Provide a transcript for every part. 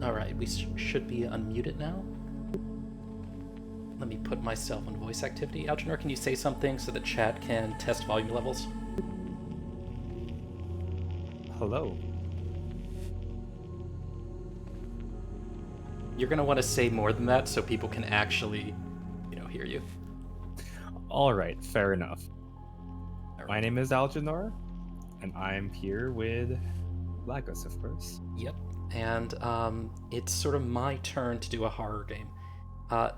Alright, we should be unmuted now. Let me put myself on voice activity. Alginor, can you say something so that chat can test volume levels? Hello. You're going to want to say more than that so people can actually, hear you. All right, fair enough. All right. My name is Alginor, and I'm here with Lagos, of course. Yep. And it's sort of my turn to do a horror game.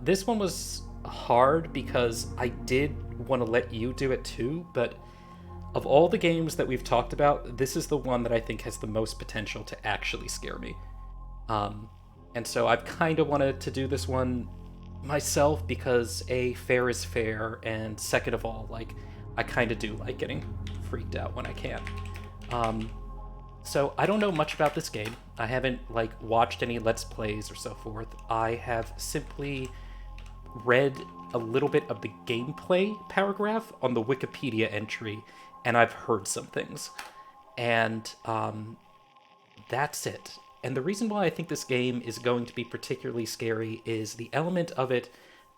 This one was hard because I did want to let you do it too, but of all the games that we've talked about, this is the one that I think has the most potential to actually scare me. And so I've kind of wanted to do this one myself because A, fair is fair, and second of all, I kind of do like getting freaked out when I can. So I don't know much about this game. I haven't watched any Let's Plays or so forth. I have simply read a little bit of the gameplay paragraph on the Wikipedia entry, and I've heard some things. And that's it. And the reason why I think this game is going to be particularly scary is the element of it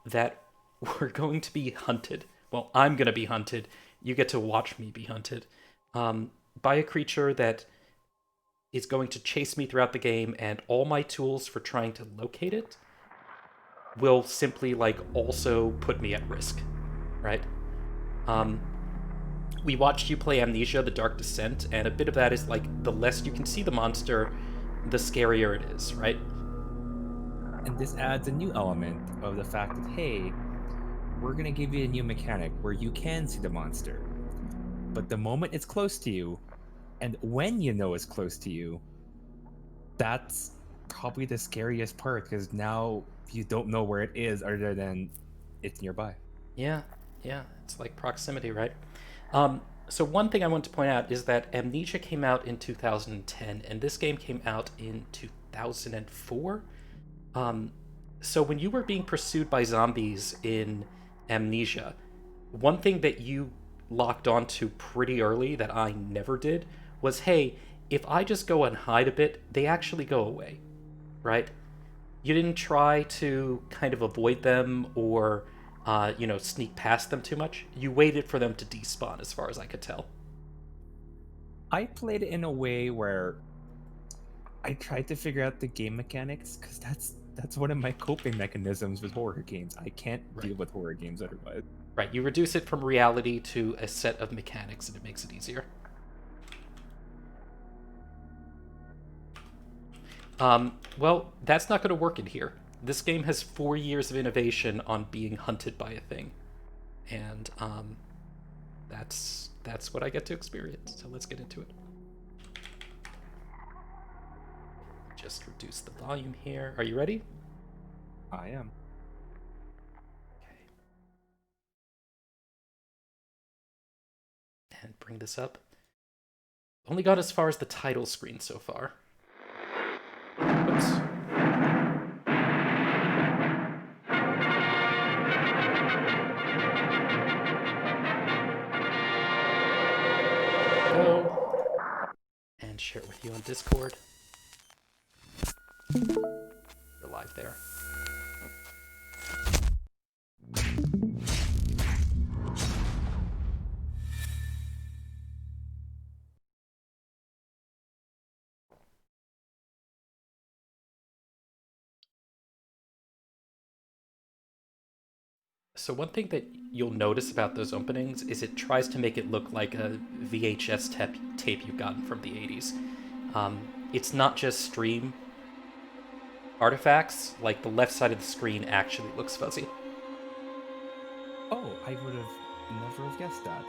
that we're going to be hunted. Well, I'm going to be hunted. You get to watch me be hunted by a creature that is going to chase me throughout the game, and all my tools for trying to locate it will simply also put me at risk, right? We watched you play Amnesia: The Dark Descent, and a bit of that is the less you can see the monster, the scarier it is, right? And this adds a new element of the fact that, hey, we're going to give you a new mechanic where you can see the monster. But the moment it's close to you, and when you know it's close to you, that's probably the scariest part, because now you don't know where it is other than it's nearby. Yeah, it's like proximity, right? So one thing I want to point out is that Amnesia came out in 2010, and this game came out in 2004. So when you were being pursued by zombies in Amnesia, one thing that you locked onto pretty early that I never did was, hey, if I just go and hide a bit, they actually go away, right? You didn't try to kind of avoid them or, sneak past them too much. You waited for them to despawn, as far as I could tell. I played it in a way where I tried to figure out the game mechanics, because that's one of my coping mechanisms with horror games. I can't Right. deal with horror games otherwise. Right, you reduce it from reality to a set of mechanics, and it makes it easier. Well, that's not going to work in here. This game has 4 years of innovation on being hunted by a thing, and that's what I get to experience. So let's get into it. Just reduce the volume here. Are you ready? I am. Okay. And bring this up. Only got as far as the title screen so far. Oops. Go. And share it with you on Discord. You're live there. So one thing that you'll notice about those openings is it tries to make it look like a VHS tape you've gotten from the 80s. It's not just stream artifacts, like the left side of the screen actually looks fuzzy. Oh, I would have never have guessed that.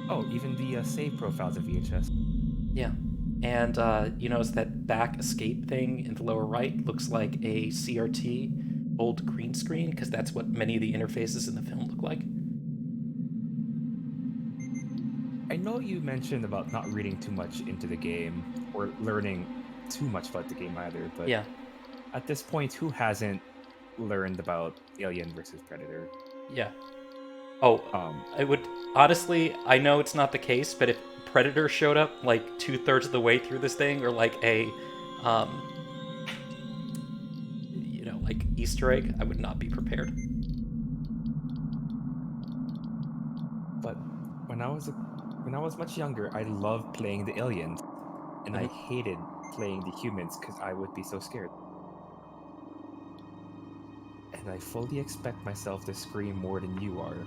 Oh, even the save profiles of VHS. Yeah. And you notice that back escape thing in the lower right looks like a CRT old green screen, because that's what many of the interfaces in the film look like. I know you mentioned about not reading too much into the game or learning too much about the game either, but Yeah. at this point, who hasn't learned about Alien versus Predator? Yeah. Oh, Um, I would honestly. I know it's not the case, but if Predator showed up like 2/3 of the way through this thing, or like a, um, like Easter egg, I would not be prepared. but when I was much younger, I loved playing the aliens, and I Mhm. hated playing the humans because I would be so scared. And I fully expect myself to scream more than you are.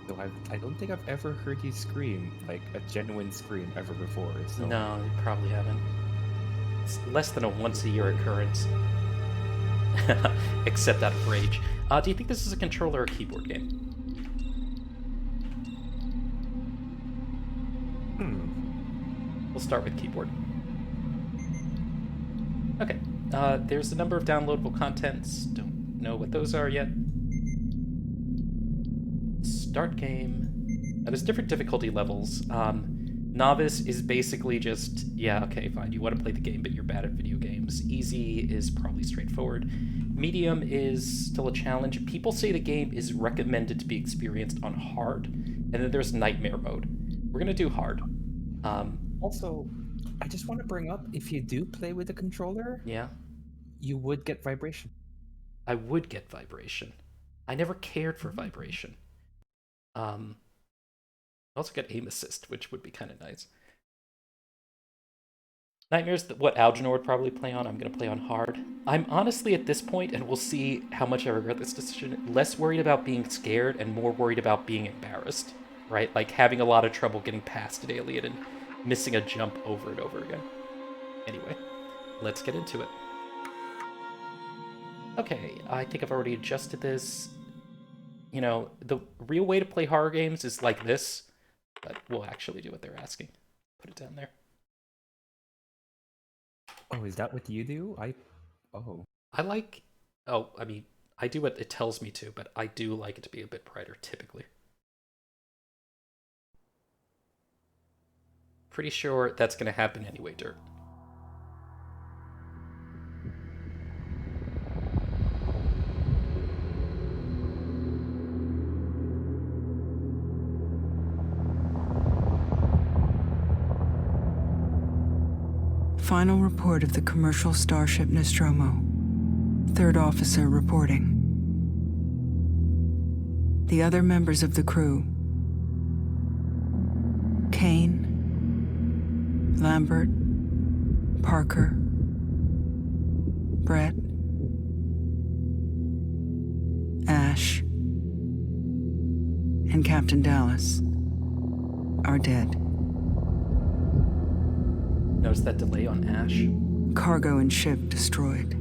So I don't think I've ever heard you scream like a genuine scream ever before. So No, you probably haven't. It's less than a once a year occurrence, except out of rage. Do you think this is a controller or keyboard game? We'll start with keyboard. Okay. There's a number of downloadable contents. Don't know what those are yet. Start game. There's different difficulty levels. Novice is basically just, yeah, okay, fine. You want to play the game, but you're bad at video games. Easy is probably straightforward. Medium is still a challenge. People say the game is recommended to be experienced on hard. And then there's nightmare mode. We're going to do hard. also, I just want to bring up if you do play with the controller, Yeah, you would get vibration. I would get vibration. I never cared for vibration. I also get aim assist, which would be kind of nice. Nightmare's what Algernon would probably play on. I'm going to play on hard. I'm honestly at this point, and we'll see how much I regret this decision, less worried about being scared and more worried about being embarrassed, right? Like having a lot of trouble getting past an alien and missing a jump over and over again. Anyway, let's get into it. Okay, I think I've already adjusted this. The real way to play horror games is like this, but we'll actually do what they're asking. Put it down there. Oh, is that what you do? Oh. I like. Oh, I mean, I do what it tells me to, but I do like it to be a bit brighter typically. Pretty sure that's going to happen anyway, Dirt. Final report of the commercial starship Nostromo. Third officer reporting. The other members of the crew: Kane, Lambert, Parker, Brett, Ash, and Captain Dallas are dead. Notice that delay on Ash? Cargo and ship destroyed.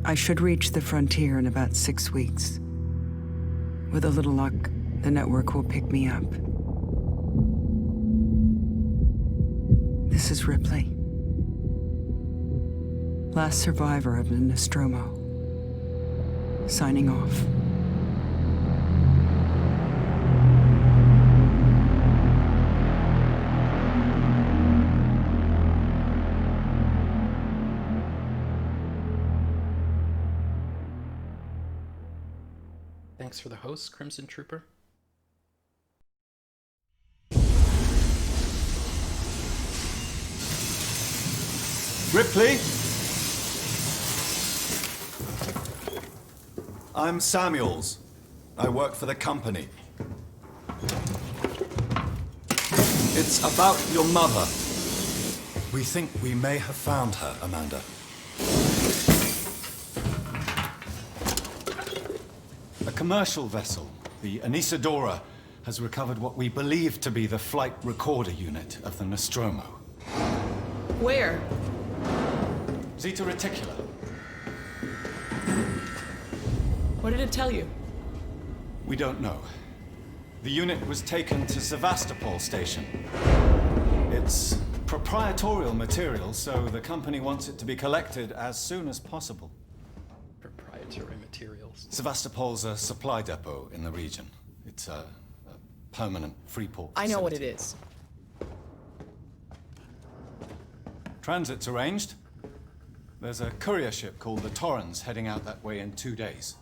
I should reach the frontier in about 6 weeks. With a little luck, the network will pick me up. This is Ripley, last survivor of the Nostromo. Signing off. Thanks for the host, Crimson Trooper. Ripley? I'm Samuels. I work for the company. It's about your mother. We think we may have found her, Amanda. A commercial vessel, the Anisadora, has recovered what we believe to be the flight recorder unit of the Nostromo. Where? Zeta Reticula. What did it tell you? We don't know. The unit was taken to Sevastopol station. It's proprietorial material, so the company wants it to be collected as soon as possible. Proprietary materials. Sevastopol's a supply depot in the region. It's a permanent free port I know what it facility. is. Transit's arranged. There's a courier ship called the Torrens heading out that way in 2 days.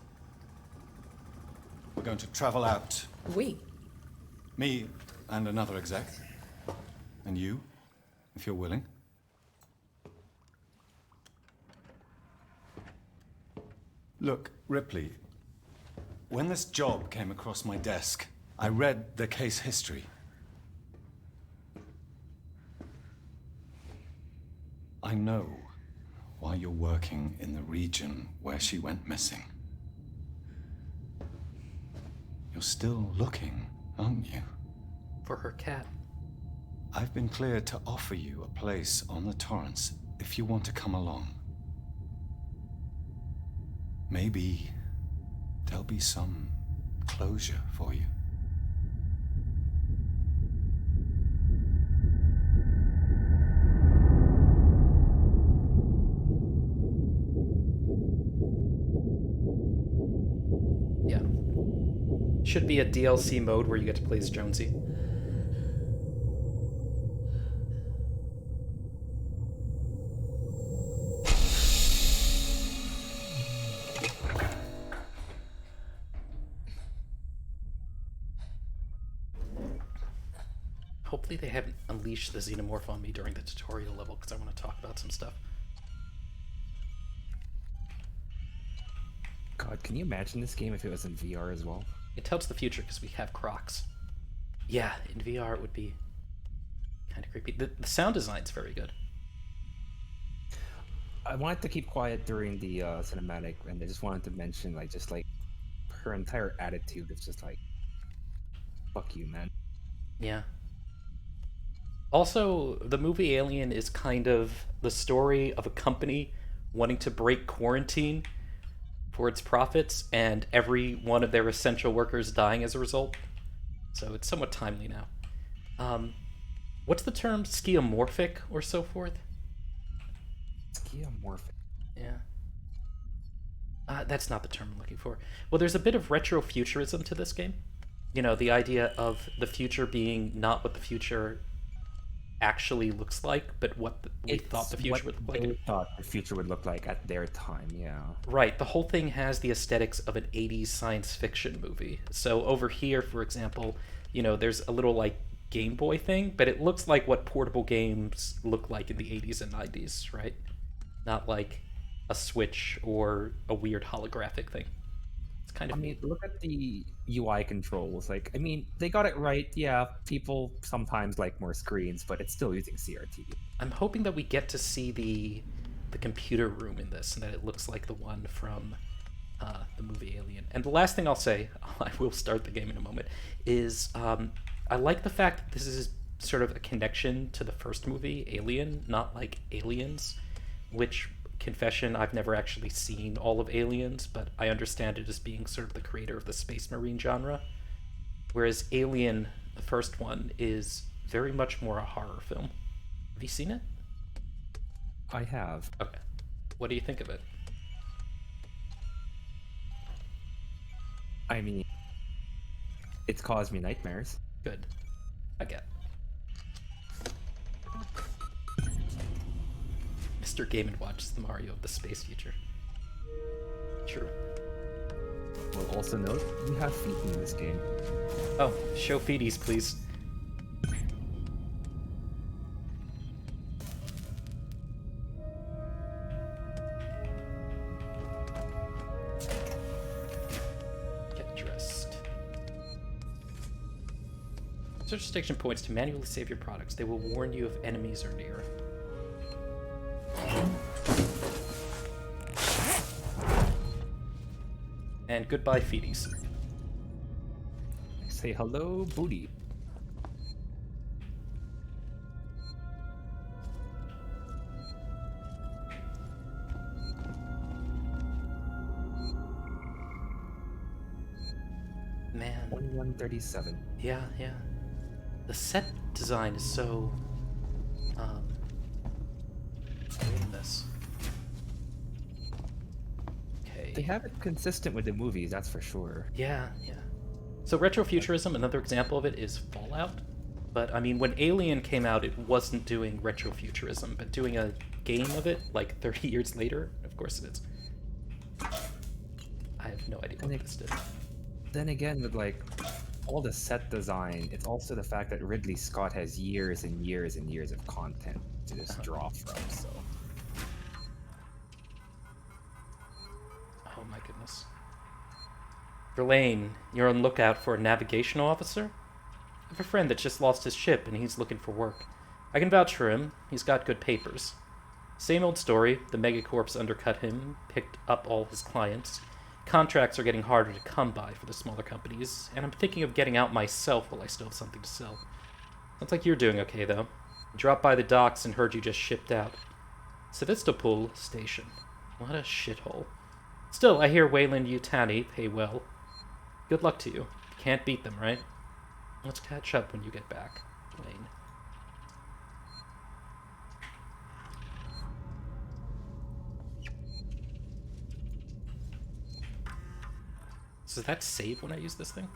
We're going to travel out. We? Me and another exec. And you, if you're willing. Look, Ripley, when this job came across my desk, I read the case history. I know why you're working in the region where she went missing. You're still looking, aren't you? For her cat. I've been cleared to offer you a place on the Torrance if you want to come along. Maybe there'll be some closure for you. Yeah. Should be a DLC mode where you get to play as Jonesy. Hopefully they haven't unleashed the xenomorph on me during the tutorial level, because I want to talk about some stuff. God, can you imagine this game if it was in VR as well? It tells the future because we have Crocs. Yeah, in VR it would be kind of creepy. The sound design's very good. I wanted to keep quiet during the cinematic, and I just wanted to mention, like, just like her entire attitude is just like, fuck you, man. Yeah. Also, the movie Alien is kind of the story of a company wanting to break quarantine for its profits, and every one of their essential workers dying as a result. So it's somewhat timely now. What's the term? Skeuomorphic or so forth? Skeuomorphic. Yeah. That's not the term I'm looking for. Well, there's a bit of retrofuturism to this game. You know, the idea of the future being not what the future actually looks like, but what we thought the future would look like. They thought the future would look like at their time, yeah. Right, the whole thing has the aesthetics of an 80s science fiction movie. So over here, for example, you know, there's a little, like, Game Boy thing, but it looks like what portable games look like in the 80s and 90s, right? Not like a Switch or a weird holographic thing. It's kind of neat. Look at the UI controls. Like, I mean, they got it right. Yeah, people sometimes like more screens, but it's still using CRT. I'm hoping that we get to see the computer room in this, and that it looks like the one from the movie Alien. And the last thing I'll say, I will start the game in a moment, is I like the fact that this is sort of a connection to the first movie, Alien, not like Aliens, which, confession, I've never actually seen all of Aliens, but I understand it as being sort of the creator of the space marine genre. Whereas Alien, the first one, is very much more a horror film. Have you seen it? I have. Okay. What do you think of it? I mean, it's caused me nightmares. Good. I get. Mr. Game & Watch is the Mario of the space future. True. We'll also note you have feet in this game. Oh, show feeties, please. Get dressed. Search station points to manually save your products. They will warn you if enemies are near. And goodbye, feeties. Say hello, booty. Man. 1137. Yeah. The set design is so great in this. Okay. They have it consistent with the movies, that's for sure. Yeah. So retrofuturism, another example of it is Fallout. But I mean, when Alien came out, it wasn't doing retrofuturism, but doing a game of it like 30 years later, of course it is. I have no idea what this did. then again, with like all the set design, it's also the fact that Ridley Scott has years and years and years of content to just draw from. So Oh my goodness. Verlaine, you're on lookout for a navigational officer? I have a friend that just lost his ship and he's looking for work. I can vouch for him. He's got good papers. Same old story. The megacorps undercut him, picked up all his clients. Contracts are getting harder to come by for the smaller companies, and I'm thinking of getting out myself while I still have something to sell. Sounds like you're doing okay, though. Dropped by the docks and heard you just shipped out. Sevastopol Station. What a shithole. Still, I hear Wayland Yutani pay well. Good luck to you. Can't beat them, right? Let's catch up when you get back, Lane. So does that save when I use this thing?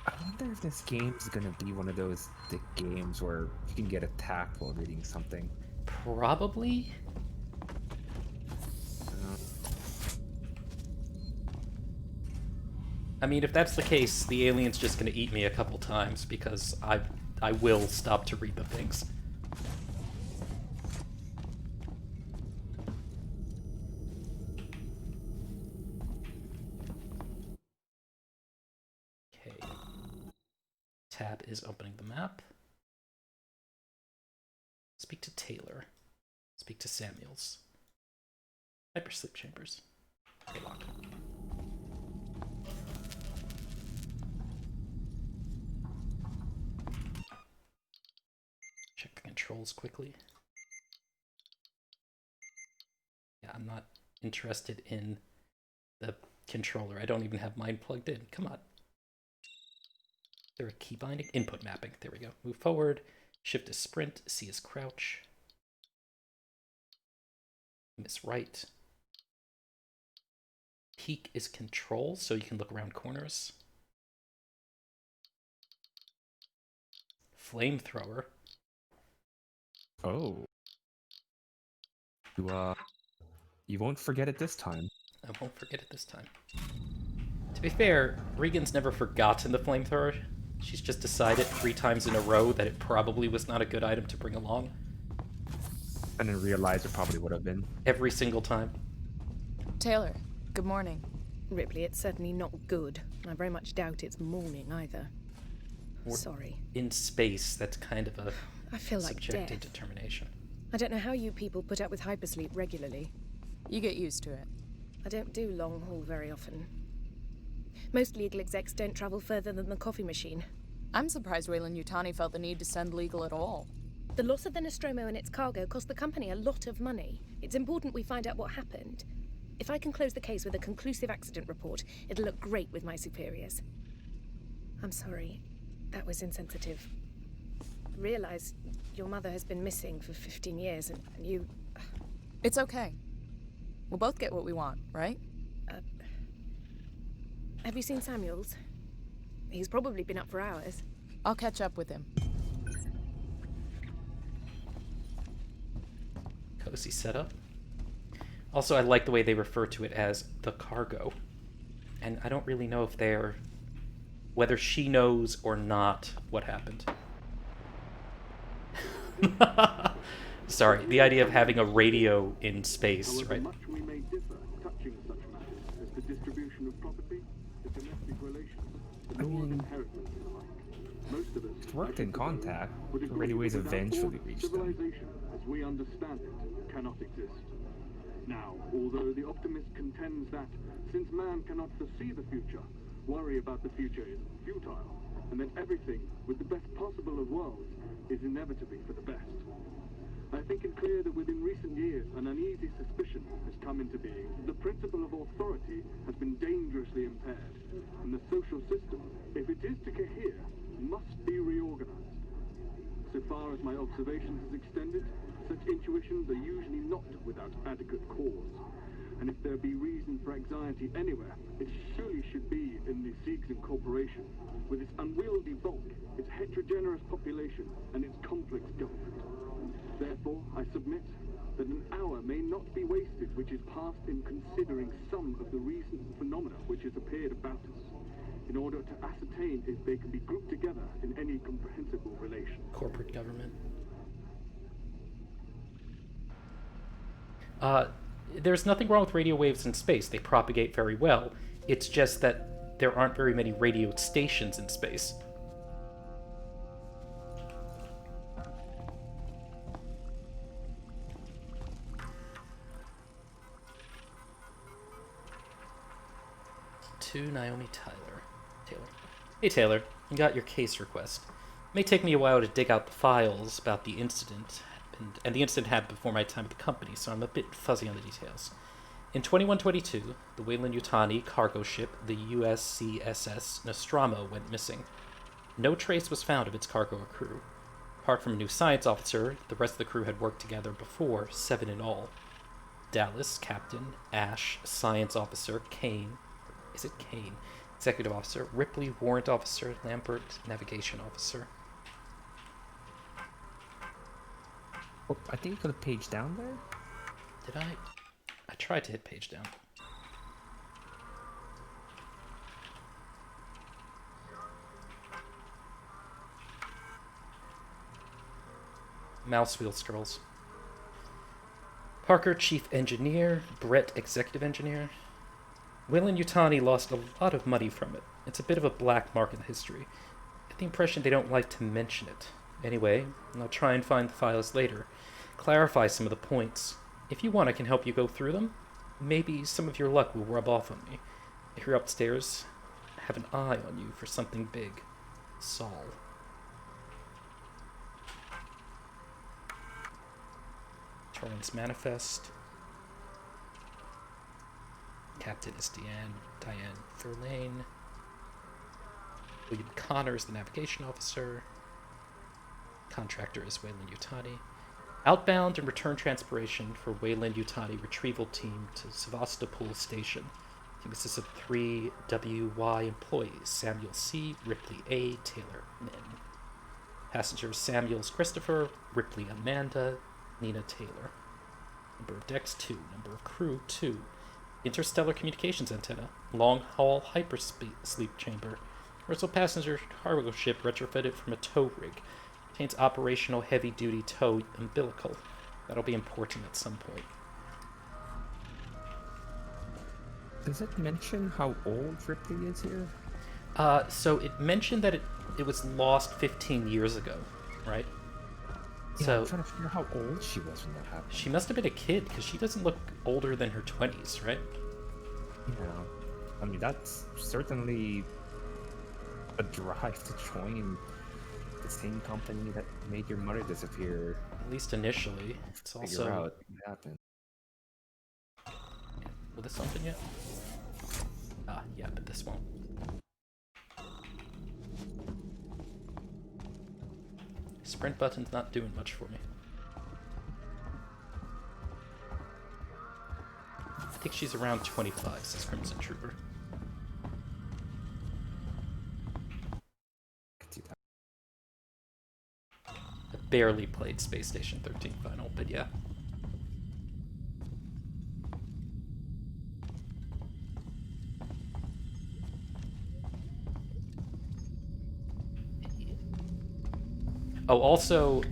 I wonder if this game's gonna be one of those games where you can get attacked while reading something. Probably. I mean, if that's the case, the alien's just gonna eat me a couple times because I will stop to read the things. Okay. Tab is opening the map. Speak to Taylor. Speak to Samuels. Hypersleep chambers. Okay, locked. Check the controls quickly. Yeah, I'm not interested in the controller. I don't even have mine plugged in. Come on. Is there a key binding? Input mapping. There we go. Move forward. Shift is sprint. C is crouch. M is right. Peek is control, so you can look around corners. Flamethrower. Oh. You won't forget it this time. I won't forget it this time. To be fair, Regan's never forgotten the flamethrower. She's just decided 3 times in a row that it probably was not a good item to bring along. And then realize it probably would have been. Every single time. Taylor, good morning. Ripley, it's certainly not good. I very much doubt it's morning either. Sorry. In space, that's kind of a I feel like subjective death. determination. I don't know how you people put up with hypersleep regularly. You get used to it. I don't do long haul very often. Most legal execs don't travel further than the coffee machine. I'm surprised Wayland Yutani felt the need to send legal at all. The loss of the Nostromo and its cargo cost the company a lot of money. It's important we find out what happened. If I can close the case with a conclusive accident report, it'll look great with my superiors. I'm sorry. That was insensitive. I realize your mother has been missing for 15 years, and you... It's okay. We'll both get what we want, right? Have you seen Samuels? He's probably been up for hours. I'll catch up with him. Cozy setup. Also, I like the way they refer to it as the cargo. And I don't really know if they're... whether she knows or not what happened. Sorry, the idea of having a radio in space, right? Much we may differ touching such matters as the distribution of property, the domestic relations, the law of inheritance and the like. Most of us It's worked in contact. would The agree radio waves that without eventually war, reach them. civilization, as we understand it, cannot exist. Now, although the optimist contends that, since man cannot foresee the future, worry about the future is futile, and that everything, with the best possible of worlds, is inevitably for the best. I think it clear that within recent years, an uneasy suspicion has come into being. The principle of authority has been dangerously impaired, and the social system, if it is to cohere, must be reorganized. So far as my observations has extended, such intuitions are usually not without adequate cause. And if there be reason for anxiety anywhere, it surely should be in the Siegson Corporation, with its unwieldy bulk, its heterogeneous population, and its complex government. Therefore, I submit, that an hour may not be wasted which is passed in considering some of the recent phenomena which has appeared about us, in order to ascertain if they can be grouped together in any comprehensible relation. Corporate government. There's nothing wrong with radio waves in space. They propagate very well. It's just that there aren't very many radio stations in space. To Naomi Taylor. Hey Taylor, you got your case request. It may take me a while to dig out the files about the incident, and the incident happened before my time at the company, so I'm a bit fuzzy on the details. In 2122, the Weyland-Yutani cargo ship, the USCSS Nostromo, went missing. No trace was found of its cargo or crew. Apart from a new science officer, the rest of the crew had worked together before, 7 in all. Dallas, Captain, Ash, Science Officer, Kane, is it Kane? Executive Officer, Ripley, Warrant Officer, Lambert, Navigation Officer. Oh, I think you could have page down there. Did I? I tried to hit page down. Mouse wheel scrolls. Parker, Chief Engineer. Brett, Executive Engineer. Weyland-Yutani lost a lot of money from it. It's a bit of a black mark in history. I get the impression they don't like to mention it. Anyway, I'll try and find the files later. Clarify some of the points. If you want, I can help you go through them. Maybe some of your luck will rub off on me. If you're upstairs, I have an eye on you for something big. Saul. Torrance Manifest. Captain is Diane Verlaine. William Connor is the navigation officer. Contractor is Weyland-Yutani. Outbound and return transportation for Weyland-Yutani retrieval team to Sevastopol Station. It consists of 3 WY employees: Samuel C., Ripley A., Taylor Min. Passengers: Samuels Christopher, Ripley Amanda, Nina Taylor. Number of decks 2. Number of crew 2. Interstellar communications antenna. Long haul hypersleep chamber. Commercial passenger cargo ship retrofitted from a tow rig. Contains operational heavy-duty tow umbilical. That'll be important at some point. Does it mention how old Ripley is here? So it mentioned that it was lost 15 years ago, right? Yeah, So I'm trying to figure out how old she was when that happened. she must have been a kid, because she doesn't look older than her 20s, right? Yeah. I mean, that's certainly a drive to join the same company that made your mother disappear. At least initially. It's Figure also... out what happened. Will this open yet? Yeah, but this won't. Sprint button's not doing much for me. I think she's around 25, says Crimson Trooper. I barely played Space Station 13 Final, but yeah. Oh, also,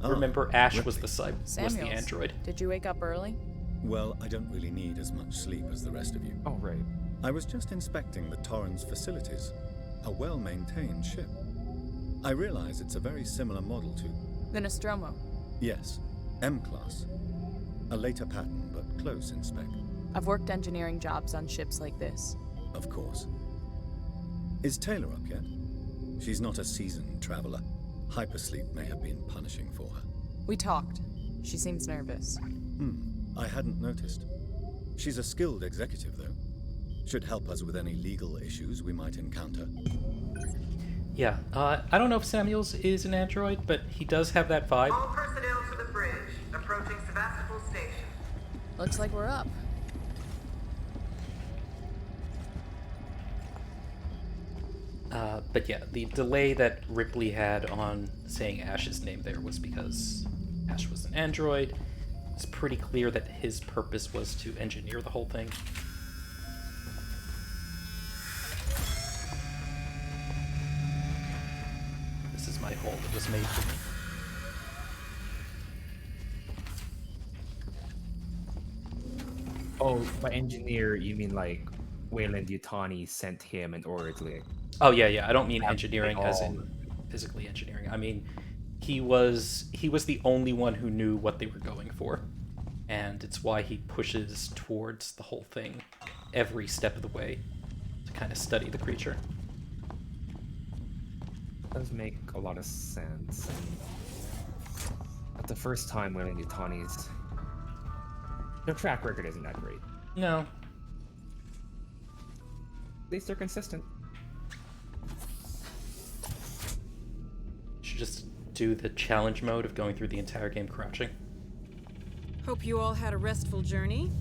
remember Ash was the was the android. Did you wake up early? Well, I don't really need as much sleep as the rest of you. Oh, right. I was just inspecting the Torrens facilities. A well-maintained ship. I realize it's a very similar model to... The Nostromo. Yes, M-Class. A later pattern, but close in spec. I've worked engineering jobs on ships like this. Of course. Is Taylor up yet? She's not a seasoned traveler. Hypersleep may have been punishing for her. We talked. She seems nervous. I hadn't noticed. She's a skilled executive, though. Should help us with any legal issues we might encounter. Yeah, I don't know if Samuels is an android, but he does have that vibe. All personnel to the bridge, approaching Sevastopol Station. Looks like we're up. But yeah, the delay that Ripley had on saying Ash's name there was because Ash was an android. It's pretty clear that his purpose was to engineer the whole thing. This is my hole that was made for me. Oh, by engineer, you mean like Weyland-Yutani sent him in order to like... Oh yeah. I don't mean engineering as in physically engineering. I mean he was the only one who knew what they were going for, and it's why he pushes towards the whole thing every step of the way to kind of study the creature. Does make a lot of sense. Not the first time Weyland-Yutani's... Their track record isn't that great. No. At least they're consistent. Should just do the challenge mode of going through the entire game crouching. Hope you all had a restful journey.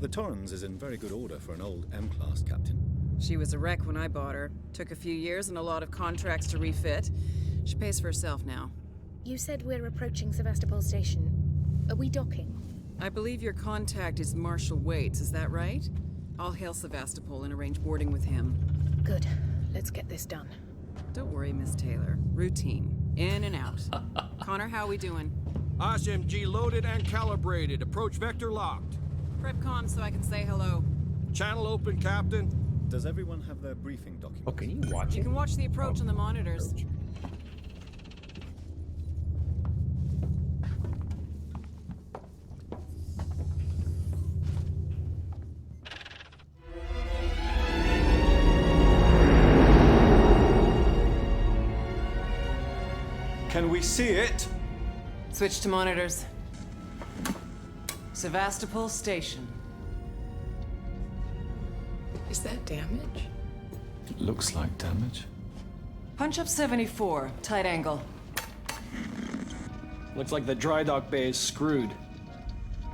The Torrens is in very good order for an old M-class captain. She was a wreck when I bought her. Took a few years and a lot of contracts to refit. She pays for herself now. You said we're approaching Sevastopol Station. Are we docking? I believe your contact is Marshal Waits, is that right? I'll hail Sevastopol and arrange boarding with him. Good. Let's get this done. Don't worry, Miss Taylor. Routine. In and out. Connor, how we doing? SMG loaded and calibrated. Approach vector locked. Prep comm so I can say hello. Channel open, Captain. Does everyone have their briefing document? Oh, can you watch it? You can watch the approach on the monitors. Approach. Can we see it? Switch to monitors. Sevastopol Station. Is that damage? It looks like damage. Punch up 74, tight angle. Looks like the dry dock bay is screwed.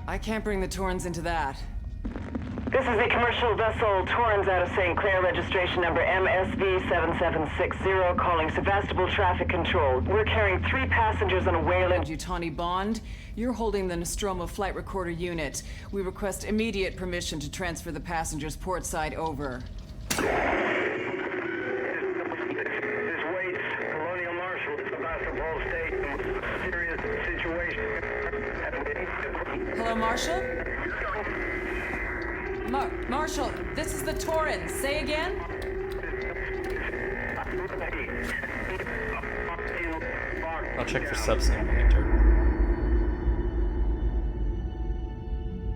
I can't bring the Torrens into that. This is a commercial vessel, Torrens out of St. Clair, registration number MSV7760, calling Sevastopol Traffic Control. We're carrying 3 passengers on a Weyland... Yutani Bond, you're holding the Nostromo flight recorder unit. We request immediate permission to transfer the passengers portside over. This is Waits, Colonial Marshal, Sevastopol Station. Serious situation. Hello, Marshal? Marshal, this is the Torrens. Say again? I'll check for subsnap when I enter.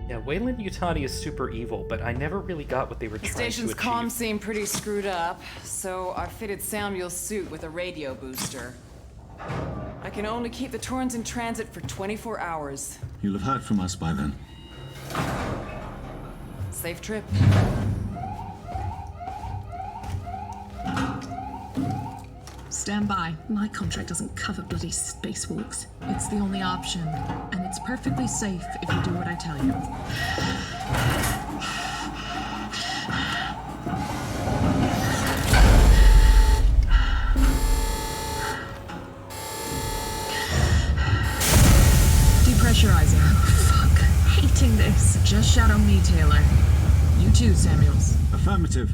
Yeah, Weyland-Yutani is super evil, but I never really got what they were The trying to station's achieve. comms seem pretty screwed up, so I fitted Samuel's suit with a radio booster. I can only keep the Torrens in transit for 24 hours. You'll have heard from us by then. Safe trip. Stand by. My contract doesn't cover bloody spacewalks. It's the only option, and it's perfectly safe if you do what I tell you. Depressurizing. Oh, fuck. Hating this. Just shadow me, Taylor. You too, Samuels. Affirmative.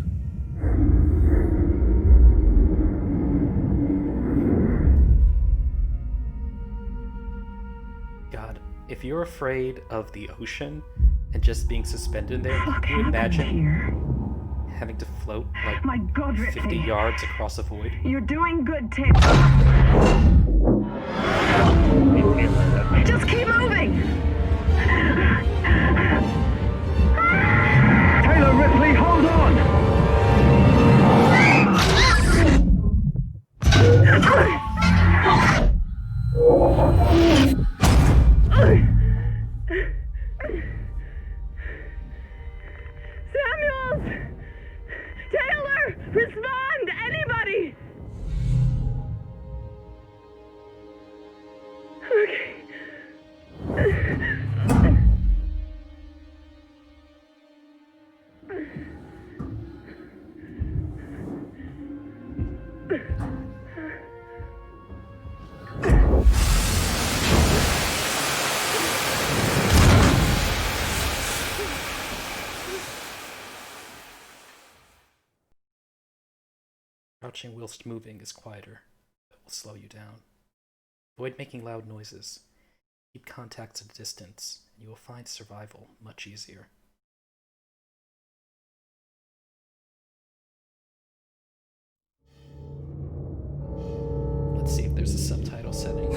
God, if you're afraid of the ocean and just being suspended there, can you imagine having to float like My God, 50 yards across a void? You're doing good, Taylor. Just keep moving! Taylor Ripley, hold on! Samuels! Taylor! Respond! Anybody! Okay. crouching whilst moving is quieter. It will slow you down. Avoid making loud noises. Keep contacts at a distance, and you will find survival much easier. Let's see if there's a subtitle setting.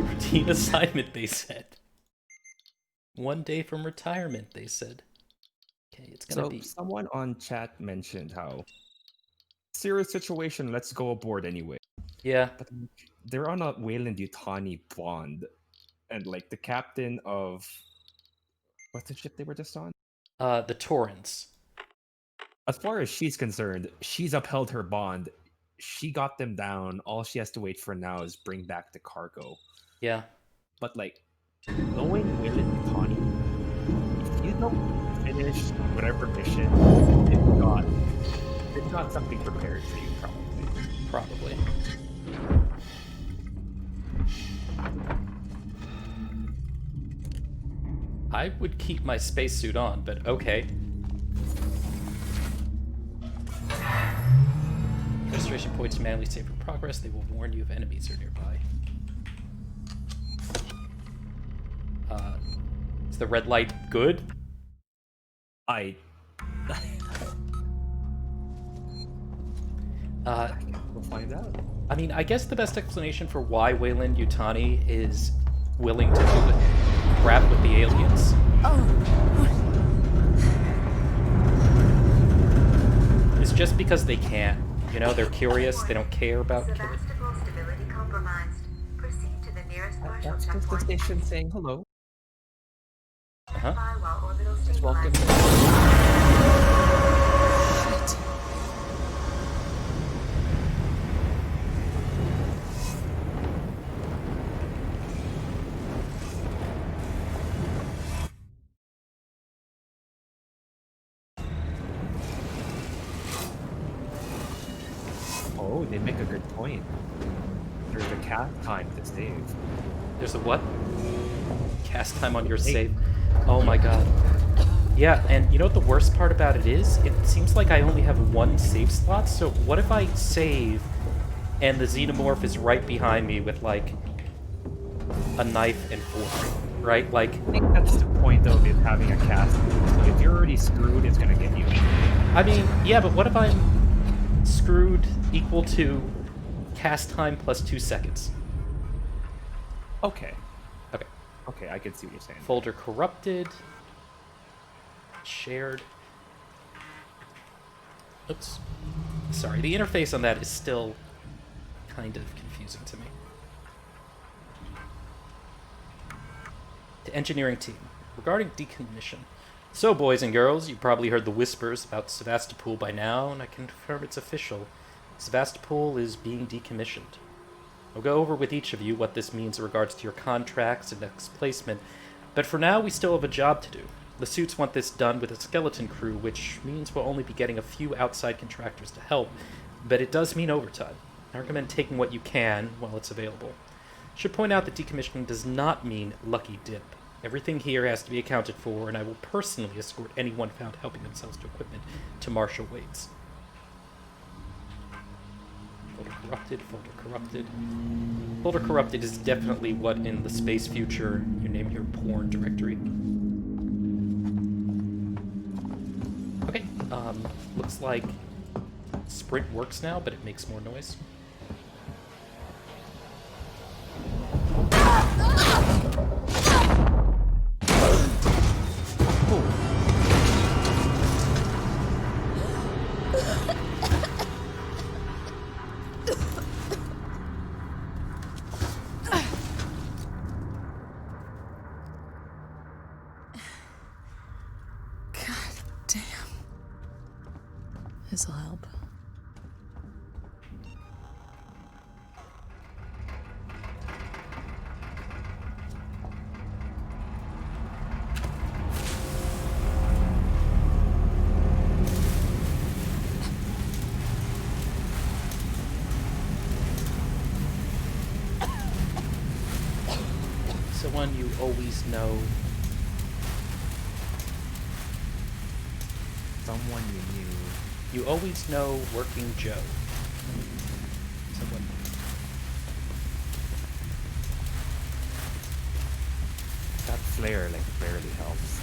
Routine assignment, they said. 1 day from retirement, they said. Okay, it's gonna be. Someone on chat mentioned how serious situation. Let's go aboard anyway. Yeah. But they're on a Weyland-Yutani bond, and like the captain of what's the ship they were just on? The Torrens. As far as she's concerned, she's upheld her bond. She got them down. All she has to wait for now is bring back the cargo. Yeah. But like, knowing Weyland-Yutani, if you don't finish whatever mission, it's not something prepared for you, probably. I would keep my spacesuit on, but okay. Registration points manually save for progress. They will warn you if enemies are nearby. Is the red light good? We'll find out. I mean, I guess the best explanation for why Weyland-Yutani is willing to do the crap with the aliens. It's just because they can. You know, they're curious. They don't care about killing. Stability compromised. Proceed to the nearest partial That's just the station saying hello. Just welcome. Oh, they make a good point. There's a cast time to save. There's a what? Cast time on your save. Oh my god. Yeah, and you know what the worst part about it is? It seems like I only have 1 save slot, so what if I save and the xenomorph is right behind me with like a knife and fork, right? Like, I think that's the point though of it having a cast. If you're already screwed, it's gonna get you. I mean, yeah, but what if I'm screwed equal to cast time plus 2 seconds? Okay. Okay. Okay, I can see what you're saying. Folder corrupted. Shared. Oops. Sorry, the interface on that is still kind of confusing to me. To engineering team. Regarding decommission. So, boys and girls, you've probably heard the whispers about Sevastopol by now, and I can confirm it's official. Sevastopol is being decommissioned. I'll go over with each of you what this means in regards to your contracts and next placement, but for now we still have a job to do. The suits want this done with a skeleton crew, which means we'll only be getting a few outside contractors to help, but it does mean overtime. I recommend taking what you can while it's available. Should point out that decommissioning does not mean lucky dip. Everything here has to be accounted for, and I will personally escort anyone found helping themselves to equipment to Marshal Waits. Folder corrupted, folder corrupted. Folder corrupted is definitely what in the space future you name your porn directory. Okay, looks like sprint works now, but it makes more noise. This'll help. always know Someone you knew. You always know Working Joe. Someone. That flare like barely helps.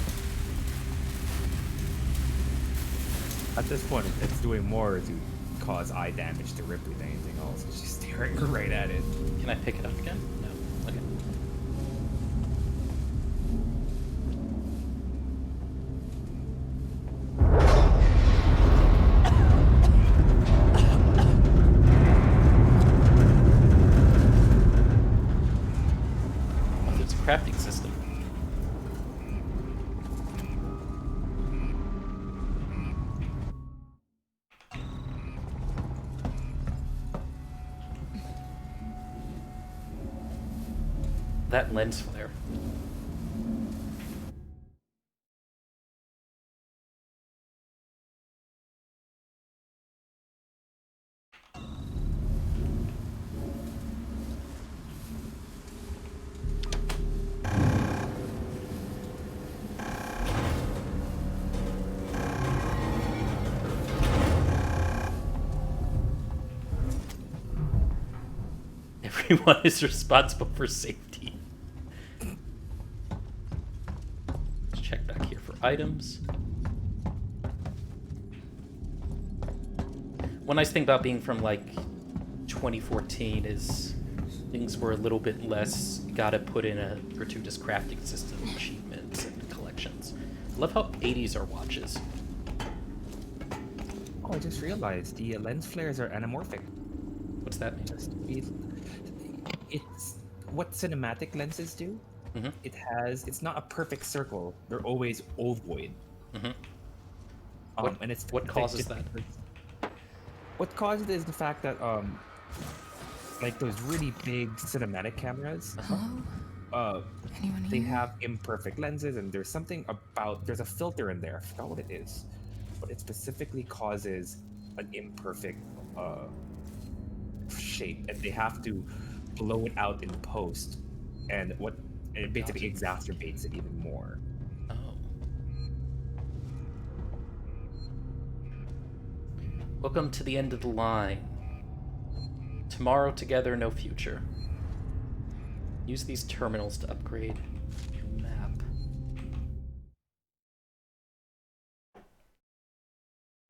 At this point, it's doing more to cause eye damage to Ripley than anything else. She's staring right at it. Can I pick it up again? No. Okay. Oh, there's a crafting system. That lens flare. Everyone is responsible for safety. Let's check back here for items. One nice thing about being from like 2014 is things were a little bit less gotta put in a gratuitous crafting system, achievements, and collections. I love how 80s are watches. Oh, I just realized the lens flares are anamorphic. What's that mean? It's what cinematic lenses do. Mm-hmm. It's not a perfect circle. They're always ovoid. Mm-hmm. And it's what causes that? What causes it is the fact that like those really big cinematic cameras, they have imperfect lenses, and there's a filter in there. I forgot what it is, but it specifically causes an imperfect shape, and they have to blow it out in post, and it basically exacerbates it even more. Welcome to the end of the line. Tomorrow together, no future. Use these terminals to upgrade your map.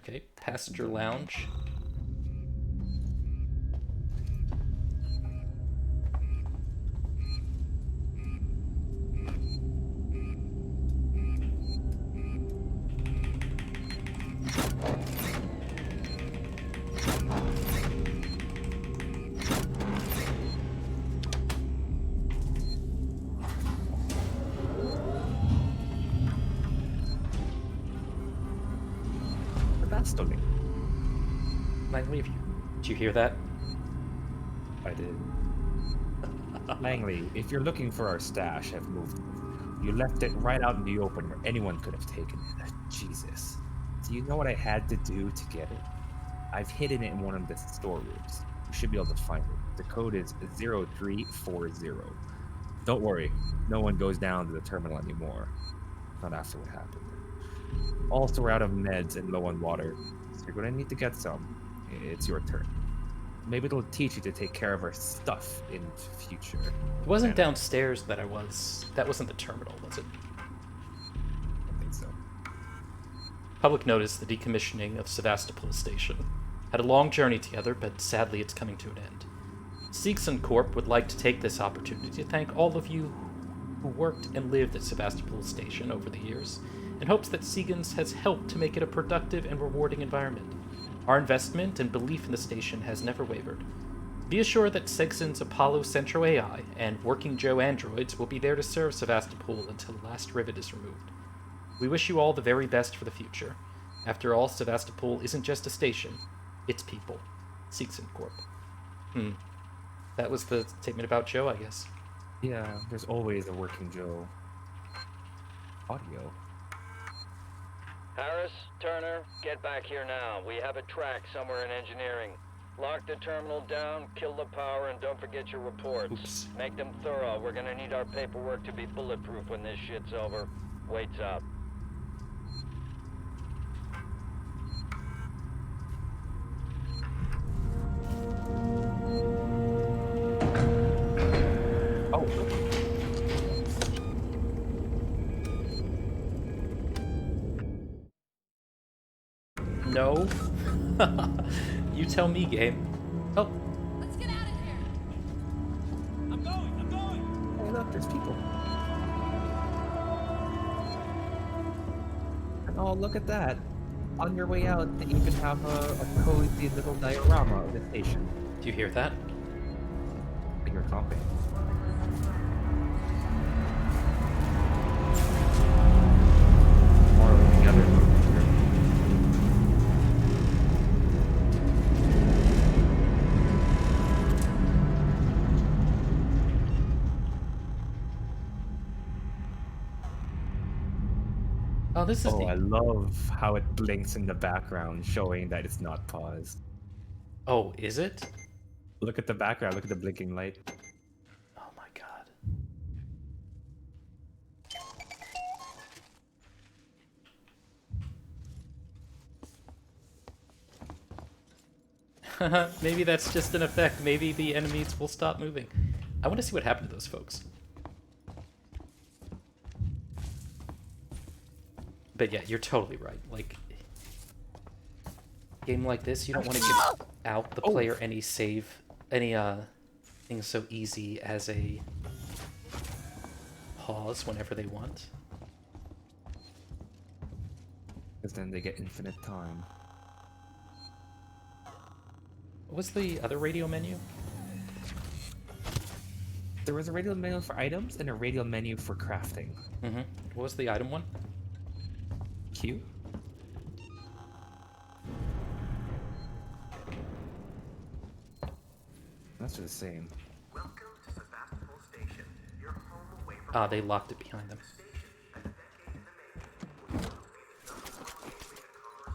Okay, passenger lounge. Langley, did you hear that? I did. Langley, if you're looking for our stash, I've moved it. You left it right out in the open where anyone could have taken it. Jesus. Do you know what I had to do to get it? I've hidden it in one of the storerooms. You should be able to find it. The code is 0340. Don't worry, no one goes down to the terminal anymore. Not after what happened. Also, we're out of meds and low on water, so you're going to need to get some. It's your turn. Maybe it'll teach you to take care of our stuff in the future. It wasn't downstairs that I was. That wasn't the terminal, was it? I think so. Public noticed the decommissioning of Sevastopol Station. Had a long journey together, but sadly it's coming to an end. Seegson Corp would like to take this opportunity to thank all of you who worked and lived at Sevastopol Station over the years, and hopes that Seegson has helped to make it a productive and rewarding environment. Our investment and belief in the station has never wavered. Be assured that Seegson's Apollo Centro AI and Working Joe androids will be there to serve Sevastopol until the last rivet is removed. We wish you all the very best for the future. After all, Sevastopol isn't just a station, it's people. Seegson Corp. That was the statement about Joe, I guess. Yeah, there's always a Working Joe. Audio. Harris, Turner, get back here now. We have a track somewhere in engineering. Lock the terminal down, kill the power, and don't forget your reports. Oops. Make them thorough. We're gonna need our paperwork to be bulletproof when this shit's over. Waits up. No. You tell me, game. Oh. Let's get out of here. I'm going. Hey, look, there's people. And oh, look at that. On your way out, they even have a cozy little diorama of the station. Do you hear that? I hear comping. More together. Oh, this is I love how it blinks in the background, showing that it's not paused. Oh, is it? Look at the background, look at the blinking light. Oh my god. Maybe that's just an effect. Maybe the enemies will stop moving. I want to see what happened to those folks. But yeah, you're totally right. Like, game like this, you don't want to give out the player any thing so easy as a pause whenever they want. Because then they get infinite time. What was the other radio menu? There was a radio menu for items and a radio menu for crafting. Mm-hmm. What was the item one? Q? That's the same. Welcome to Sebastopol Station. You're home away from Ah, they locked it behind them.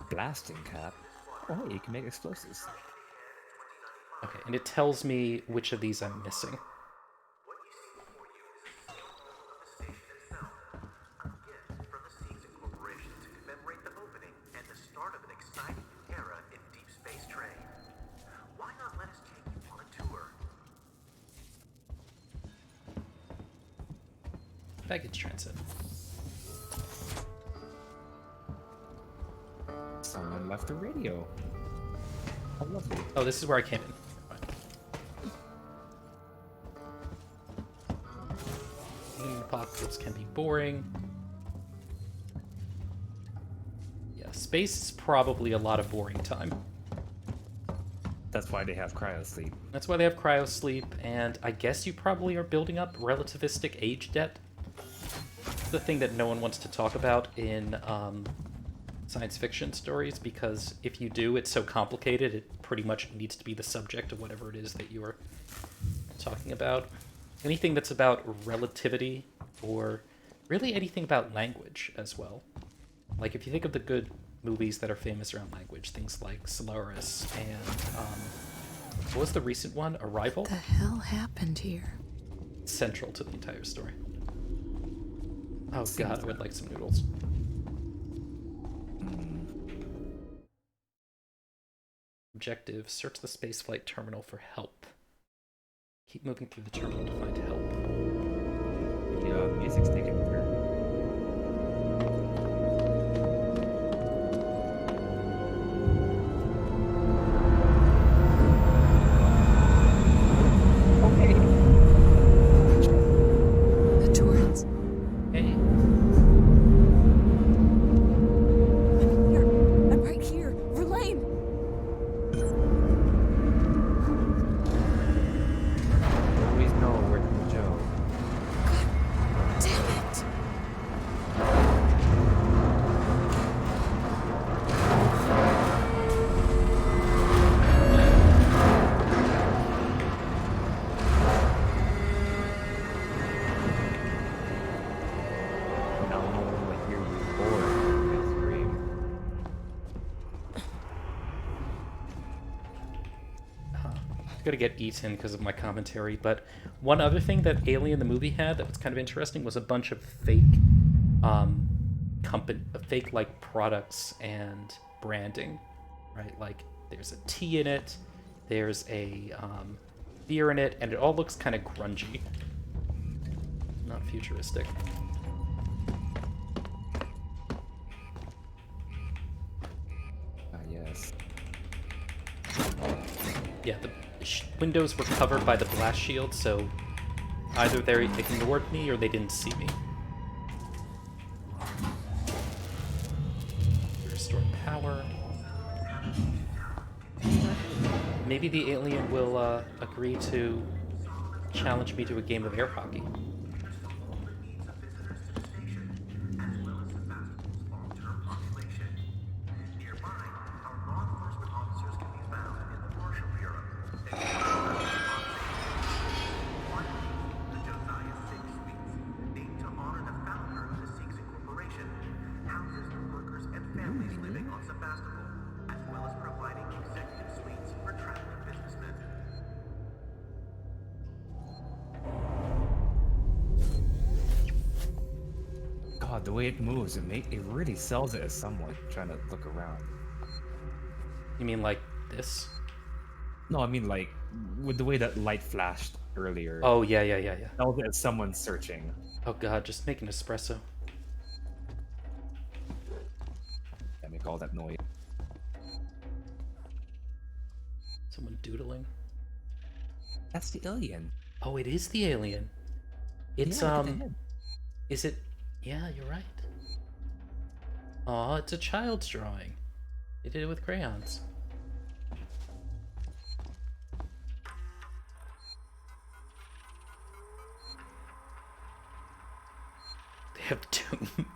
Blasting cap? Oh, hey, you can make explosives. Okay, and it tells me which of these I'm missing. Baggage transit. Someone left a radio. How lovely. Oh, this is where I came in. Apocalypse can be boring. Yeah, space is probably a lot of boring time. That's why they have cryo sleep. That's why they have cryo sleep, and I guess you probably are building up relativistic age debt. It's the thing that no one wants to talk about in science fiction stories, because if you do, it's so complicated, it pretty much needs to be the subject of whatever it is that you are talking about. Anything that's about relativity, or really anything about language as well. Like, if you think of the good movies that are famous around language, things like Solaris and, what was the recent one? Arrival? What the hell happened here? Central to the entire story. Oh god, I would like some noodles. Objective, search the spaceflight terminal for help. Keep moving through the terminal to find help. Yeah, music's taking a turn. The Torrens. Hey. I'm right here. Verlaine! Always know where to go. Damn it! gonna get eaten because of my commentary, but one other thing that Alien the movie had that was kind of interesting was a bunch of fake, fake like products and branding, right? Like there's a tea in it, there's a beer in it, and it all looks kind of grungy, not futuristic. Yes. Yeah, the windows were covered by the blast shield, so either they ignored me or they didn't see me. Restore power. Maybe the alien will agree to challenge me to a game of air hockey. God, the way it moves, it really sells it as someone trying to look around. You mean like this? No, I mean like with the way that light flashed earlier. Oh, yeah. Sells it as someone searching. Oh god, just make an espresso. Yeah, make all that noise. Someone doodling. That's the alien. Oh, it is the alien. It's Yeah, look at the head. Is it? Yeah, you're right. Aw, it's a child's drawing. They did it with crayons. They have Doom.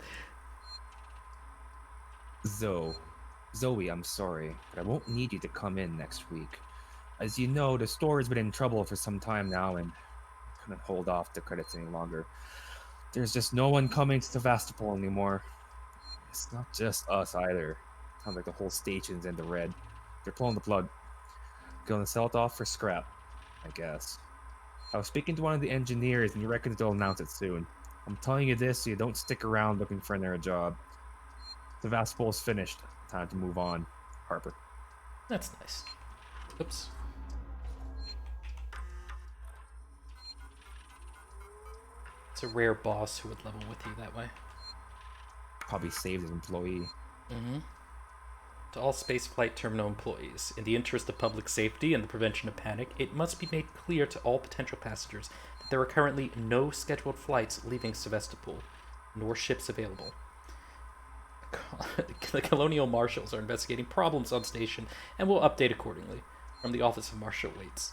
Zoe, I'm sorry, but I won't need you to come in next week. As you know, the store has been in trouble for some time now, and I couldn't hold off the credits any longer. There's just no one coming to Sevastopol anymore. It's not just us either. Sounds like the whole station's in the red. They're pulling the plug. Gonna sell it off for scrap, I guess. I was speaking to one of the engineers, and he reckons they'll announce it soon. I'm telling you this so you don't stick around looking for another job. Sevastopol's finished. Time to move on. Harper. That's nice. Oops. It's a rare boss who would level with you that way. Probably saved his employee. Mm-hmm. To all spaceflight terminal employees, in the interest of public safety and the prevention of panic, it must be made clear to all potential passengers that there are currently no scheduled flights leaving Sevastopol, nor ships available. The Colonial Marshals are investigating problems on station and will update accordingly. From the Office of Marshal Waits.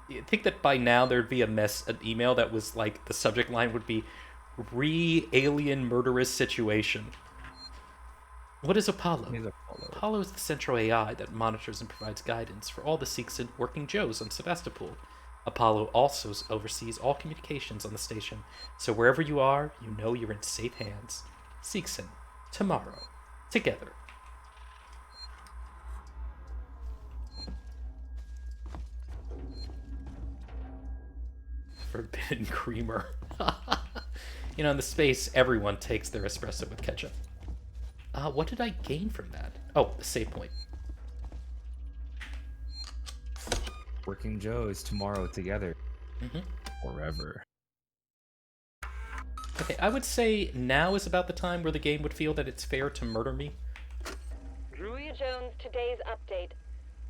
You think that by now there'd be an email that was like, the subject line would be re-alien murderous situation. What is Apollo? Apollo is the central AI that monitors and provides guidance for all the Seegson working Joes on Sevastopol. Apollo also oversees all communications on the station, so wherever you are, you know you're in safe hands. Seegson, tomorrow, together. Forbidden creamer. You know, in the space, everyone takes their espresso with ketchup. What did I gain from that? Oh, the save point. Working Joes tomorrow together. Forever. Okay, I would say now is about the time where the game would feel that it's fair to murder me. Druia Jones, today's update.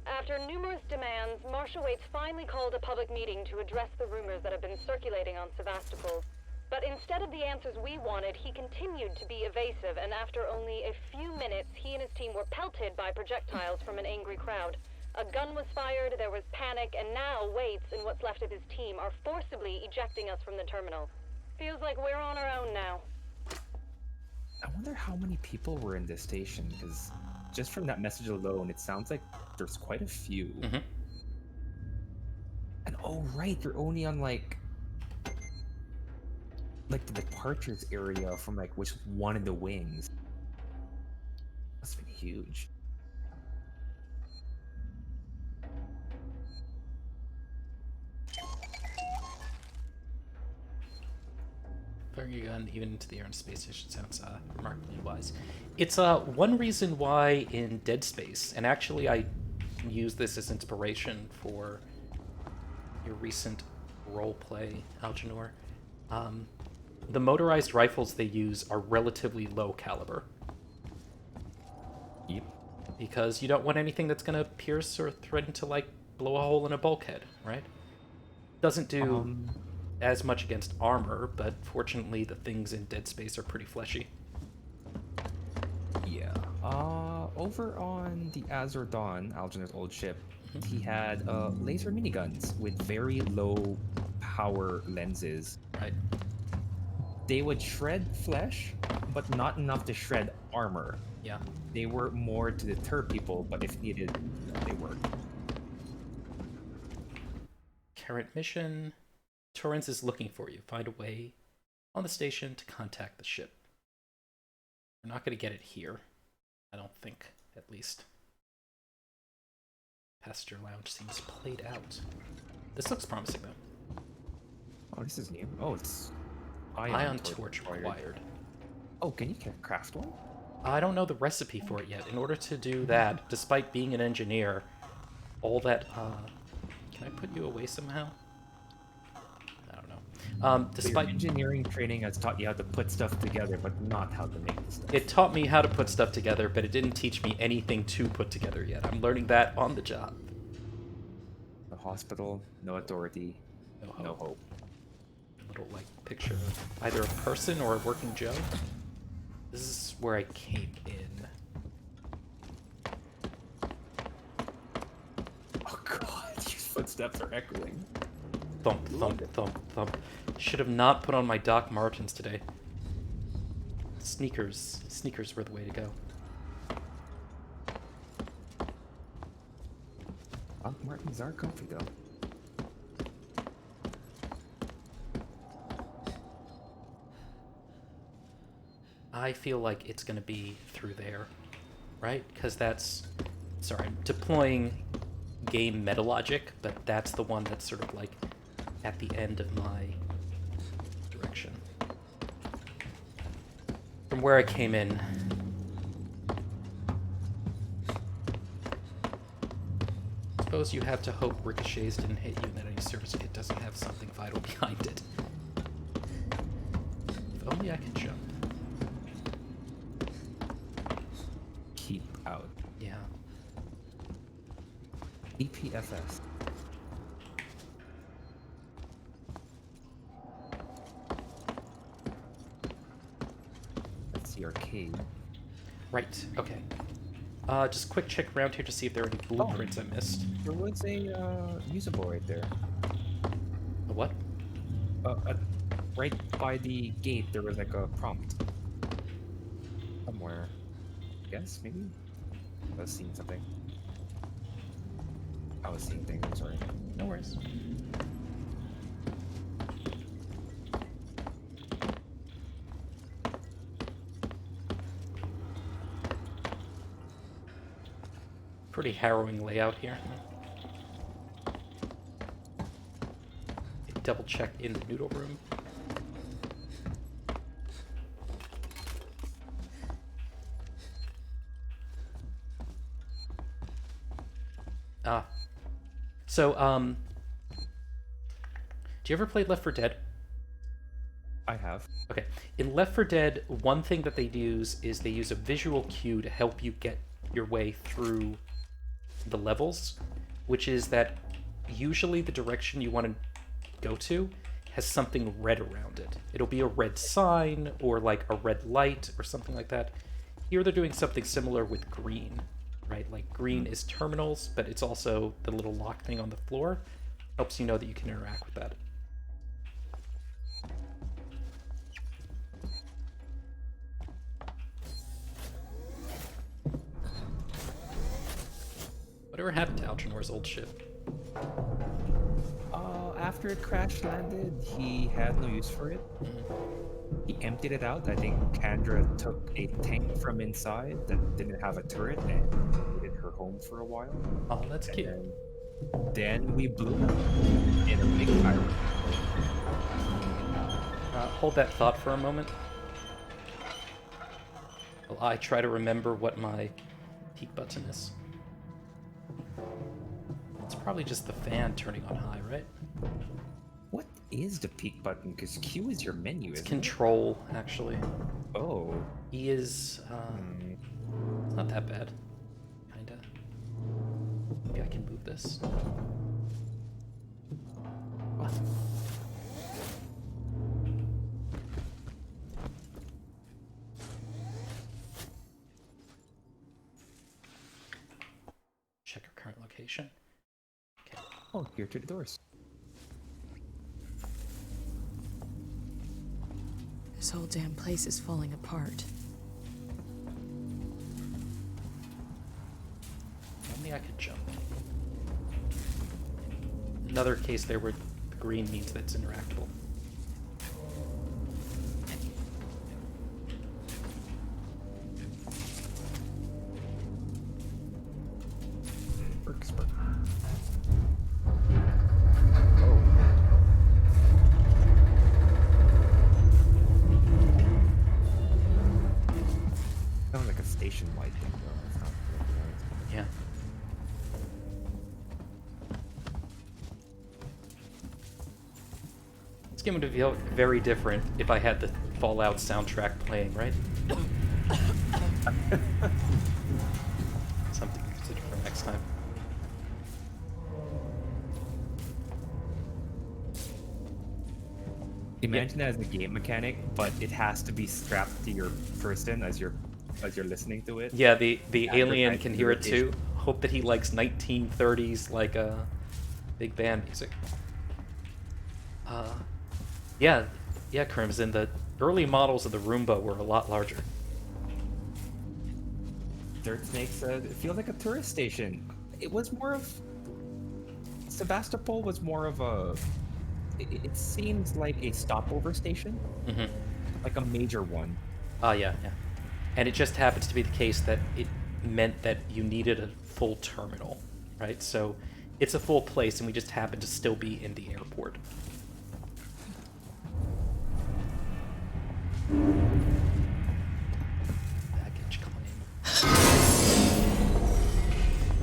After numerous demands, Marshal Waits finally called a public meeting to address the rumors that have been circulating on Sevastopol. But instead of the answers we wanted, he continued to be evasive, and after only a few minutes, he and his team were pelted by projectiles from an angry crowd. A gun was fired, there was panic, and now Waits and what's left of his team are forcibly ejecting us from the terminal. Feels like we're on our own now. I wonder how many people were in this station, because just from that message alone, it sounds like there's quite a few. And oh right, they're only on like the departures area from like which one of the wings. That's been huge. Firing a gun even into the air in space station sounds remarkably wise. It's one reason why in Dead Space, and actually I use this as inspiration for your recent roleplay, Algenor. The motorized rifles they use are relatively low caliber. Yep. Because you don't want anything that's going to pierce or threaten to, like, blow a hole in a bulkhead, right? Doesn't do as much against armor, but fortunately the things in Dead Space are pretty fleshy. Yeah. Over on the Azure Dawn, Algenor's old ship, he had laser miniguns with very low power lenses. Right. They would shred flesh, but not enough to shred armor. Yeah. They were more to deter people, but if needed, they worked. Current mission. Torrens is looking for you. Find a way on the station to contact the ship. We're not going to get it here. I don't think, at least. Passenger lounge seems played out. This looks promising, though. Oh, this is new. Oh, it's ion torch required. Oh, can you craft one? I don't know the recipe for it yet. In order to do that, despite being an engineer, all that... Can I put you away somehow? I don't know. Despite Your engineering training has taught you how to put stuff together, but not how to make the stuff. It taught me how to put stuff together, but it didn't teach me anything to put together yet. I'm learning that on the job. No hospital, no authority, no hope. A little, like, picture of either a person or a working Joe. This is where I came in. Oh god, these footsteps are echoing. Thump, thump, thump, thump. Should have not put on my Doc Martens today. Sneakers were the way to go. Doc Martens are comfy though. I feel like it's going to be through there, right? Because that's... Sorry, I'm deploying game meta logic, but that's the one that's sort of like at the end of my direction. From where I came in. Suppose you have to hope ricochets didn't hit you and that any service kit doesn't have something vital behind it. If only I could jump. Keep out. Yeah. EPFS. That's the arcade. Right, okay. Just quick check around here to see if there are any blueprints I missed. There was a usable right there. A what? Right by the gate, there was like a prompt. Somewhere. Yes, maybe? I was seeing something. I was seeing things, I'm sorry. No worries. Pretty harrowing layout here. Double check in the noodle room. So, do you ever play Left 4 Dead? I have. Okay. In Left 4 Dead, one thing that they use is they use a visual cue to help you get your way through the levels, which is that usually the direction you want to go to has something red around it. It'll be a red sign or like a red light or something like that. Here they're doing something similar with green. Right, like green is terminals, but it's also the little lock thing on the floor. Helps you know that you can interact with that. Whatever happened to Algenor's old ship? After it crash landed, he had no use for it. He emptied it out. I think Kendra took a tank from inside that didn't have a turret and made it her home for a while. Oh, that's cute. Then we blew up in a big fire. Hold that thought for a moment. While I try to remember what my peak button is. It's probably just the fan turning on high, right? What is the peak button? Because Q is your menu, It's isn't control, actually. Oh. E is, it's not that bad. Kinda. Maybe I can move this. What? Check our current location. Okay. Oh, here to the doors. This whole damn place is falling apart. Only I could jump. Another case there where the green means that it's interactable. Works. Sounds like a station light thing, though. It's not really Yeah. This game would feel very different if I had the Fallout soundtrack playing, right? Something to consider for next time. Imagine that as a game mechanic, but it has to be strapped to your person as you're listening to it. Yeah, the alien can hear it location. too. Hope that he likes 1930s like big band music. Yeah, Crimson. The early models of the Roomba were a lot larger. Dirt Snake said it feels like a tourist station. It was more of Sevastopol was more of a. It seems like a stopover station, like a major one. Yeah. And it just happens to be the case that it meant that you needed a full terminal, right? So it's a full place, and we just happen to still be in the airport. Baggage claim.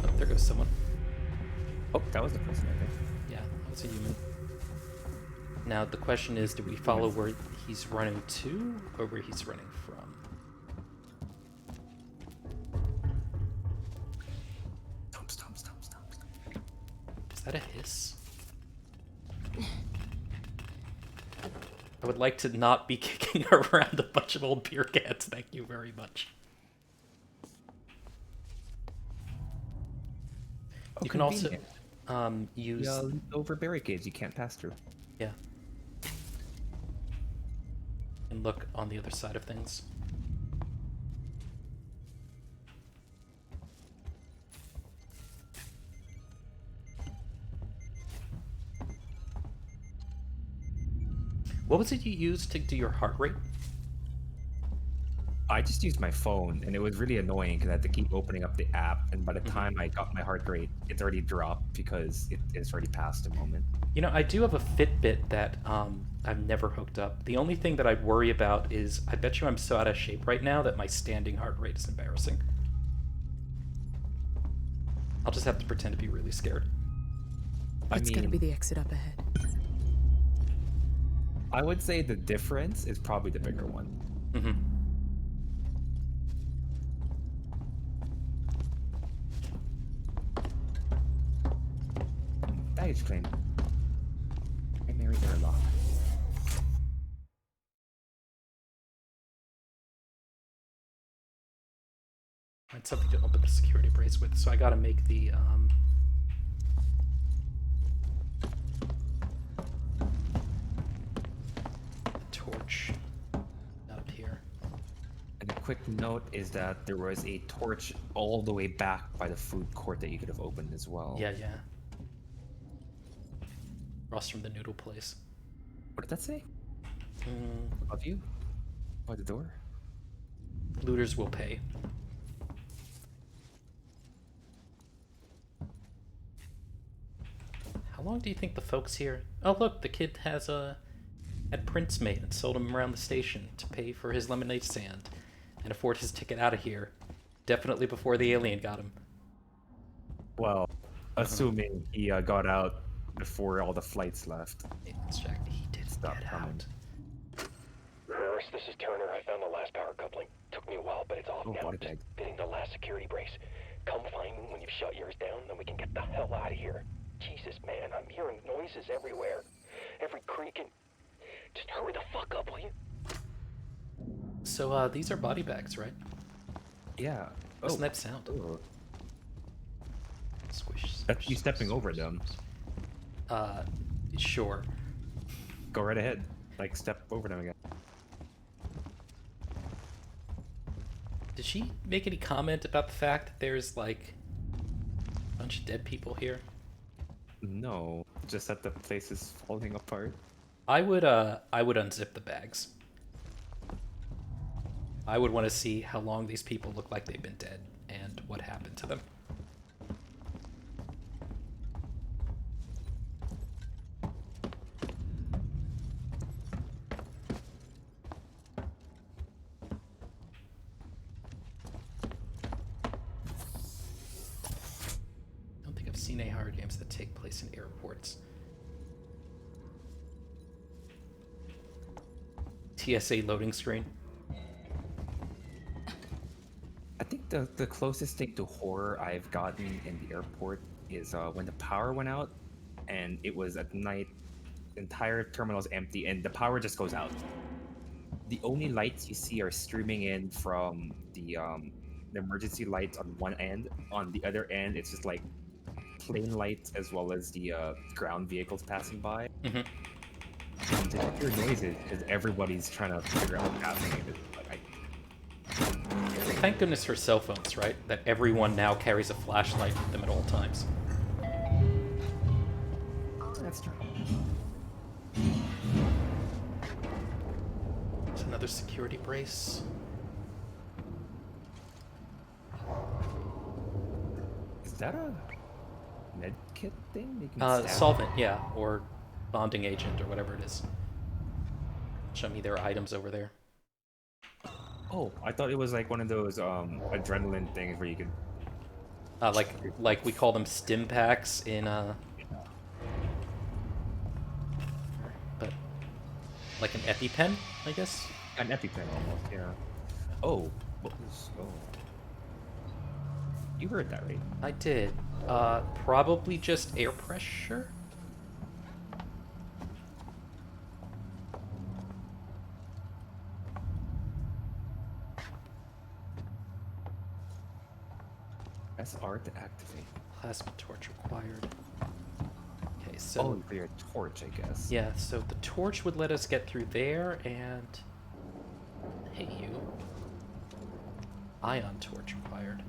Oh, there goes someone. Oh, that was the person, I think. Yeah, that was a human. Now the question is, do we follow where he's running to, or where he's running from? Stomp. Is that a hiss? I would like to not be kicking around a bunch of old beer cans, thank you very much. You can also use... over barricades you can't pass through. Yeah. And look on the other side of things. What was it you used to do your heart rate? I just used my phone, and it was really annoying because I had to keep opening up the app, and by the time I got my heart rate, it's already dropped because it's already past the moment. You know, I do have a Fitbit that I've never hooked up. The only thing that I'd worry about is, I bet you I'm so out of shape right now that my standing heart rate is embarrassing. I'll just have to pretend to be really scared. It's gonna be the exit up ahead. I would say the difference is probably the bigger one. Baggage claim. Primary airlock. Find something to open the security brace with, so I gotta make the torch up here. And a quick note is that there was a torch all the way back by the food court that you could have opened as well. Yeah. Ross from the noodle place. What did that say? Above you? By the door? Looters will pay. How long do you think the folks here... Oh, look, the kid has had prints made and sold him around the station to pay for his lemonade stand and afford his ticket out of here. Definitely before the alien got him. Well, assuming he got out before all the flights left. Let's check. He did Stop get coming. out. Reverse, this is Turner. I found the last power coupling. Took me a while, but it's off now. Body Just bag. fitting the last security brace. Come find me when you've shut yours down, then we can get the hell out of here. Jesus, man, I'm hearing noises everywhere. Every creak and... Just hurry the fuck up, will you? So, these are body bags, right? Yeah. What's that sound? Oh. Squish. That's you stepping over them. Sure. Go right ahead. Like, step over them again. Did she make any comment about the fact that there's, like, a bunch of dead people here? No, just that the place is falling apart. I would unzip the bags. I would want to see how long these people look like they've been dead and what happened to them. I don't think I've seen any horror games that take place in airports. TSA loading screen. I think the closest thing to horror I've gotten in the airport is when the power went out and it was at night, the entire terminal is empty and the power just goes out. The only lights you see are streaming in from the emergency lights on one end. On the other end, it's just like plane lights as well as the ground vehicles passing by. Mm-hmm. And to hear noises because everybody's trying to figure out what's happening. Thank goodness for cell phones, right? That everyone now carries a flashlight with them at all times. That's true. There's another security brace. Is that a med kit thing? You can stab Solvent, yeah, or bonding agent or whatever it is. Show me their items over there. Oh, I thought it was like one of those adrenaline things where you could... like we call them stim packs in but like an EpiPen, I guess? An EpiPen almost, yeah. Oh, you heard that, right? I did. Probably just air pressure? SR to activate. Plasma torch required. Okay, so... Oh, for your torch, I guess. Yeah, so the torch would let us get through there, and... Hey, you. Ion torch required.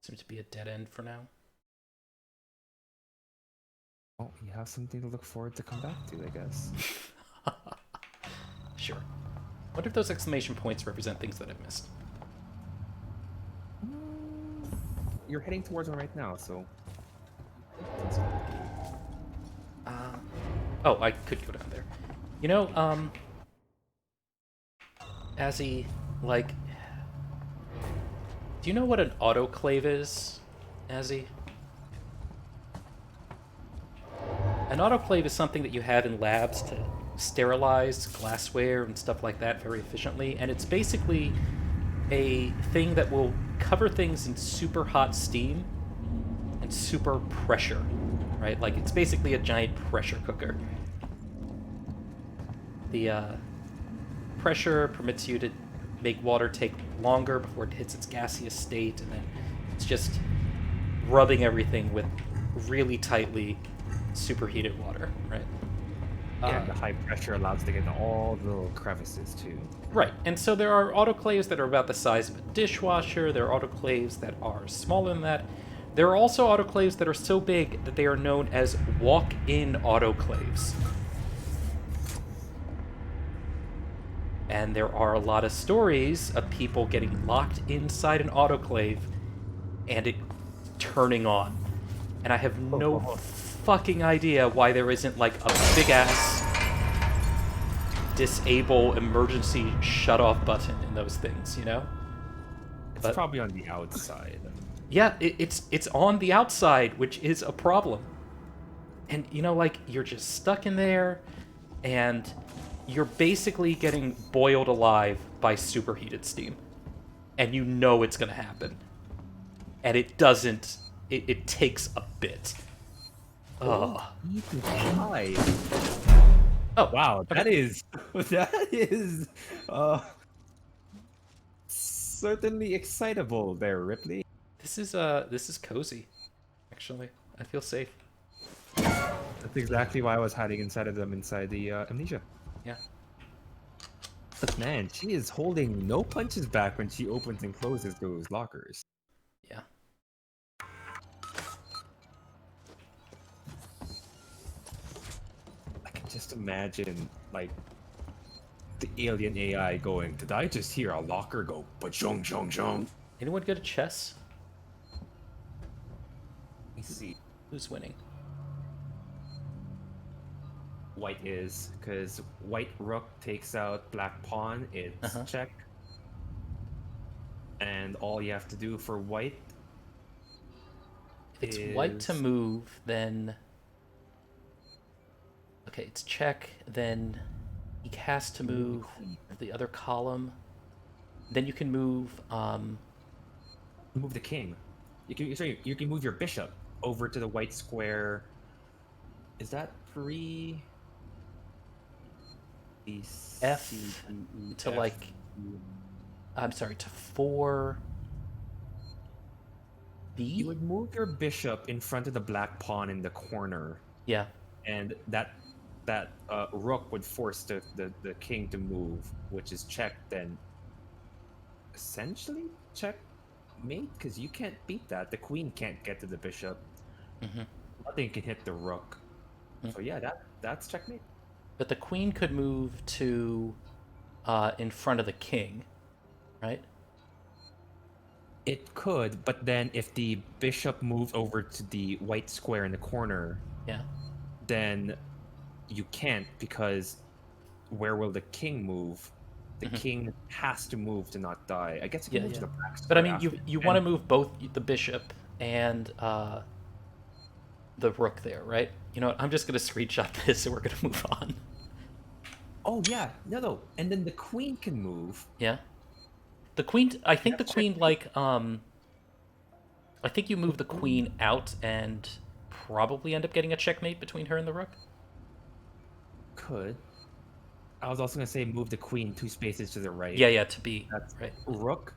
Seems to be a dead end for now. Well, you have something to look forward to come back to, I guess. Sure. What if those exclamation points represent things that I've missed? You're heading towards one right now, so... Oh, I could go down there. You know, Azzy, like... Do you know what an autoclave is, Azzy? An autoclave is something that you have in labs to sterilize glassware and stuff like that very efficiently, and it's basically a thing that will cover things in super hot steam and super pressure, right? Like, it's basically a giant pressure cooker. The pressure permits you to make water take longer before it hits its gaseous state, and then it's just rubbing everything with really tightly superheated water, right? Yeah, the high pressure allows to get into all the little crevices too. Right, and so there are autoclaves that are about the size of a dishwasher. There are autoclaves that are smaller than that. There are also autoclaves that are so big that they are known as walk-in autoclaves. And there are a lot of stories of people getting locked inside an autoclave and it turning on. And I have no fucking idea why there isn't like a big-ass disable emergency shut-off button in those things, you know? It's probably on the outside. Yeah, it's on the outside, which is a problem. And, you know, like, you're just stuck in there, and you're basically getting boiled alive by superheated steam. And you know it's gonna happen. And it doesn't... It takes a bit. Oh. Oh, wow, that is certainly excitable there, Ripley. This is cozy, actually. I feel safe. That's exactly why I was hiding inside of them inside the amnesia. Yeah. But man, she is holding no punches back when she opens and closes those lockers. Yeah. I can just imagine, like, the alien AI going, did I just hear a locker go, ba-chung, chung, chung? Anyone good at chess? Let me see. Who's winning? White is, because white rook takes out black pawn, it's check. And all you have to do for white If it's white to move, then... Okay, it's check, then he has to move the other column. Then you can move... Move the king. You can move your bishop over to the white square. Is that free? F to like... I'm sorry, to 4... B? You would move your bishop in front of the black pawn in the corner. Yeah. And that rook would force the king to move, which is check, then essentially checkmate, because you can't beat that. The queen can't get to the bishop. Nothing can hit the rook. So yeah, that's checkmate. But the queen could move to in front of the king, right? It could, but then if the bishop moved over to the white square in the corner, then you can't, because where will the king move? The king has to move to not die. I guess you can move to the black square. But I mean, you want to move both the bishop and the rook there, right? You know what? I'm just gonna screenshot this and we're gonna move on. Oh yeah, no, and then the queen can move. Yeah. The queen, I think the queen, like, I think you move the queen out and probably end up getting a checkmate between her and the rook. Could. I was also going to say move the queen 2 spaces to the right. Yeah, to be. That's right. Rook,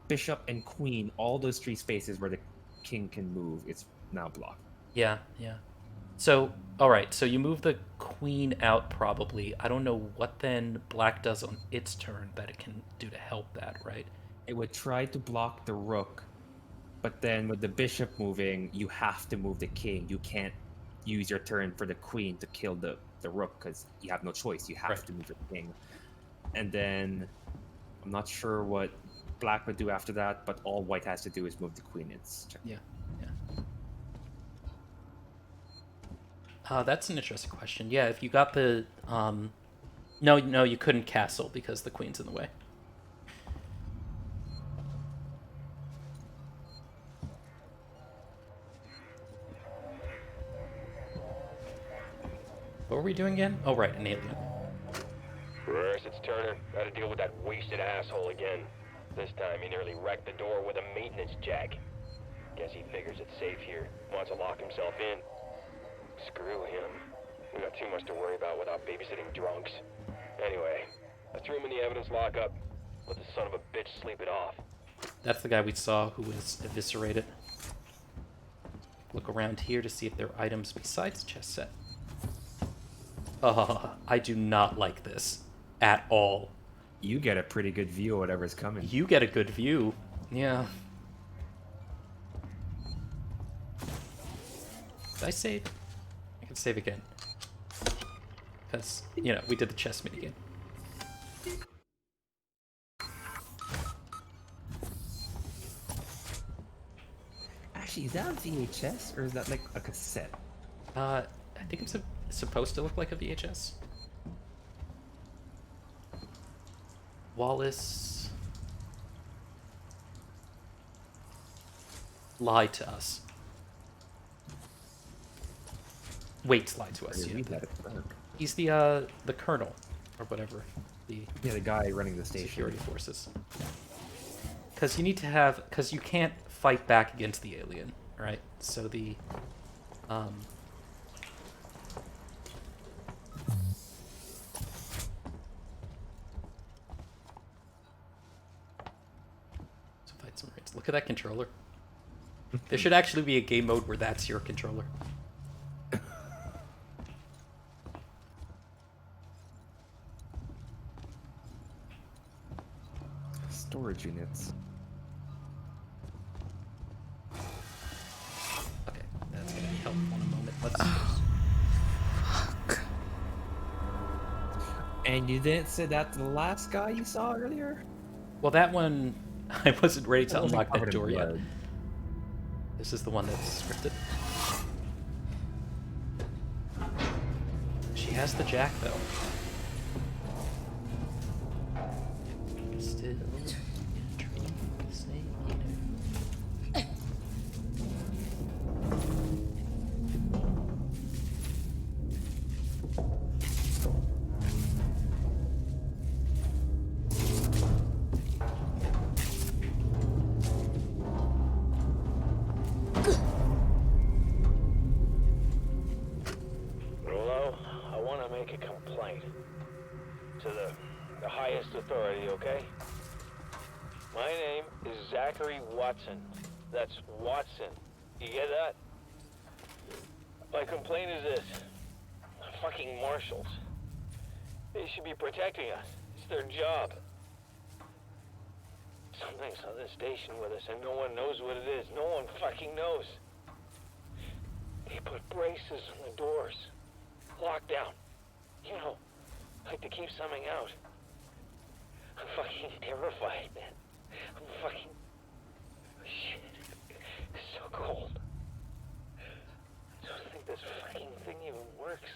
bishop, and queen, all those 3 spaces where the king can move, it's now blocked. Yeah. So, alright, so you move the queen out probably. I don't know what then black does on its turn that it can do to help that, right? It would try to block the rook, but then with the bishop moving, you have to move the king. You can't use your turn for the queen to kill the rook, because you have no choice. You have to move the king. And then, I'm not sure what black would do after that, but all white has to do is move the queen. It's check. Yeah. That's an interesting question. Yeah, if you got the... No, you couldn't castle because the queen's in the way. What were we doing again? Oh, right, an alien. Reverse, it's Turner. Gotta deal with that wasted asshole again. This time he nearly wrecked the door with a maintenance jack. Guess he figures it's safe here. Wants to lock himself in. Screw him. We got too much to worry about without babysitting drunks. Anyway, I threw him in the evidence lockup. Let the son of a bitch sleep it off. That's the guy we saw who was eviscerated. Look around here to see if there are items besides the chest set. I do not like this at all. You get a pretty good view of whatever's coming. You get a good view. Yeah. Did I save? I can save again. Because, you know, we did the chess minigame. Actually, is that a VHS or is that like a cassette? I think it's supposed to look like a VHS. Wallace lied to us. Waits lied to us. Yeah. He's the colonel or whatever. The guy running the station. Security forces. Because you need to have, because you can't fight back against the alien, right? So the fight some raids. Look at that controller. There should actually be a game mode where that's your controller. Storage units. Okay, that's gonna be helpful in a moment. Let's. Fuck. And you didn't say that to the last guy you saw earlier? Well, that one, I wasn't ready to unlock that covered in door yet. blood. This is the one that's scripted. She has the jack, though. Still Rolo, I want to make a complaint to the highest authority, okay? My name is Zachary Watson. That's Watson. You get that? My complaint is this. Fucking marshals. They should be protecting us. It's their job. Something's on this station with us and no one knows what it is. No one fucking knows. They put braces on the doors. Lockdown. You know, like to keep something out. I'm fucking terrified, man. I'm fucking... Shit. It's so cold. I don't think this fucking thing even works.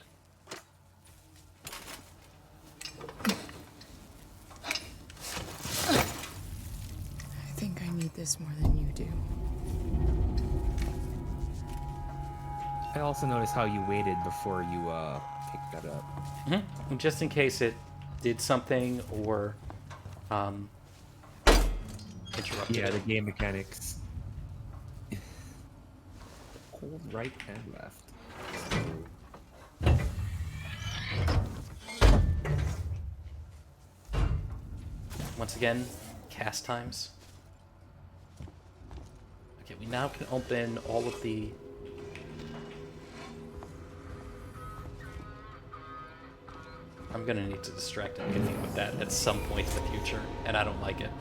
I think I need this more than you do. I also noticed how you waited before you picked that up. Mm-hmm. Just in case it did something or interrupted. Yeah, it. the game mechanics. Hold right and left. Once again, cast times. Okay, we now can open all of the... I'm gonna need to distract anything with that at some point in the future, and I don't like it.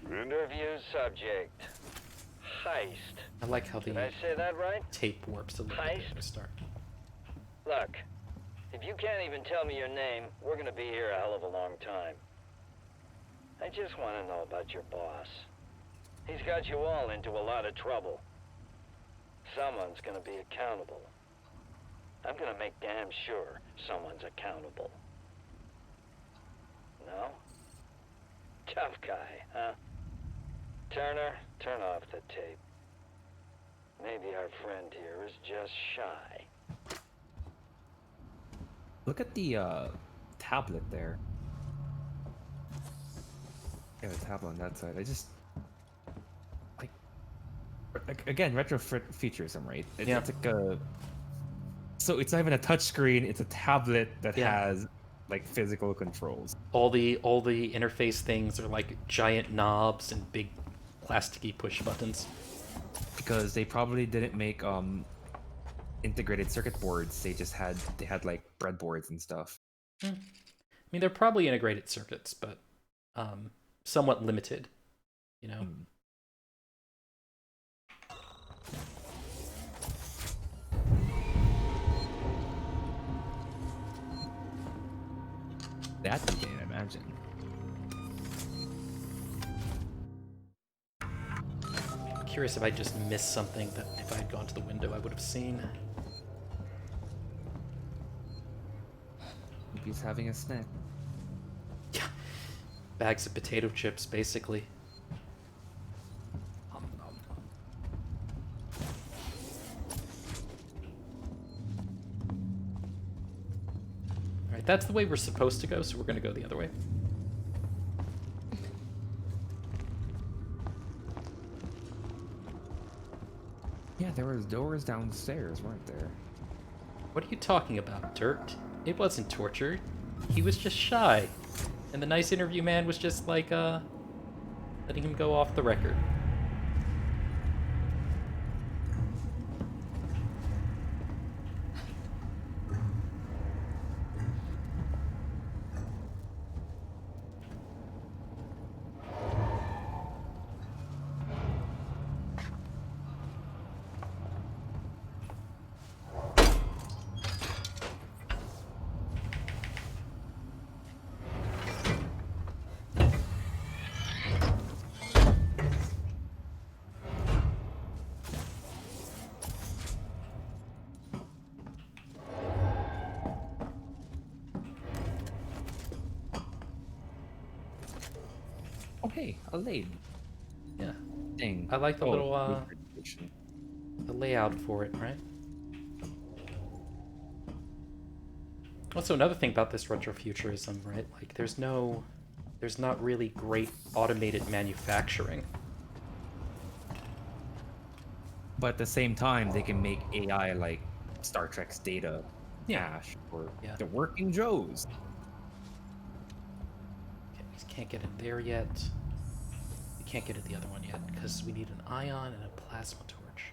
Interview subject. Heist. I like how Did the I say that right? tape warps a little bit at the start. Look, if you can't even tell me your name, we're gonna be here a hell of a long time. I just want to know about your boss. He's got you all into a lot of trouble. Someone's gonna be accountable. I'm gonna make damn sure someone's accountable. No? Tough guy, huh? Turner, turn off the tape. Maybe our friend here is just shy. Look at the tablet there. Yeah, the tablet on that side. Again, futurism, right? Yeah. It's like a. So it's not even a touchscreen; it's a tablet that has like physical controls. All the interface things are like giant knobs and big plasticky push buttons. Because they probably didn't make integrated circuit boards. They had like breadboards and stuff. I mean, they're probably integrated circuits, but somewhat limited, you know. That you can't imagine. I'm curious if I just missed something that if I had gone to the window I would have seen. Maybe he's having a snack. Yeah. Bags of potato chips, basically. Alright, that's the way we're supposed to go, so we're gonna go the other way. Yeah, there was doors downstairs, weren't there? What are you talking about, Dirt? It wasn't torture. He was just shy. And the nice interview man was just like, letting him go off the record. Oh, hey, a lathe. Yeah. Thing. I like the little, the the layout for it, right? Also, another thing about this retrofuturism, right? Like, there's not really great automated manufacturing. But at the same time, they can make AI like Star Trek's Data, Ash, or the Working Joes. Okay, we can't get it there yet. We can't get it the other one yet, because we need an ion and a plasma torch.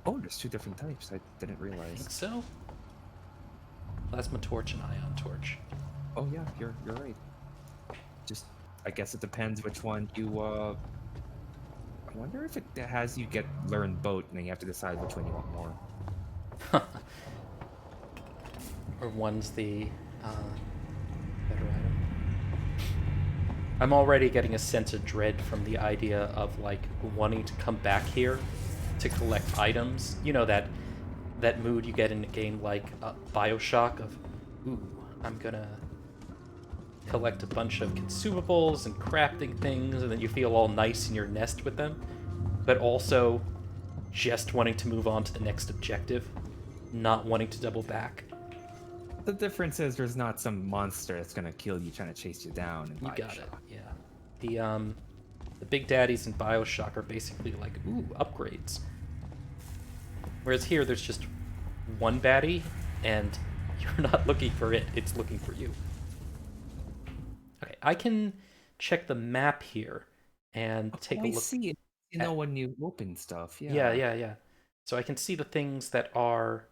Oh, there's two different types. I didn't realize. I think so. Plasma torch and ion torch. Oh yeah, you're right. Just, I guess it depends which one you. I wonder if it has you learn both, and then you have to decide which one you want more. Or one's the better item. I'm already getting a sense of dread from the idea of like wanting to come back here to collect items. You know that mood you get in a game like BioShock of, ooh, I'm gonna collect a bunch of consumables and crafting things, and then you feel all nice in your nest with them, but also just wanting to move on to the next objective, not wanting to double back. The difference is there's not some monster that's gonna kill you trying to chase you down. In You got BioShock. it, yeah. The big daddies in BioShock are basically like, ooh, upgrades. Whereas here, there's just one baddie, and you're not looking for it, it's looking for you. Okay, I can check the map here and take a look. I see it. You know, when you open stuff, Yeah. So I can see the things that are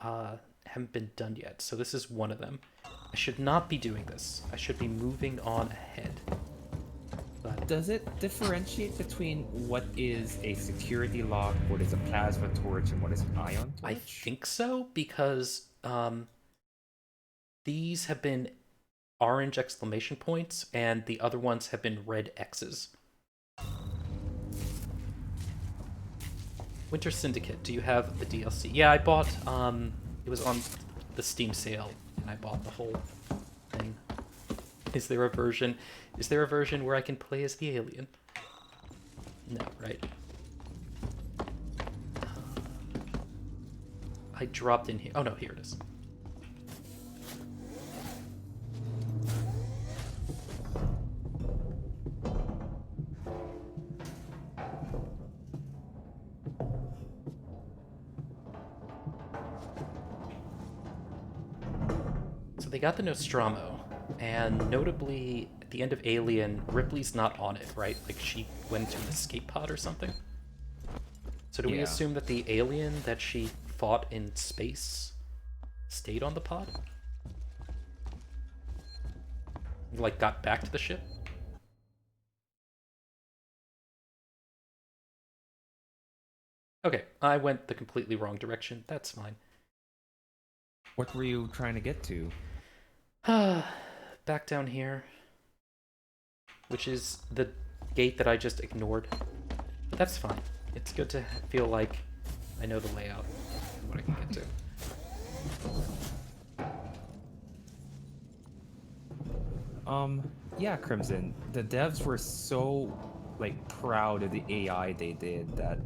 haven't been done yet. So this is one of them. I should not be doing this. I should be moving on ahead. But does it differentiate between what is a security lock, what is a plasma torch, and what is an ion torch? I think so, because these have been orange exclamation points, and the other ones have been red X's. Winter Syndicate, do you have the DLC? Yeah, I bought, it was on the Steam sale, and I bought the whole thing. Is there a version where I can play as the alien? No, right? I dropped in here. Oh no, here it is. So they got the Nostromo, and notably, at the end of Alien, Ripley's not on it, right? Like, she went to an escape pod or something? So do we assume that the alien that she fought in space stayed on the pod? Like, got back to the ship? Okay, I went the completely wrong direction. That's fine. What were you trying to get to? Back down here. Which is the gate that I just ignored. But that's fine. It's good to feel like I know the layout of what I can get to. Yeah, Crimson. The devs were so, like, proud of the AI they did that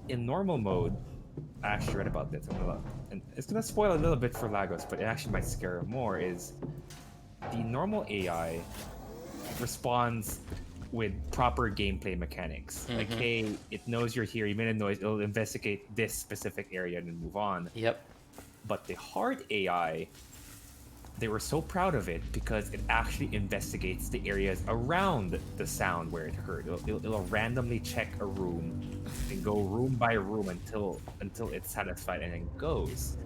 in normal mode, I actually read about this, and it's gonna spoil a little bit for Lagos, but it actually might scare him more, is the normal AI responds with proper gameplay mechanics. Like, hey, it knows you're here, you made a noise, it'll investigate this specific area and then move on. Yep. But the hard AI, they were so proud of it because it actually investigates the areas around the sound where it heard. It'll randomly check a room and go room by room until it's satisfied and then goes.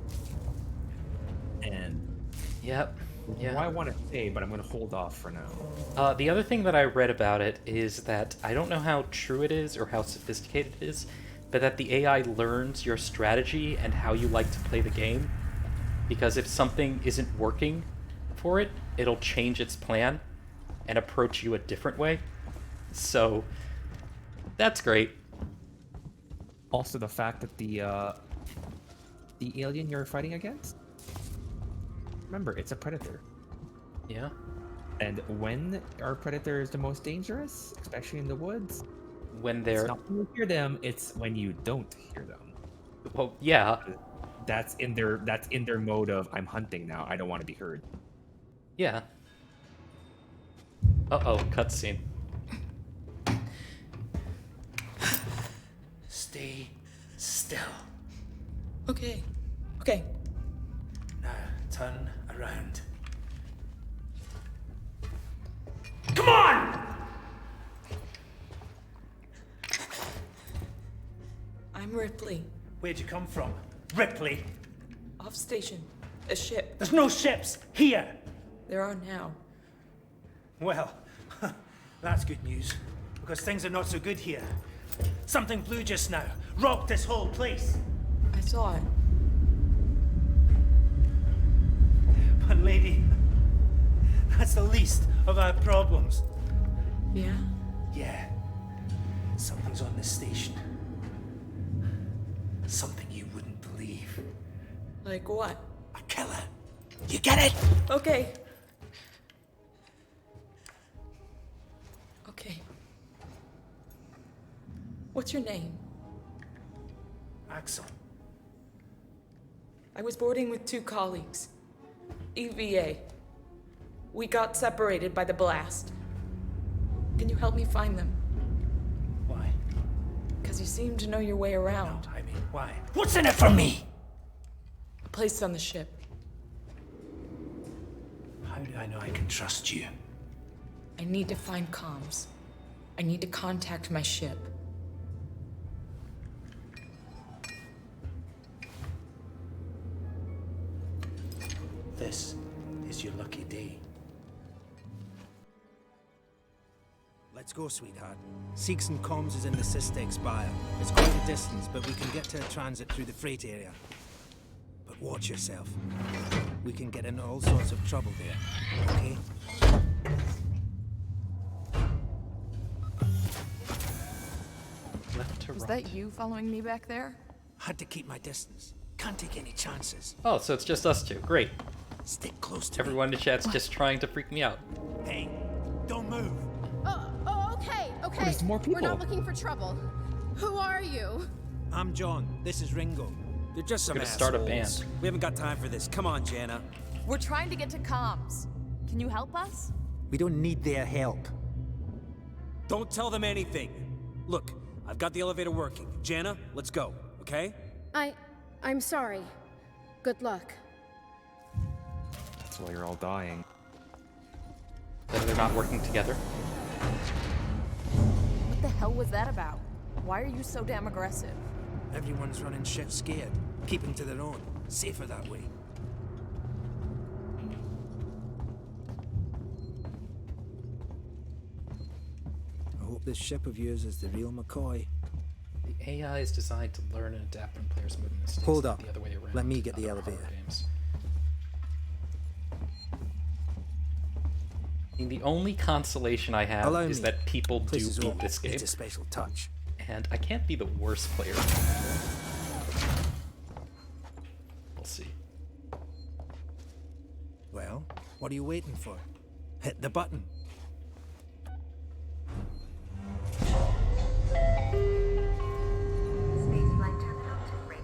And yep. Yeah. I want to say, but I'm going to hold off for now. The other thing that I read about it is that I don't know how true it is or how sophisticated it is, but that the AI learns your strategy and how you like to play the game. Because if something isn't working for it, it'll change its plan and approach you a different way. So that's great. Also, the fact that the alien you're fighting against, remember, it's a predator. Yeah. And when our predator is the most dangerous, especially in the woods, when they're it's not when you hear them, it's when you don't hear them. Well, yeah. That's in their mode of I'm hunting now. I don't want to be heard. Yeah. Uh-oh, cutscene. Stay still. Okay. Now turn around. Come on! I'm Ripley. Where'd you come from? Ripley? Off station. A ship. There's no ships here! There are now. Well, that's good news, because things are not so good here. Something blue just now. Rocked this whole place. I saw it. But lady, that's the least of our problems. Yeah? Yeah. Something's on this station. Something you wouldn't believe. Like what? A killer. You get it? Okay. What's your name? Axel. I was boarding with 2 colleagues. EVA. We got separated by the blast. Can you help me find them? Why? Because you seem to know your way around. No, I mean, why? What's in it for me? A place on the ship. How do I know I can trust you? I need to find comms. I need to contact my ship. This is your lucky day. Let's go, sweetheart. Seegson Comms is in the Systex Spire. It's quite a distance, but we can get to a transit through the freight area. But watch yourself. We can get into all sorts of trouble there, okay? Left to Was right. that you following me back there? Had to keep my distance. Can't take any chances. Oh, so it's just us two. Great. Stick close to Everyone in the chat's just trying to freak me out. Hey, don't move. Okay. there's more people. We're not looking for trouble. Who are you? I'm John. This is Ringo. They're just some Gonna start a assholes. band. We haven't got time for this. Come on, Jana. We're trying to get to comms. Can you help us? We don't need their help. Don't tell them anything. Look, I've got the elevator working. Jana, let's go, okay? I'm sorry. Good luck. That's why you're all dying. That they're not working together. What the hell was that about? Why are you so damn aggressive? Everyone's running shit scared, keeping to their own. Safer that way. I hope this ship of yours is the real McCoy. The AI is designed to learn and adapt when players move in the states. Hold up. The other way around. Let me get the Other horror elevator. games. I mean, the only consolation I have Allow is me. that people Place do is beat open. this game, It's a special touch. and I can't be the worst player. We'll see. Well, what are you waiting for? Hit the button. Spaceflight terminal to bridge.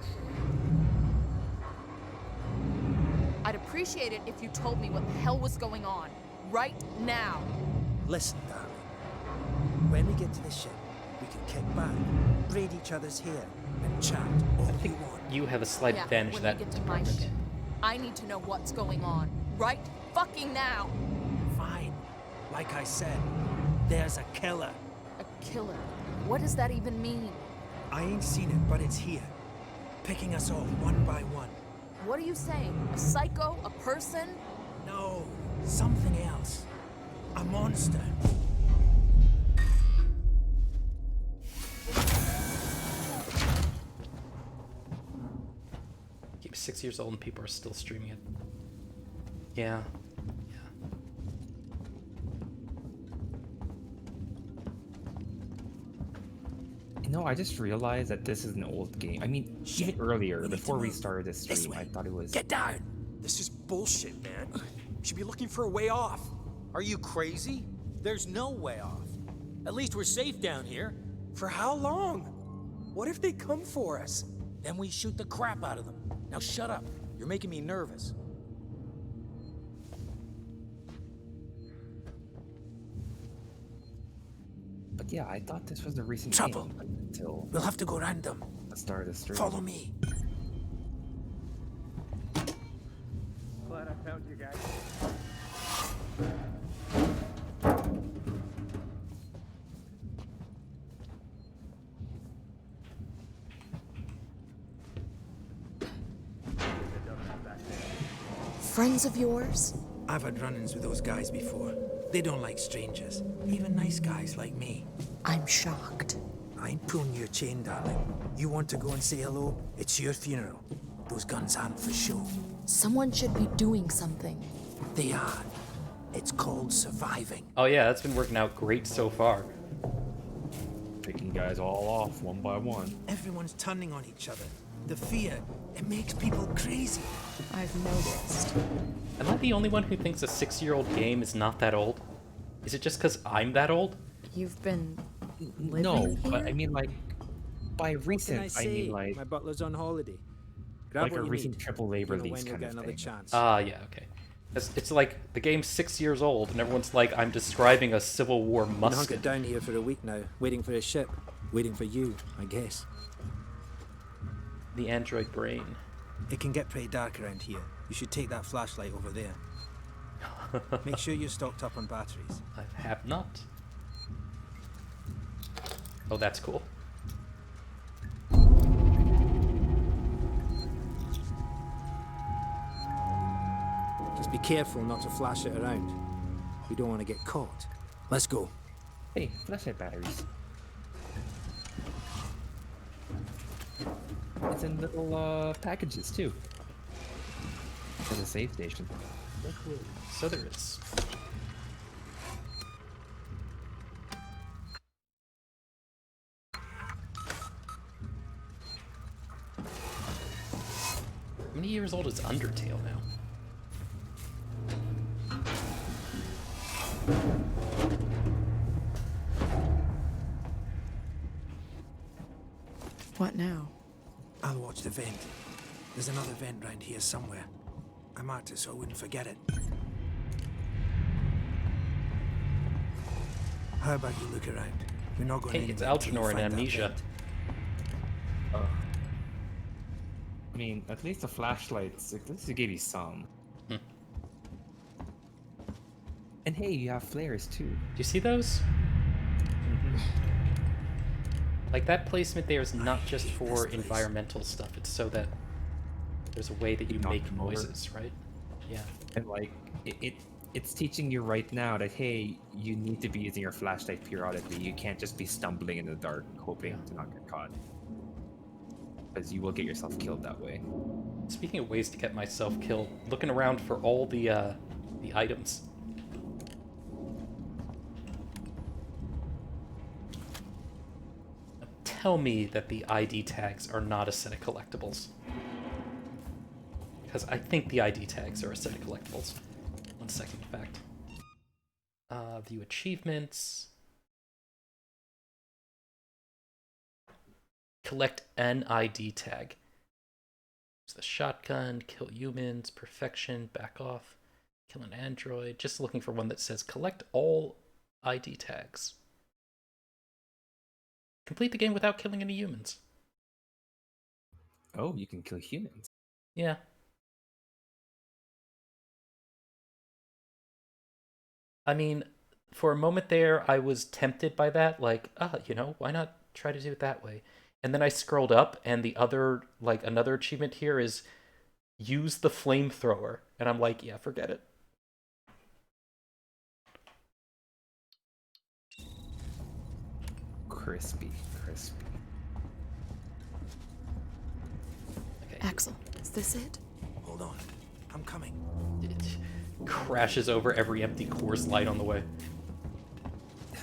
I'd appreciate it if you told me what the hell was going on. Right now. Listen, darling. When we get to the ship, we can kick back, braid each other's hair, and chat all we want. You have a slight Yeah, advantage when in that we get to my department. ship, I need to know what's going on. Right fucking now. Fine. Like I said, there's a killer. A killer. What does that even mean? I ain't seen it, but it's here. Picking us off one by one. What are you saying? A psycho? A person? No, something else. A monster. Keep 6 years old and people are still streaming it. Yeah. You know, I just realized that this is an old game. I mean, even earlier, before we started this stream, I thought it was... Get down! This is bullshit, man. You should be looking for a way off. Are you crazy? There's no way off. At least we're safe down here. For how long? What if they come for us? Then we shoot the crap out of them. Now shut up. You're making me nervous. But yeah, I thought this was a recent Trouble. game until We'll have to go round them. the start of the stream. Follow me. Glad I found you guys. Friends of yours? I've had run-ins with those guys before. They don't like strangers, even nice guys like me. I'm shocked. I ain't pulling your chain, darling. You want to go and say hello? It's your funeral. Those guns aren't for show. Someone should be doing something. They are. It's called surviving. Oh yeah, that's been working out great so far. Picking guys all off one by one. Everyone's turning on each other. The fear, it makes people crazy. I've noticed. Am I the only one who thinks a 6-year-old game is not that old? Is it just because I'm that old? You've been living No, here? but I mean like, by recent, What can I say? mean like, My butler's on holiday. Grab like what a you recent need. AAA You know release when you'll kind get of another thing. chance. Ah, yeah, okay. It's like the game's 6 years old, and everyone's like, I'm describing a Civil War Been musket. hunkered down here for a week now, waiting for a ship. Waiting for you, I guess. The android brain. It can get pretty dark around here. You should take that flashlight over there. Make sure you're stocked up on batteries. I have not. Oh, that's cool. Just be careful not to flash it around. We don't want to get caught. Let's go. Hey, flashlight batteries. It's in little packages too. For the save station. So there is. How many years old is Undertale now? What now? I'll watch the vent. There's another vent round here somewhere. I marked it so I wouldn't forget it. How about you look around? We're not going Hey, anywhere it's until you Algernon and find that Amnesia. vent. I mean, at least the flashlights, at least it gave you some. And hey, you have flares too. Do you see those? Like, that placement there is not just for environmental stuff. It's so that there's a way that you make noises, right? Yeah. And like, it's teaching you right now that, hey, you need to be using your flashlight periodically. You can't just be stumbling in the dark hoping to not get caught. Because you will get yourself killed that way. Speaking of ways to get myself killed, looking around for all the items. Tell me that the ID tags are not a set of collectibles. Because I think the ID tags are a set of collectibles. 1 second, in fact. View achievements. Collect an ID tag. Use the shotgun, kill humans, perfection, back off, kill an android. Just looking for one that says collect all ID tags. Complete the game without killing any humans. Oh, you can kill humans. Yeah. I mean, for a moment there, I was tempted by that. Like, you know, why not try to do it that way? And then I scrolled up, and the other, like, another achievement here is use the flamethrower. And I'm like, yeah, forget it. Crispy. Okay. Axel, is this it? Hold on. I'm coming. It crashes over every empty Coors Light on the way.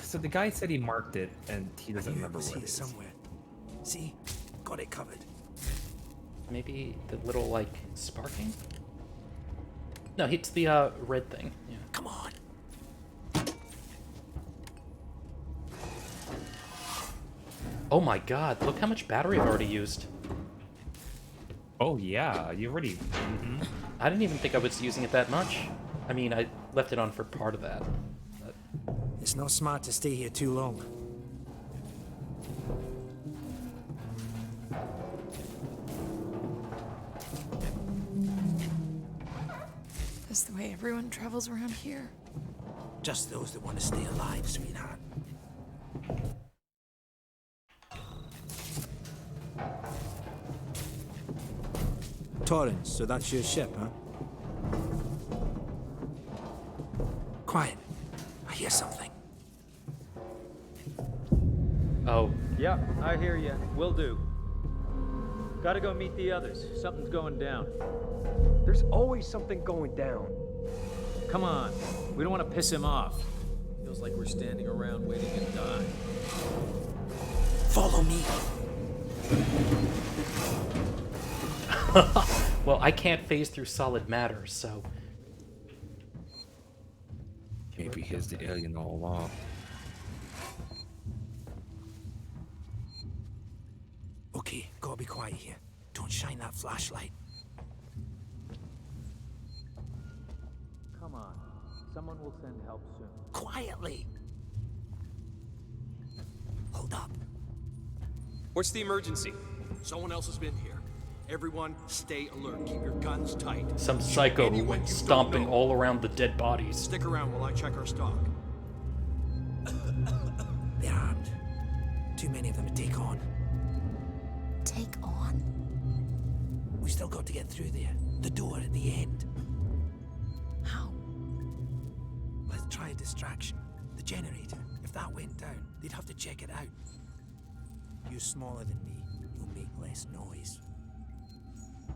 So the guy said he marked it, and he doesn't remember where it is. Somewhere. See? Got it covered. Maybe the little, like, sparking? No, it's the red thing. Yeah. Come on. Oh my god, look how much battery I've already used. Oh yeah, you already... I didn't even think I was using it that much. I mean, I left it on for part of that. But... It's not smart to stay here too long. That's the way everyone travels around here. Just those that want to stay alive, sweetheart. Torrance, so that's your ship, huh? Quiet. I hear something. Oh. Yeah, I hear you. Will do. Gotta go meet the others. Something's going down. There's always something going down. Come on. We don't want to piss him off. Feels like we're standing around waiting to die. Follow me. Well, I can't phase through solid matter, so... Maybe he's the alien all along. Okay, gotta be quiet here. Don't shine that flashlight. Come on. Someone will send help soon. Quietly! Hold up. What's the emergency? Someone else has been here. Everyone, stay alert. Keep your guns tight. Some psycho who went stomping all around the dead bodies. Stick around while I check our stock. They're armed. Too many of them to take on. Take on? We still got to get through there. The door at the end. How? Let's try a distraction. The generator. If that went down, they'd have to check it out. You're smaller than me. You'll make less noise.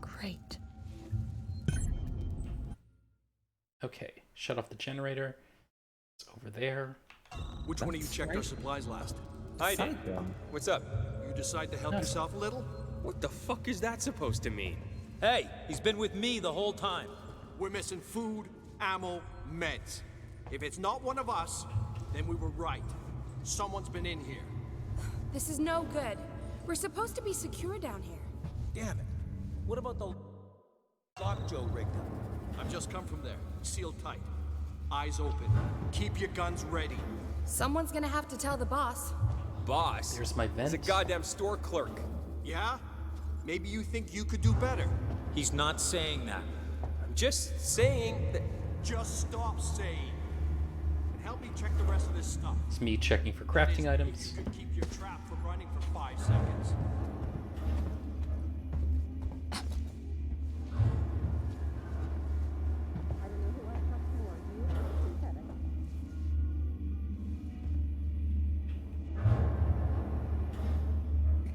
Great. Okay, shut off the generator. It's over there. Which one of you checked our supplies last? Hi there. What's up? You decide to help yourself a little? What the fuck is that supposed to mean? Hey, he's been with me the whole time. We're missing food, ammo, meds. If it's not one of us, then we were right. Someone's been in here. This is no good. We're supposed to be secure down here. Damn it. What about the lock Joe rigged up? I've just come from there. Sealed tight. Eyes open. Keep your guns ready. Someone's gonna have to tell the boss. Boss? There's my vent. He's a goddamn store clerk. Yeah? Maybe you think you could do better. He's not saying that. I'm just saying that... Just stop saying. help me check the rest of this stuff. It's me checking for crafting items. You could keep your trap from running for 5 seconds.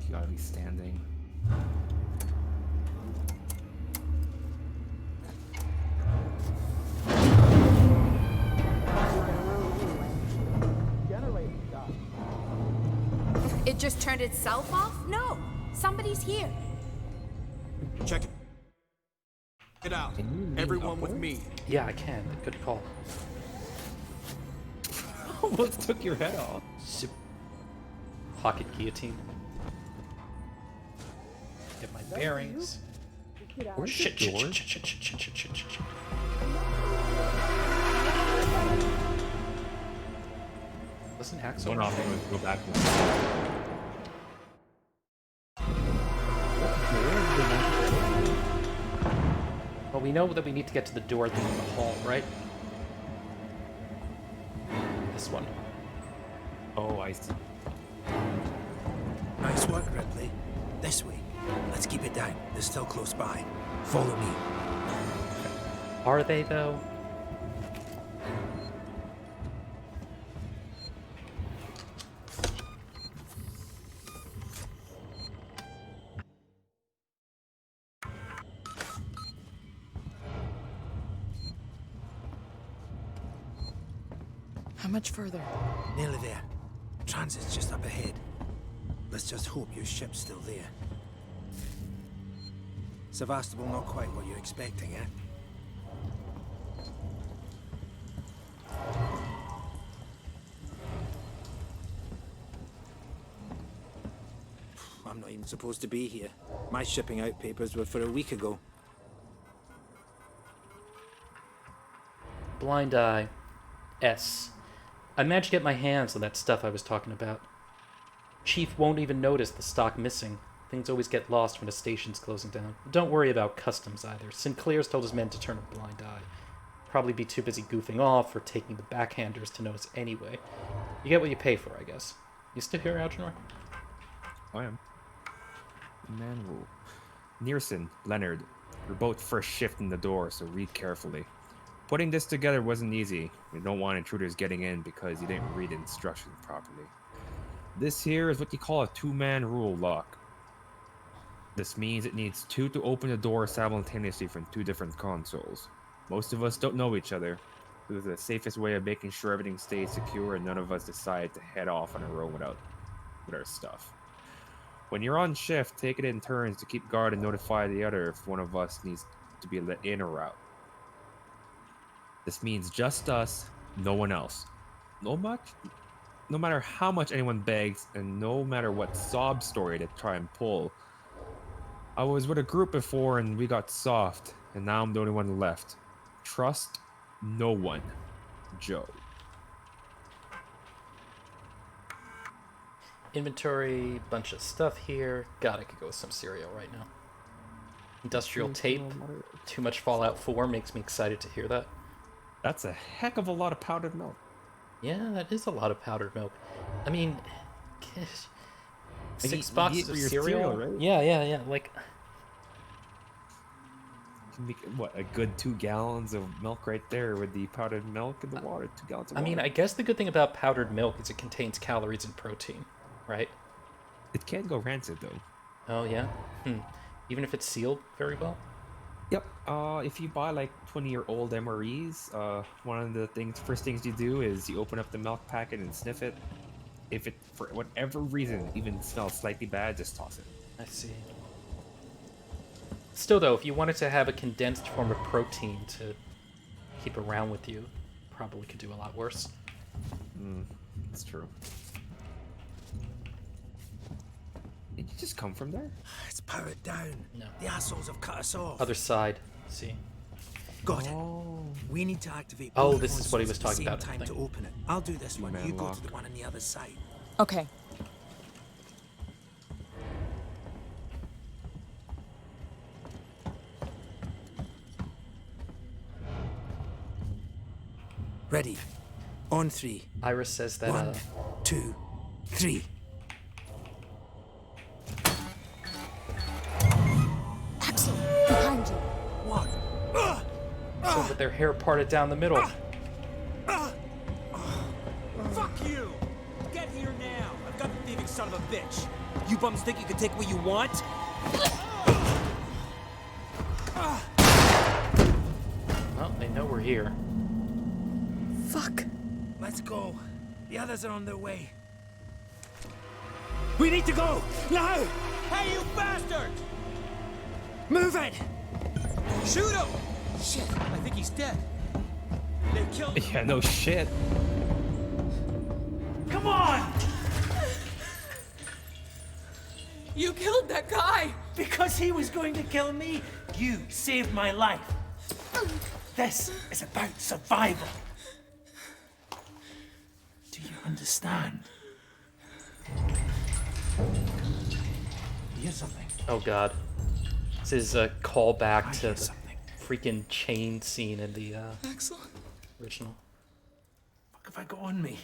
You gotta be standing. It just turned itself off? No. Somebody's here. Check it out. Everyone with me. Yeah, I can. Good call. Almost took your head off. Pocket guillotine. Get my bearings. Where's Shit, the door? shit. Listen, Hacksaw. One off and go back. Well, we know that we need to get to the door at the end of the hall, right? This one. Oh, I see. Nice work, Ripley. This way. Let's keep it down. They're still close by. Follow me. Are they, though? How much further? Nearly there. Transit's just up ahead. Let's just hope your ship's still there. Sevastopol not quite what you're expecting, eh? I'm not even supposed to be here. My shipping out papers were for a week ago. Blind Eye. S. I managed to get my hands on that stuff I was talking about. Chief won't even notice the stock missing. Things always get lost when a station's closing down. Don't worry about customs either. Sinclair's told his men to turn a blind eye. Probably be too busy goofing off or taking the backhanders to notice anyway. You get what you pay for, I guess. You still here, Algernon? I am. Manuel. Nearson, Leonard. We're both first shift in the door, so read carefully. Putting this together wasn't easy. We don't want intruders getting in because you didn't read instructions properly. This here is what you call a two-man rule lock. This means it needs 2 to open the door simultaneously from 2 different consoles. Most of us don't know each other. This is the safest way of making sure everything stays secure and none of us decide to head off on our own with our stuff. When you're on shift, take it in turns to keep guard and notify the other if one of us needs to be let in or out. This means just us, no one else. No matter how much anyone begs, and no matter what sob story they try and pull. I was with a group before and we got soft, and now I'm the only one left. Trust no one. Joe. Inventory, bunch of stuff here. God, I could go with some cereal right now. Industrial tape. Too much Fallout 4 makes me excited to hear that. That's a heck of a lot of powdered milk. Yeah, that is a lot of powdered milk. I mean, 6 boxes of cereal? Right? Yeah. Like, You can make, what, a good 2 gallons of milk right there with the powdered milk and the water. 2 gallons of water. I mean, I guess the good thing about powdered milk is it contains calories and protein, right? It can go rancid though. Oh yeah. Even if it's sealed very well. Yep. If you buy like 20-year-old MREs, one of the first things you do is you open up the milk packet and sniff it. If it, for whatever reason, even smells slightly bad, just toss it. I see. Still though, if you wanted to have a condensed form of protein to keep around with you, probably could do a lot worse. That's true. Did you just come from there? It's powered down. No. The assholes have cut us off. Other side. See. Got it. We need to activate. Oh, both this is what he was consoles talking at the about, same I time think. to open it. I'll do this one. Man You go lock. to the one on the other side. Okay. Ready. On three. Iris says that, 1, 2, 3. Axel, behind you. What? So with their hair parted down the middle. Fuck you! Get here now! I've got the thieving son of a bitch! You bums think you can take what you want? Well, they know we're here. Fuck. Let's go. The others are on their way. We need to go! Now! Hey, you bastard! Move it! Shoot him! Shit, I think he's dead. They killed him. Yeah, no shit. Come on! You killed that guy! Because he was going to kill me, you saved my life. This is about survival. Do you understand? Here's something. Oh god. This is a callback to the freaking chain scene in the Axel? original. What have I got on me?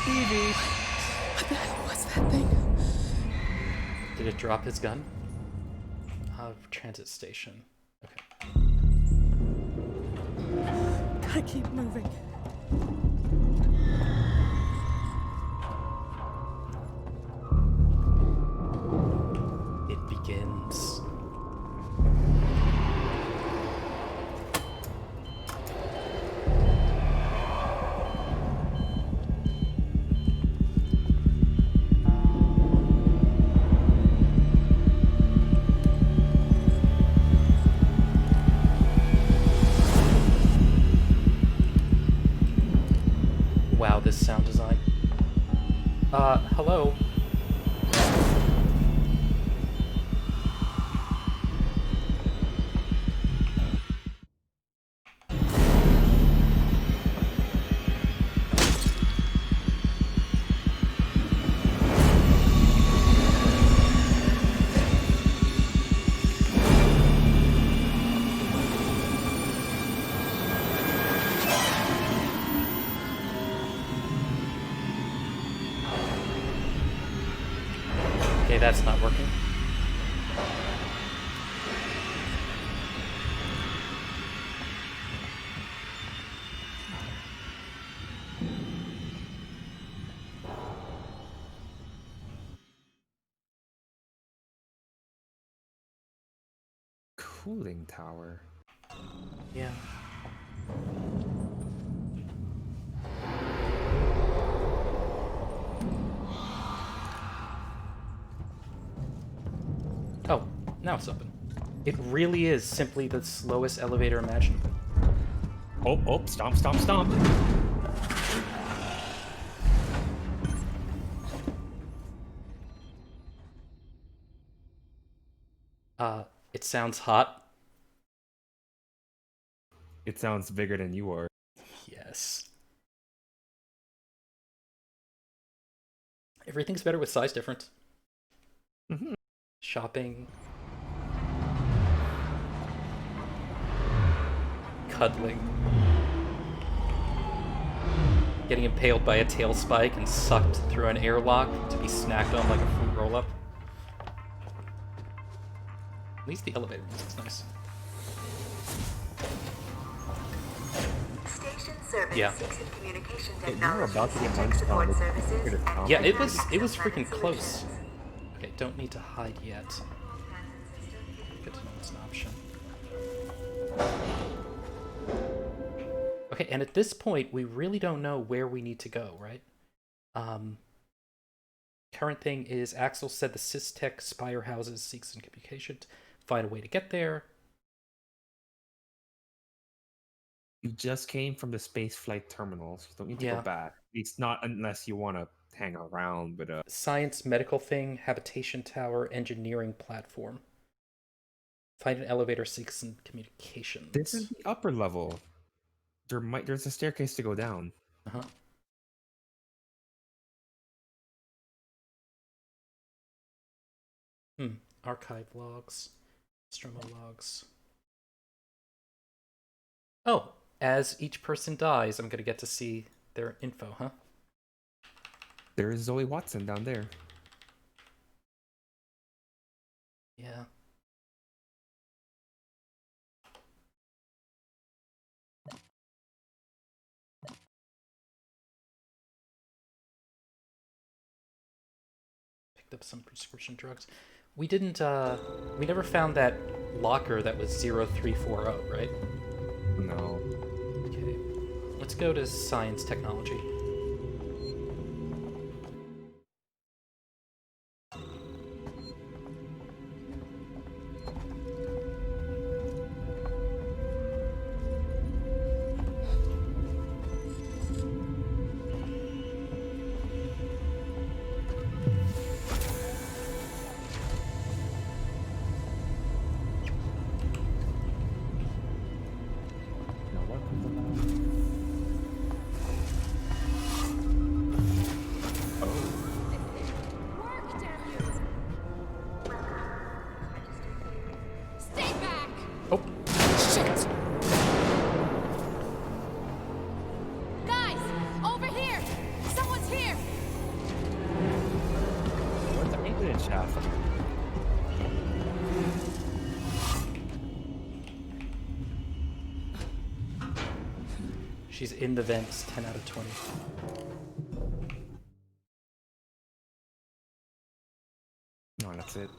Stevie! What the hell was that thing? Did it drop his gun? Transit station. Okay. Gotta keep moving. It begins. Wow, this sound design. Hello? Okay, that's not working. Cooling tower. Yeah. Oh, now it's open. It really is simply the slowest elevator imaginable. Oh, stomp, stomp, stomp. It sounds hot. It sounds bigger than you are. Yes. Everything's better with size difference. Mm-hmm. Shopping. Cuddling. Getting impaled by a tail spike and sucked through an airlock to be snacked on like a fruit roll-up. At least the elevator music's nice. Station service Yeah. seeks communication You were technology, about to get tech support services, and Yeah, it advanced was freaking management close. solutions. Okay, don't need to hide yet. Good to know it's an option. Okay, and at this point, we really don't know where we need to go, right? Current thing is Axel said the Systech Spire houses seeks and communication. Find a way to get there. You just came from the space flight terminals. You don't need to Yeah. go back. It's not unless you want to hang around, but Science, medical thing, habitation tower, engineering platform. Find an elevator, seeks and communications. this is the upper level. There's a staircase to go down. Uh-huh. Archive logs. Stromo logs. Oh, as each person dies, I'm gonna get to see their info, huh? There's Zoe Watson down there. Yeah. Picked up some prescription drugs. We didn't, we never found that locker that was 0340, right? No. Okay. Let's go to science technology. Stay back! Oh. Shit! Guys, over here! Someone's here! What's the maintenance shaft? She's in the vents, 10 out of 20. No, that's it.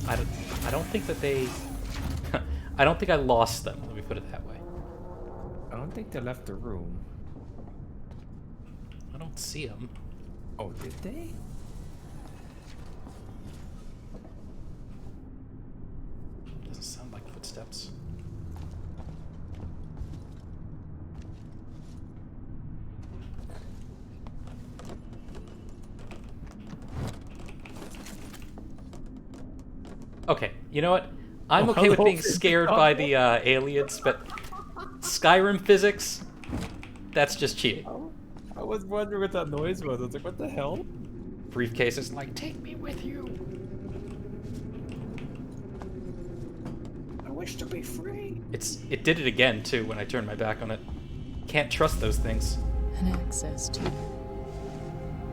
I don't think that they... I don't think I lost them, let me put it that way. I don't think they left the room. I don't see them. Oh, did they? Doesn't sound like footsteps. Okay, you know what? I'm okay with being scared by the aliens, but Skyrim physics, that's just cheating. I was wondering what that noise was. I was like, what the hell? Briefcase is like, take me with you. I wish to be free. It did it again, too, when I turned my back on it. Can't trust those things. And access to.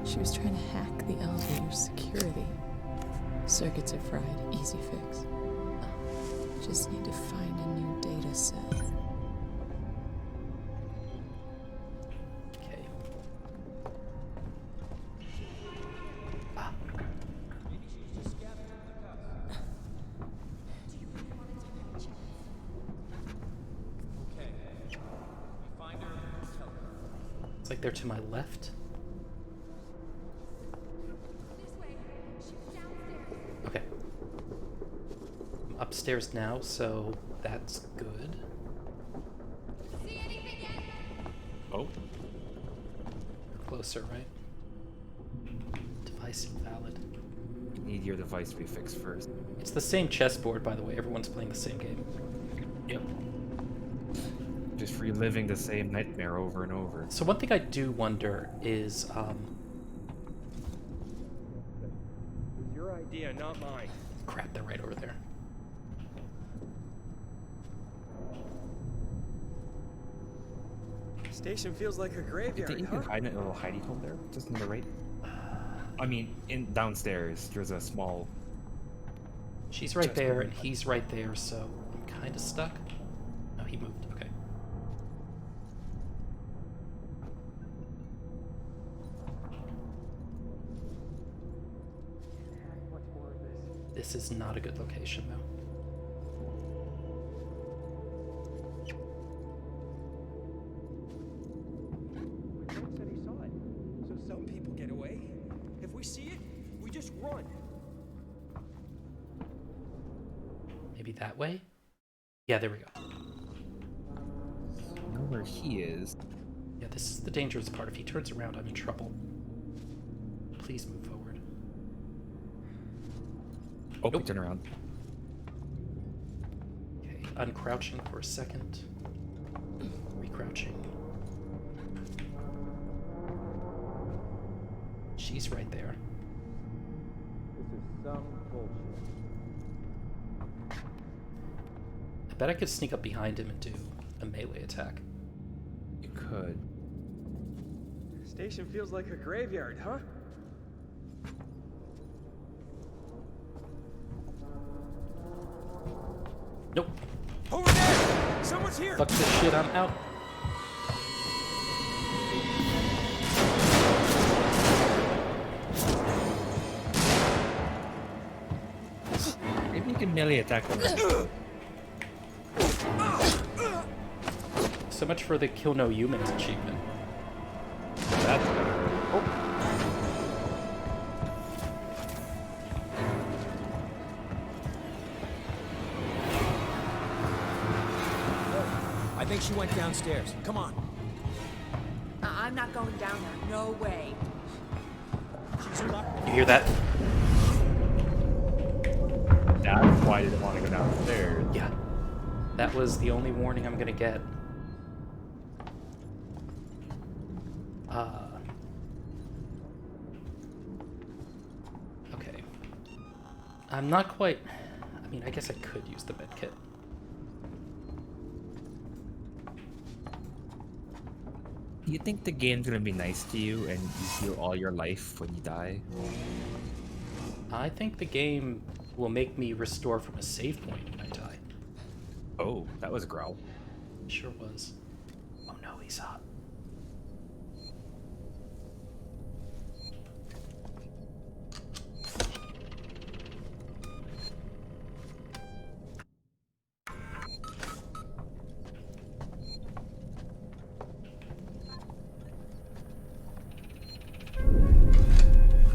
She was trying to hack the elevator's security. Circuits are fried, easy fix. Just need to find a new data set. Okay. It's like they're to my left. Okay. I'm upstairs now, so that's good. Oh. Closer, right? Device invalid. You need your device to be fixed first. It's the same chessboard, by the way. Everyone's playing the same game. Yep. Just reliving the same nightmare over and over. So one thing I do wonder is, Your idea, not mine. crap, they're right over there. Station feels like a You graveyard, think you can hide in a little hidey hole there? Just on the right? I mean, downstairs, there's a small... She's right there, and he's right there, so I'm kind of stuck. Oh, he moved. Okay. This is not a good location, though. Don't said he saw it. So some people get away. If we see it, we just run. Maybe that way? Yeah, there we go. I know where he is. Yeah, this is the dangerous part. If he turns around, I'm in trouble. Please move forward. Oh, nope. Turn around. Okay, uncrouching for a second. Recrouching. She's right there. This is some bullshit. I bet I could sneak up behind him and do a melee attack. You could. Station feels like a graveyard, huh? Nope. Over there! Someone's here! Fuck this shit, I'm out. Maybe you can melee attack them. So much for the Kill No Humans achievement. That's gonna hurt. Oh. I think she went downstairs. Come on. I'm not going down there. No way. You hear that? That's why I didn't want to go downstairs. Yeah. That was the only warning I'm gonna get. Okay. I'm not quite... I mean, I guess I could use the medkit. Do you think the game's gonna be nice to you and you heal all your life when you die? I think the game will make me restore from a save point when I die. Oh, that was a growl. Sure was. Oh no, he's hot.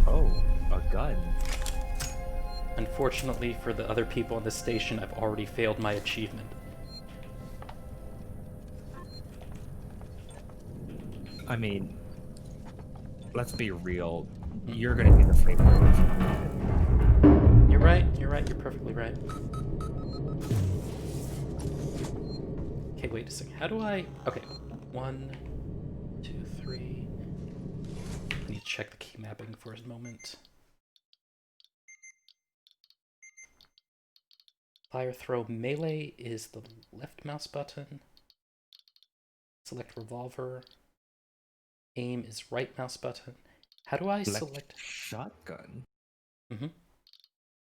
Oh, a gun. Unfortunately for the other people on the station, I've already failed my achievement. I mean, let's be real. You're gonna be the flamethrower. You're right, you're perfectly right. Okay, wait a second. How do I... Okay, 1, 2, 3... I need to check the key mapping for a moment. Fire throw melee is the left mouse button. Select revolver. Aim is right mouse button. How do I select shotgun?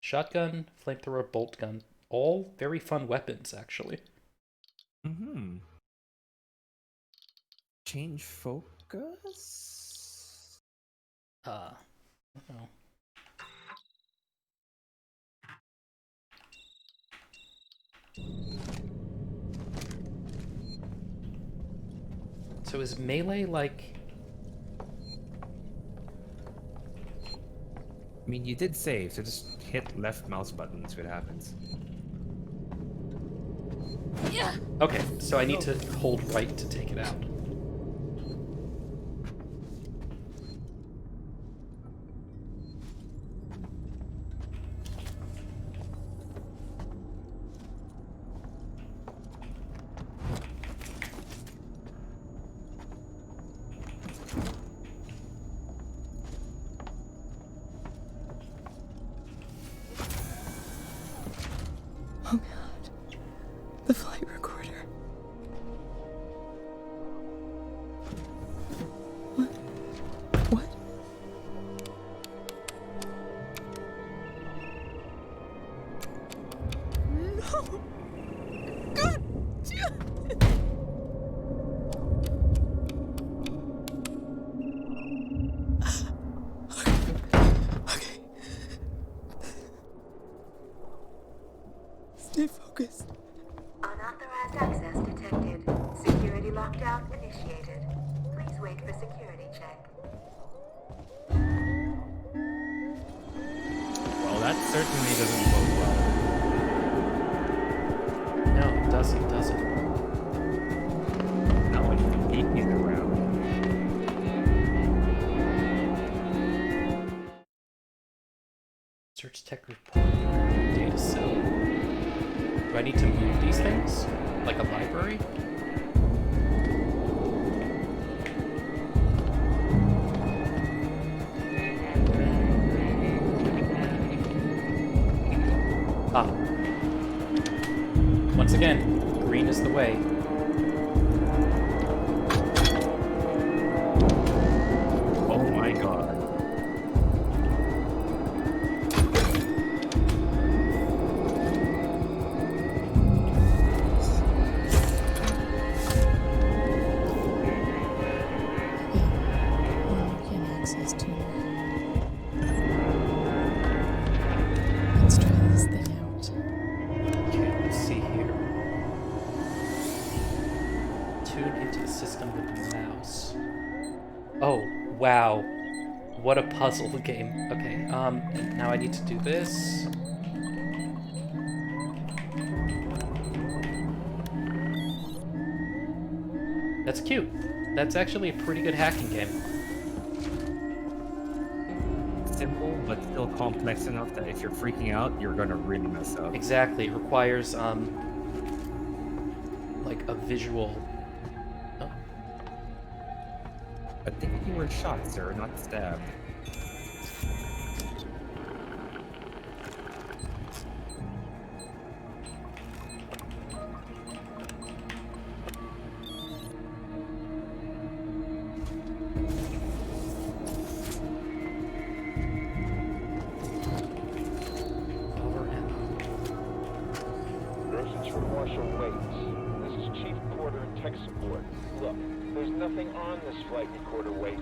Shotgun, flamethrower, bolt gun. All very fun weapons, actually. Change focus? I don't know. So is melee like... I mean, you did save, so just hit left mouse button, see what happens. Yeah. Okay, so I need to hold right to take it out. Oh God. The flight recorder. What? What? No! God damn it! Okay. Stay focused. Unauthorized access detected. Security lockdown initiated. Please wait for security check. Well, that certainly doesn't bode well. No, it doesn't, does it? Not when he's around. Search tech report. Data cell. Do I need to move these things? Like a library? Ah. Once again, green is the way. Oh my god. Let's try this thing out. Okay, let's see here. Tune into the system with the mouse. Oh, wow. What a puzzle game. Okay, now I need to do this. That's cute. That's actually a pretty good hacking game. Simple, but still complex enough that if you're freaking out, you're gonna really mess up. Exactly. It requires, like a visual... Oh. I think you were shot, sir, not stabbed. Message from Marshal Waits. This is Chief Porter and tech support. Look, there's nothing on this flight recorder, Waits.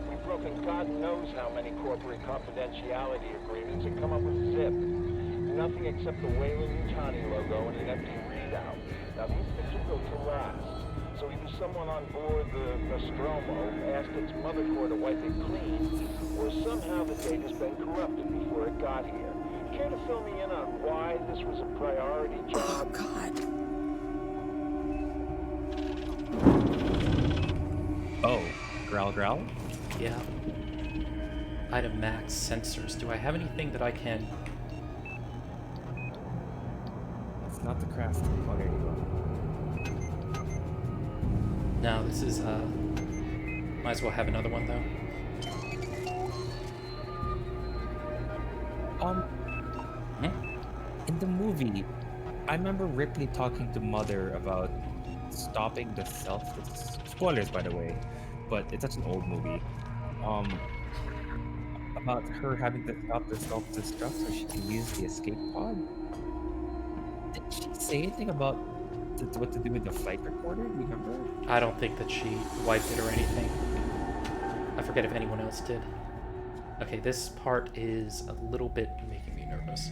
We've broken God knows how many corporate confidentiality agreements and come up with zip. Nothing except the Weyland-Yutani logo and an empty readout. Now these things will go to last. So either someone on board the Nostromo asked its mother core to wipe it clean, or somehow the data's been corrupted before it got here. Care to fill me in on why this was a priority job? Oh, God. Oh, growl growl? Yeah. Item max sensors. Do I have anything that I can... It's not the craft. Oh, there you go. No, this is, might as well have another one, though. In the movie, I remember Ripley talking to Mother about stopping the self... Spoilers, by the way, but it's such an old movie. About her having to stop the self-destruct so she can use the escape pod. Did she say anything about what to do with the flight recorder? Do you remember? I don't think that she wiped it or anything. I forget if anyone else did. Okay, this part is a little bit making me nervous.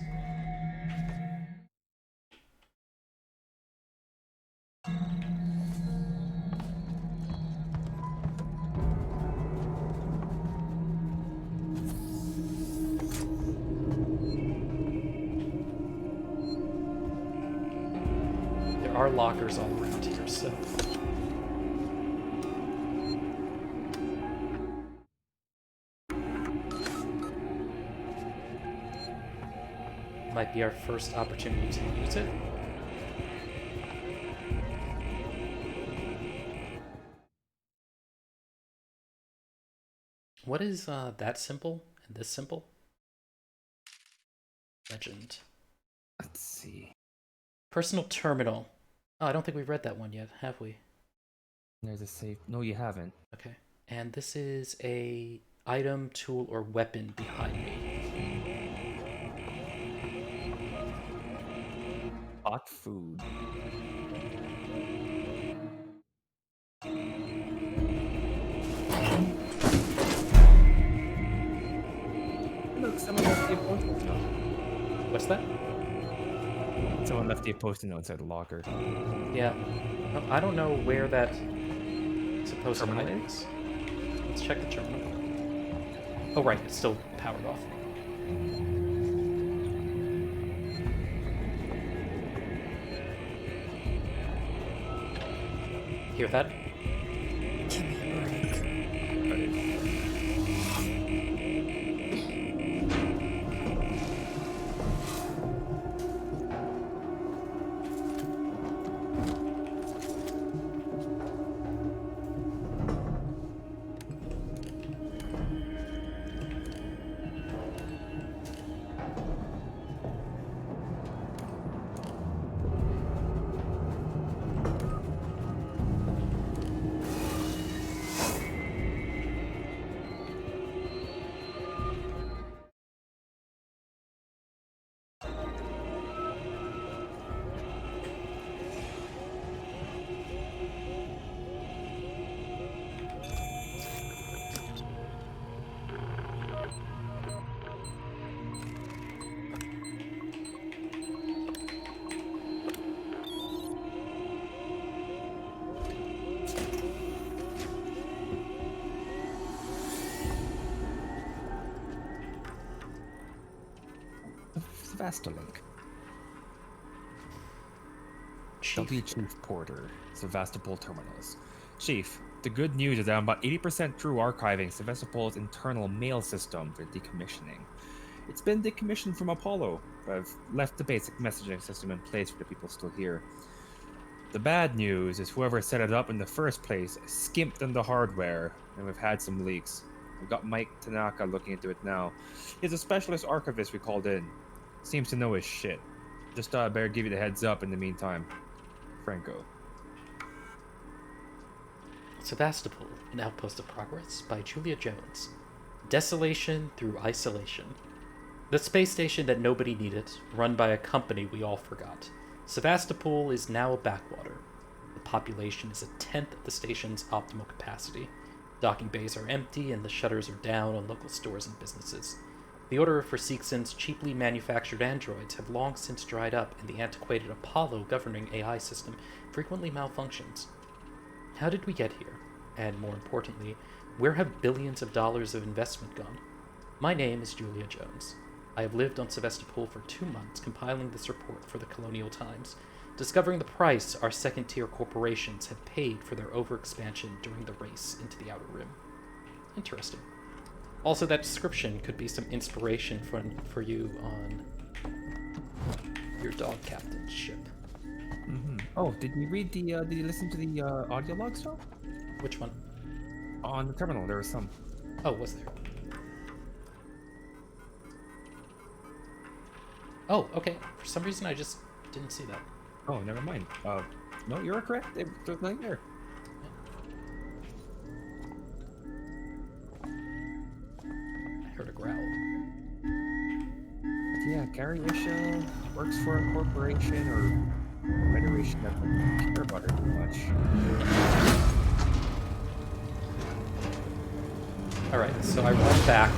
There are lockers all around here, so... might be our first opportunity to use it. What is that symbol and this symbol? Legend. Let's see. Personal terminal. Oh, I don't think we've read that one yet, have we? There's a save. No, you haven't. Okay. And this is a item, tool, or weapon behind me. Hot food. Look, someone left the post-it note. What's that? Someone left the post-it note inside the locker. Yeah. I don't know where that supposed terminal is. Let's check the terminal. Oh, right. It's still powered off. Hear that? Give me a break. Sevastolink. Chief. W. Chief Porter, Sevastopol Terminals. Chief, the good news is that I'm about 80% through archiving Sevastopol's internal mail system for decommissioning. It's been decommissioned from Apollo, but I've left the basic messaging system in place for the people still here. The bad news is whoever set it up in the first place skimped on the hardware, and we've had some leaks. We've got Mike Tanaka looking into it now. He's a specialist archivist we called in. Seems to know his shit. Just thought I'd better give you the heads up in the meantime. Franco. Sevastopol, an outpost of progress by Julia Jones. Desolation through isolation. The space station that nobody needed, run by a company we all forgot. Sevastopol is now a backwater. The population is a tenth of the station's optimal capacity. Docking bays are empty and the shutters are down on local stores and businesses. The order for Seekson's cheaply manufactured androids have long since dried up, and the antiquated Apollo governing AI system frequently malfunctions. How did we get here? And more importantly, where have billions of dollars of investment gone? My name is Julia Jones. I have lived on Sevastopol for 2 months, compiling this report for the Colonial Times, discovering the price our second-tier corporations have paid for their overexpansion during the race into the Outer Rim. Interesting. Also, that description could be some inspiration for you on your dog captain's ship. Mm-hmm. Oh, did you read the? Did you listen to the audio logs, though? Which one? On the terminal, there was some. Oh, was there? Oh, okay. For some reason, I just didn't see that. Oh, never mind. No, you're correct. There's nothing there. I heard a growl. Yeah, Gary Isha works for a corporation or federation that doesn't care about her too much. Alright, so I run back.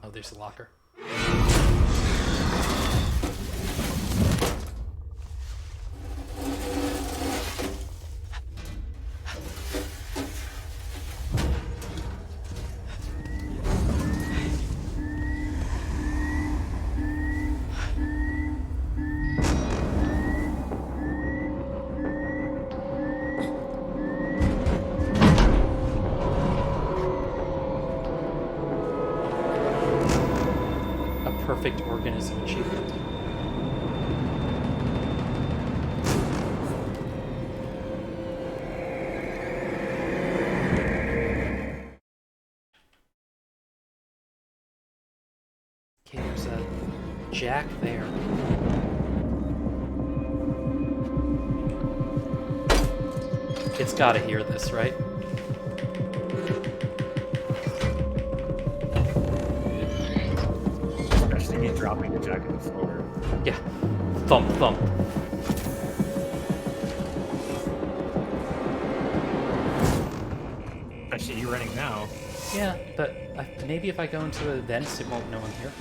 Oh, there's a locker. Perfect organism achievement. Okay, there's a jack there. It's gotta hear this, right? Me dropping the jack on the floor. Yeah. Thump, thump. Actually, you're running now. Yeah, but maybe if I go into the vents, it won't know I'm here.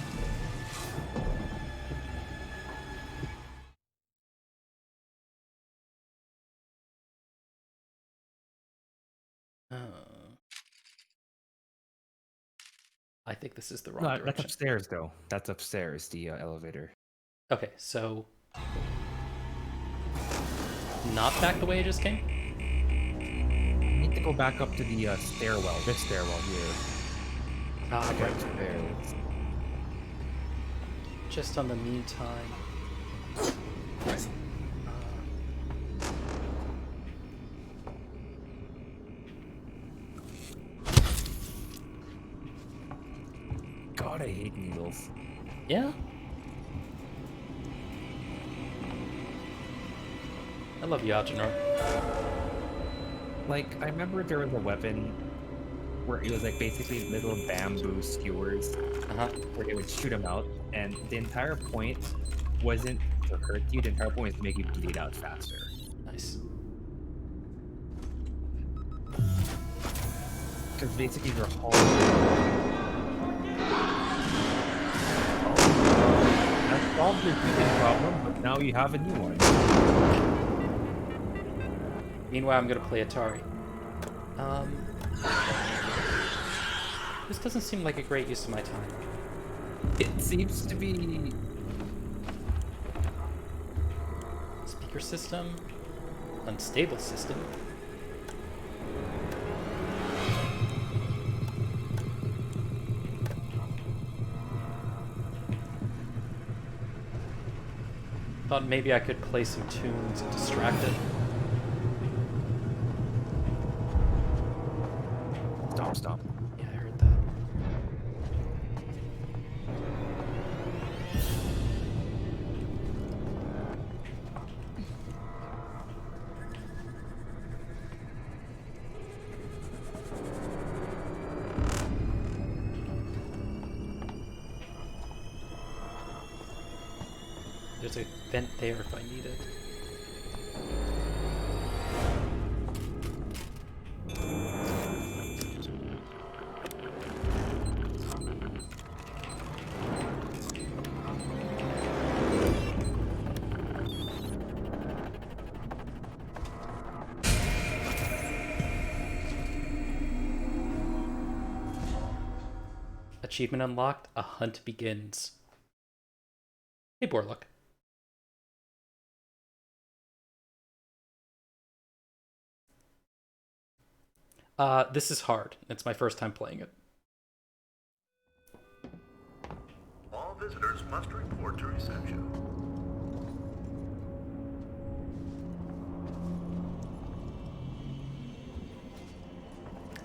I think this is the wrong direction. That's upstairs, though. That's upstairs, the elevator. Okay, so... not back the way I just came? You need to go back up to the stairwell. This stairwell here. Ah, okay. Right there. Just on the meantime... God, I hate needles. Yeah? I love you, Algernon. Like, I remember there was a weapon where it was like basically little bamboo skewers where it would shoot them out, and the entire point wasn't to hurt you, the entire point was to make you bleed out faster. Nice. Because basically you're hauling. That solved your breathing problem, but now you have a new one. Meanwhile, I'm gonna play Atari. This doesn't seem like a great use of my time. It seems to be... Speaker system. Unstable system. Thought maybe I could play some tunes and distract it. Stop. Yeah, I heard that. There's a vent there if I need it. Achievement unlocked. A hunt begins. Hey, Borlock. This is hard. It's my first time playing it. All visitors must report to reception.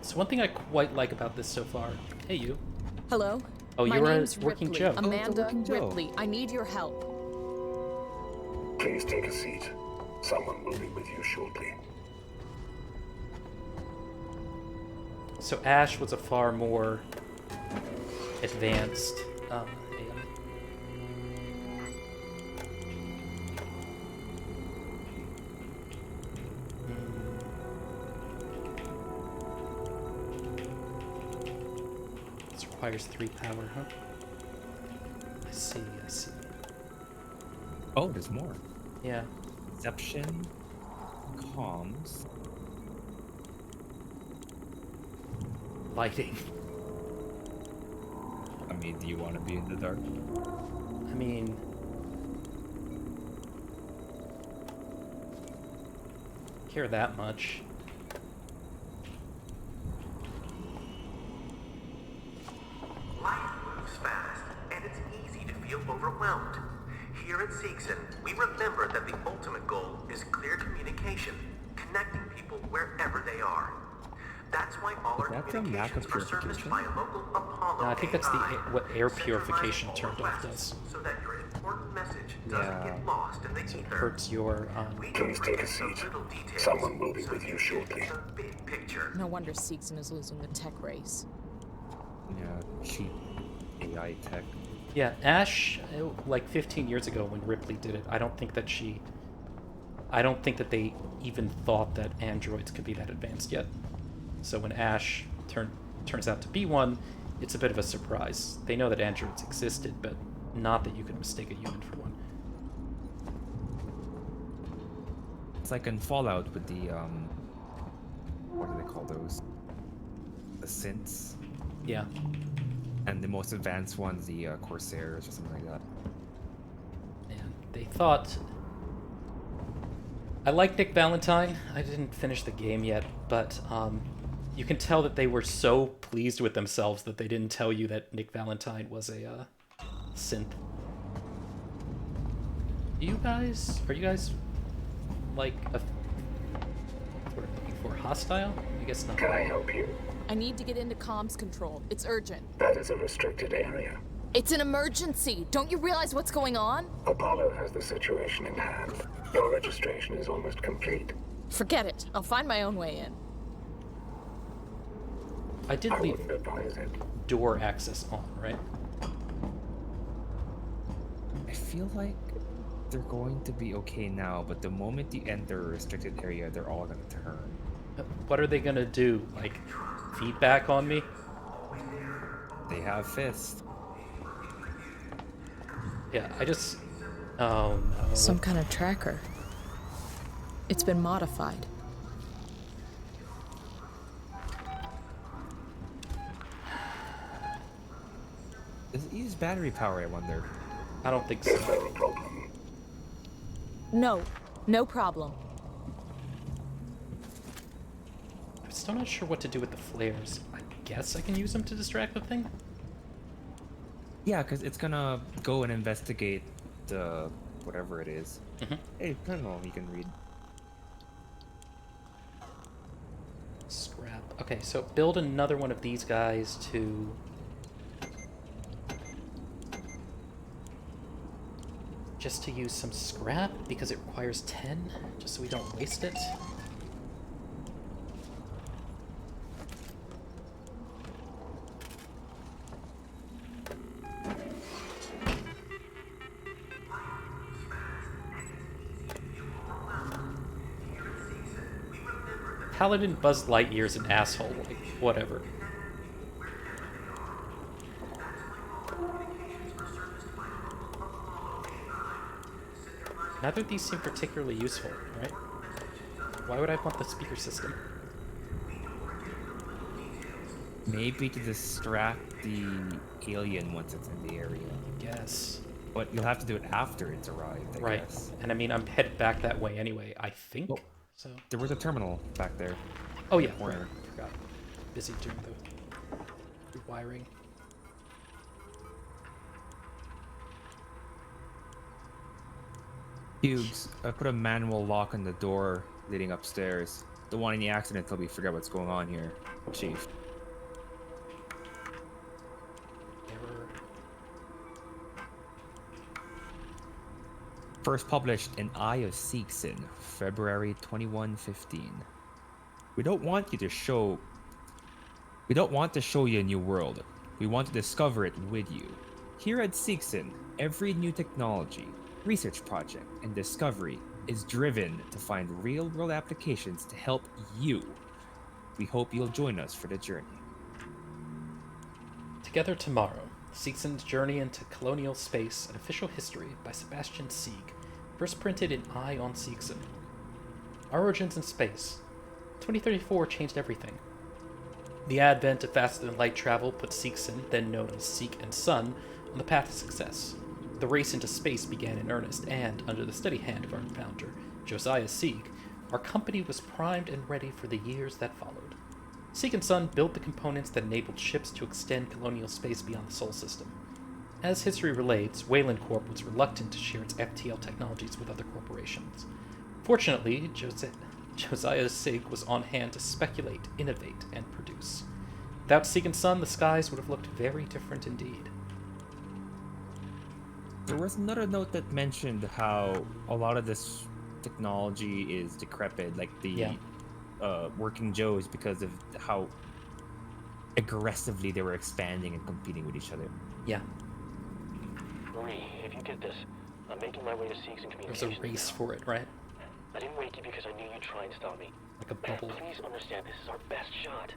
So one thing I quite like about this so far. Hey, you. Hello? Oh, My you're name's a working Ripley. Joe. Amanda Ripley. I need your help. Please take a seat. Someone will be with you shortly. So Ash was a far more advanced AI. This requires 3 power, huh? I see. Oh, there's more. Yeah. Perception, comms, lighting. I mean, do you want to be in the dark? I mean, care that much. Life moves fast, and it's easy to feel overwhelmed. Here at Seegson, we remember that the ultimate goal is clear communication, connecting people wherever they are. That's why all our communications are serviced by a local Apollo No, I think that's AI, what air purification turned off does. so that your important message doesn't get lost in the ether. It hurts your. Please take a seat. Someone will be with you shortly. Big picture. No wonder Seegson is losing the tech race. Yeah, cheap AI tech. Yeah, Ash, like 15 years ago when Ripley did it, I don't think that they even thought that androids could be that advanced yet. So when Ash turns out to be one, it's a bit of a surprise. They know that androids existed, but not that you could mistake a human for one. It's like in Fallout with the, what do they call those? The synths? Yeah. And the most advanced ones, the Corsairs or something like that. And they thought... I like Nick Valentine. I didn't finish the game yet, but you can tell that they were so pleased with themselves that they didn't tell you that Nick Valentine was a synth. Are you guys like what are you looking for? Hostile? I guess not. Can I help you? I need to get into comms control. It's urgent. That is a restricted area. It's an emergency. Don't you realize what's going on? Apollo has the situation in hand. Your registration is almost complete. Forget it. I'll find my own way in. I did leave door access on, right? I feel like they're going to be okay now, but the moment you enter a restricted area, they're all going to turn. What are they going to do? Like, feedback on me? They have fists. Yeah, I just... Oh, no. Some kind of tracker. It's been modified. use battery power, I wonder? I don't think so. No, no problem. I'm still not sure what to do with the flares. I guess I can use them to distract the thing? Yeah, because it's gonna go and investigate the whatever it is. Hey, Colonel, you can read. Scrap. Okay, so build another one of these guys to... just to use some scrap, because it requires 10, just so we don't waste it. Paladin Buzz Lightyear's an asshole, like, whatever. Neither of these seem particularly useful, right? Why would I want the speaker system? Maybe to distract the alien once it's in the area. I guess. But you'll have to do it after it's arrived, I guess. And I mean, I'm headed back that way anyway, I think. Oh, so. There was a terminal back there. Oh yeah, right. Forgot. Busy doing the rewiring. Hughes, I put a manual lock on the door leading upstairs. Don't want any accident until we figure out what's going on here, Chief. Error. First published in Eye of Seegson, February 2115. We don't want to show you a new world. We want to discover it with you. Here at Seegson, every new technology, research project, and discovery is driven to find real-world applications to help you. We hope you'll join us for the journey. Together Tomorrow, Seegson's Journey into Colonial Space, An Official History by Sebastian Sieg, first printed in Eye on Seegson. Our origins in space. 2034 changed everything. The advent of faster-than-light travel put Seegson, then known as Seek and Sun, on the path to success. The race into space began in earnest, and, under the steady hand of our founder, Josiah Sieg, our company was primed and ready for the years that followed. Seek and Sun built the components that enabled ships to extend colonial space beyond the Sol system. As history relates, Wayland Corp was reluctant to share its FTL technologies with other corporations. Fortunately, Josiah Sieg was on hand to speculate, innovate, and produce. Without Seek and Sun, the skies would have looked very different indeed. There was another note that mentioned how a lot of this technology is decrepit, like the working Joes, because of how aggressively they were expanding and competing with each other. Yeah. Marie, if you get this, I'm making my way to Seegson Communications. There's a race for it, right? I didn't wake you because I knew you'd try and stop me. Like a bubble. Please understand, this is our best shot.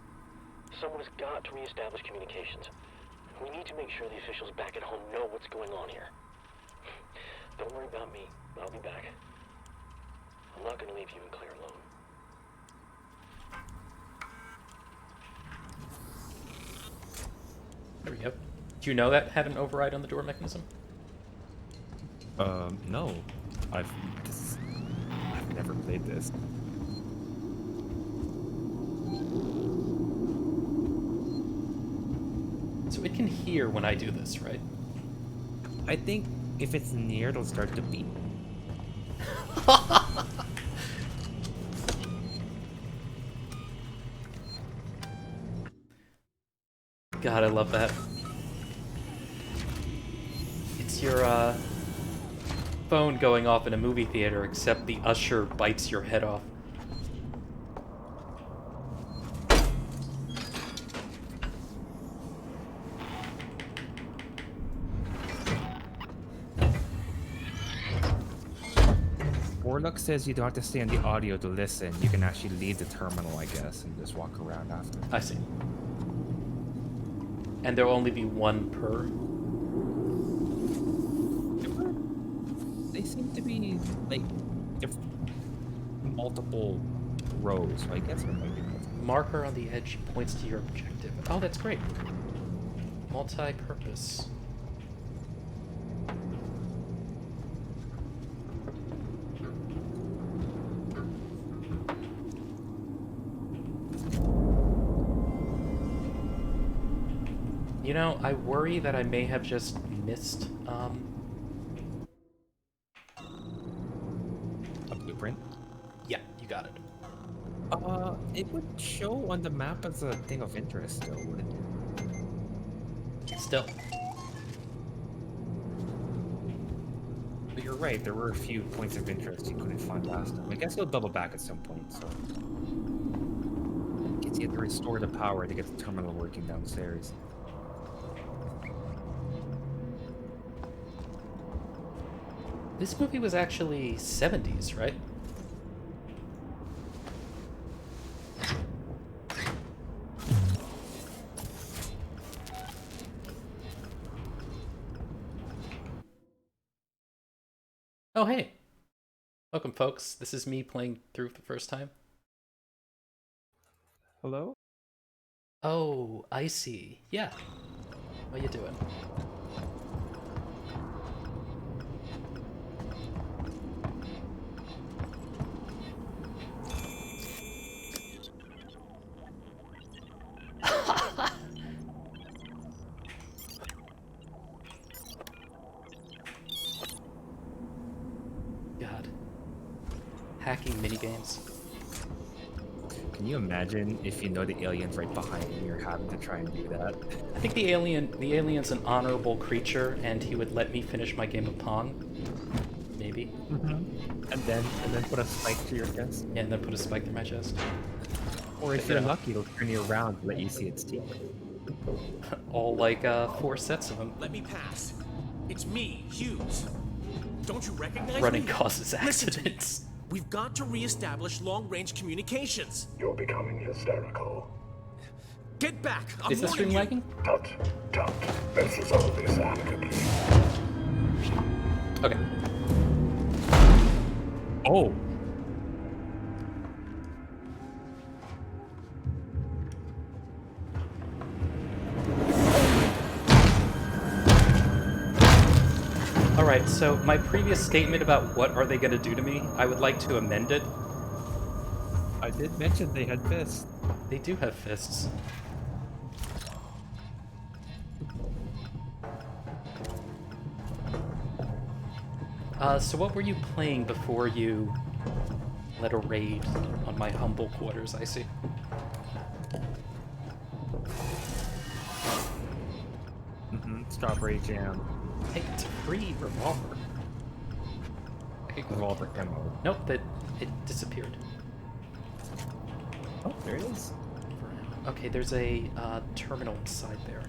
Someone has got to reestablish communications. We need to make sure the officials back at home know what's going on here. Don't worry about me. I'll be back. I'm not going to leave you and Claire alone. There we go. Do you know that had an override on the door mechanism? No. I've never played this. So it can hear when I do this, right? I think if it's near, it'll start to beep. God, I love that. It's your, phone going off in a movie theater, except the usher bites your head off. Warlock says you don't have to stay on the audio to listen. You can actually leave the terminal, I guess, and just walk around after. I see. And there'll only be one per? They seem to be, like, multiple rows, so I guess there might be multiple. Marker on the edge points to your objective. Oh, that's great. Multi-purpose. You know, I worry that I may have just missed, A blueprint? Yeah, you got it. It would show on the map as a thing of interest, though, wouldn't it? Still. But you're right, there were a few points of interest you couldn't find last time. I guess you'll double back at some point, so... I guess you have to restore the power to get the terminal working downstairs. This movie was actually 70s, right? Oh, hey. Welcome, folks. This is me playing through for the first time. Hello? Oh, I see. Yeah. How you doing? God. Hacking minigames. Can you imagine if you know the alien's right behind you and you're having to try and do that? I think the alien's an honorable creature, and he would let me finish my game of Pong. Maybe. Mm-hmm. And then put a spike through your chest? Yeah, and then put a spike through my chest. Or if you're lucky, it'll turn you around and let you see its teeth. All like 4 sets of them. Let me pass. It's me, Hughes. Don't you recognize Running me? causes Listen to me. accidents. We've got to re-establish long-range communications. You're becoming hysterical. Get back! I'm Is the stream warning you. lagging? Tut, tut. Let's resolve this amicably. Okay. Oh! Alright, so my previous statement about what are they going to do to me, I would like to amend it. I did mention they had fists. They do have fists. So what were you playing before you led a raid on my humble quarters, I see? Strawberry jam. Hey, it's a free revolver. Revolver ammo. Nope, it disappeared. Oh, there it is. Okay, there's a terminal inside there.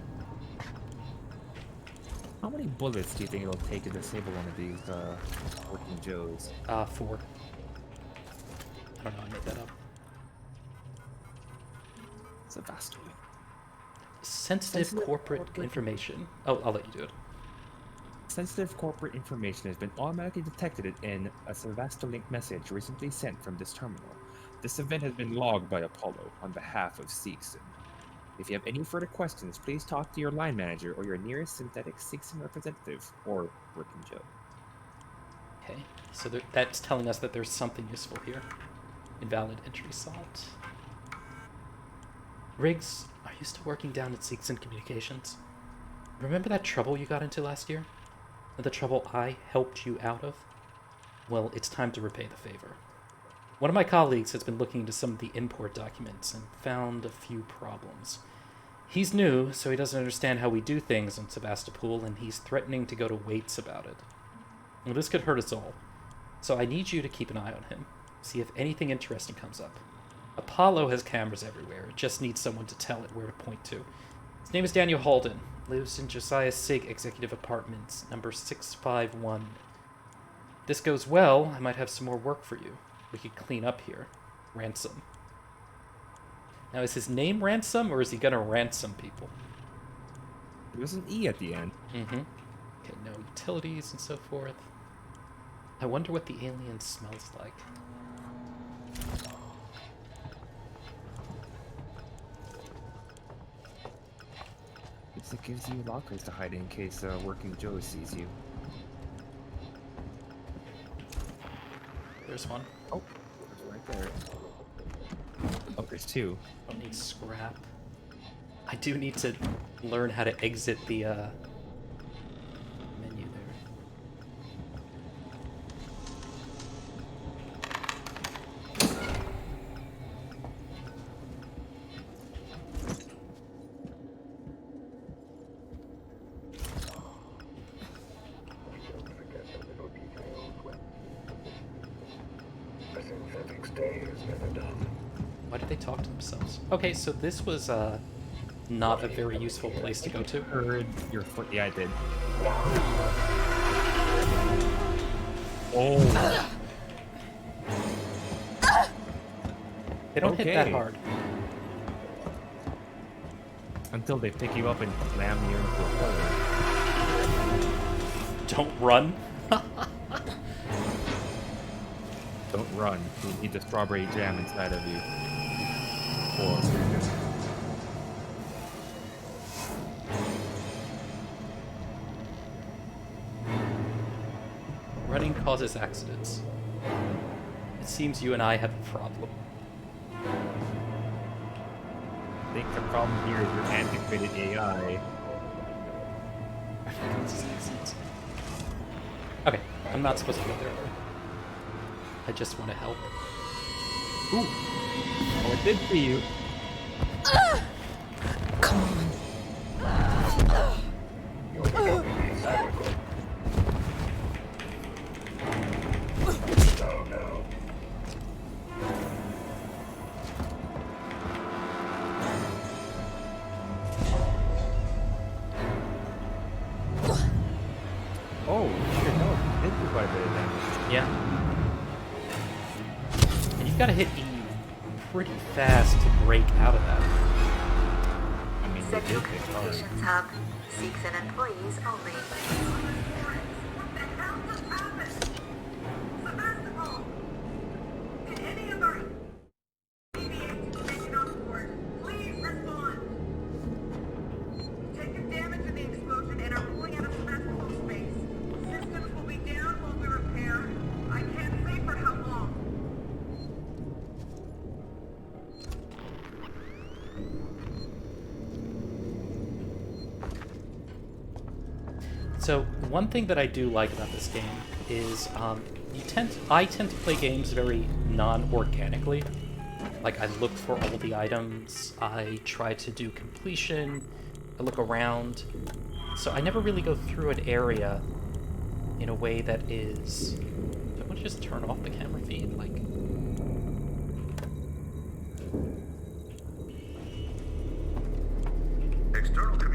How many bullets do you think it'll take to disable one of these working Joes? 4. I don't know, I made that up. It's a vast one. Sensitive corporate information. Oh, I'll let you do it. Sensitive corporate information has been automatically detected in a Sevastolink message recently sent from this terminal. This event has been logged by Apollo on behalf of Seegson. If you have any further questions, please talk to your line manager or your nearest synthetic Seegson representative or Working Joe. Okay, so that's telling us that there's something useful here. Invalid entry sought. Riggs, are you still working down at Seegson Communications? Remember that trouble you got into last year? The trouble I helped you out of? Well, it's time to repay the favor. One of my colleagues has been looking into some of the import documents and found a few problems. He's new, so he doesn't understand how we do things on Sebastopol, and he's threatening to go to Waits about it. Well, this could hurt us all, so I need you to keep an eye on him, see if anything interesting comes up. Apollo has cameras everywhere, it just needs someone to tell it where to point to. His name is Daniel Halden, lives in Josiah Sig Executive Apartments, number 651. If this goes well, I might have some more work for you. We could clean up here. Ransom. Now, is his name Ransom, or is he gonna ransom people? There's an E at the end. Mm-hmm. Okay, no utilities and so forth. I wonder what the alien smells like. It gives you lockers to hide in case Working Joe sees you. There's one. Oh, there's right there. Oh, there's 2. Don't need scrap. I do need to learn how to exit the menu there. A synthetic stay is never done. Why did they talk to themselves? Okay, so this was not a very useful place to go to. Heard your foot. Yeah, I did. Oh. They don't hit that hard. Until they pick you up and slam you into a hole. Don't run. Don't run. You need the strawberry jam inside of you. Or Running causes accidents. It seems you and I have a problem. I think the problem here is your antiquated AI. Okay, I'm not supposed to go there. I just want to help. Ooh. Oh, it did for you. Come on. Oh, shit, no, it did do quite a bit of damage. Yeah. And you've got to hit E pretty fast to break out of that. I mean, they Central did hit hard. Communications Hub. Seeks and employees only. So one thing that I do like about this game is I tend to play games very non-organically. Like, I look for all the items, I try to do completion, I look around. So I never really go through an area in a way that is... Do I want to just turn off the camera feed? Like...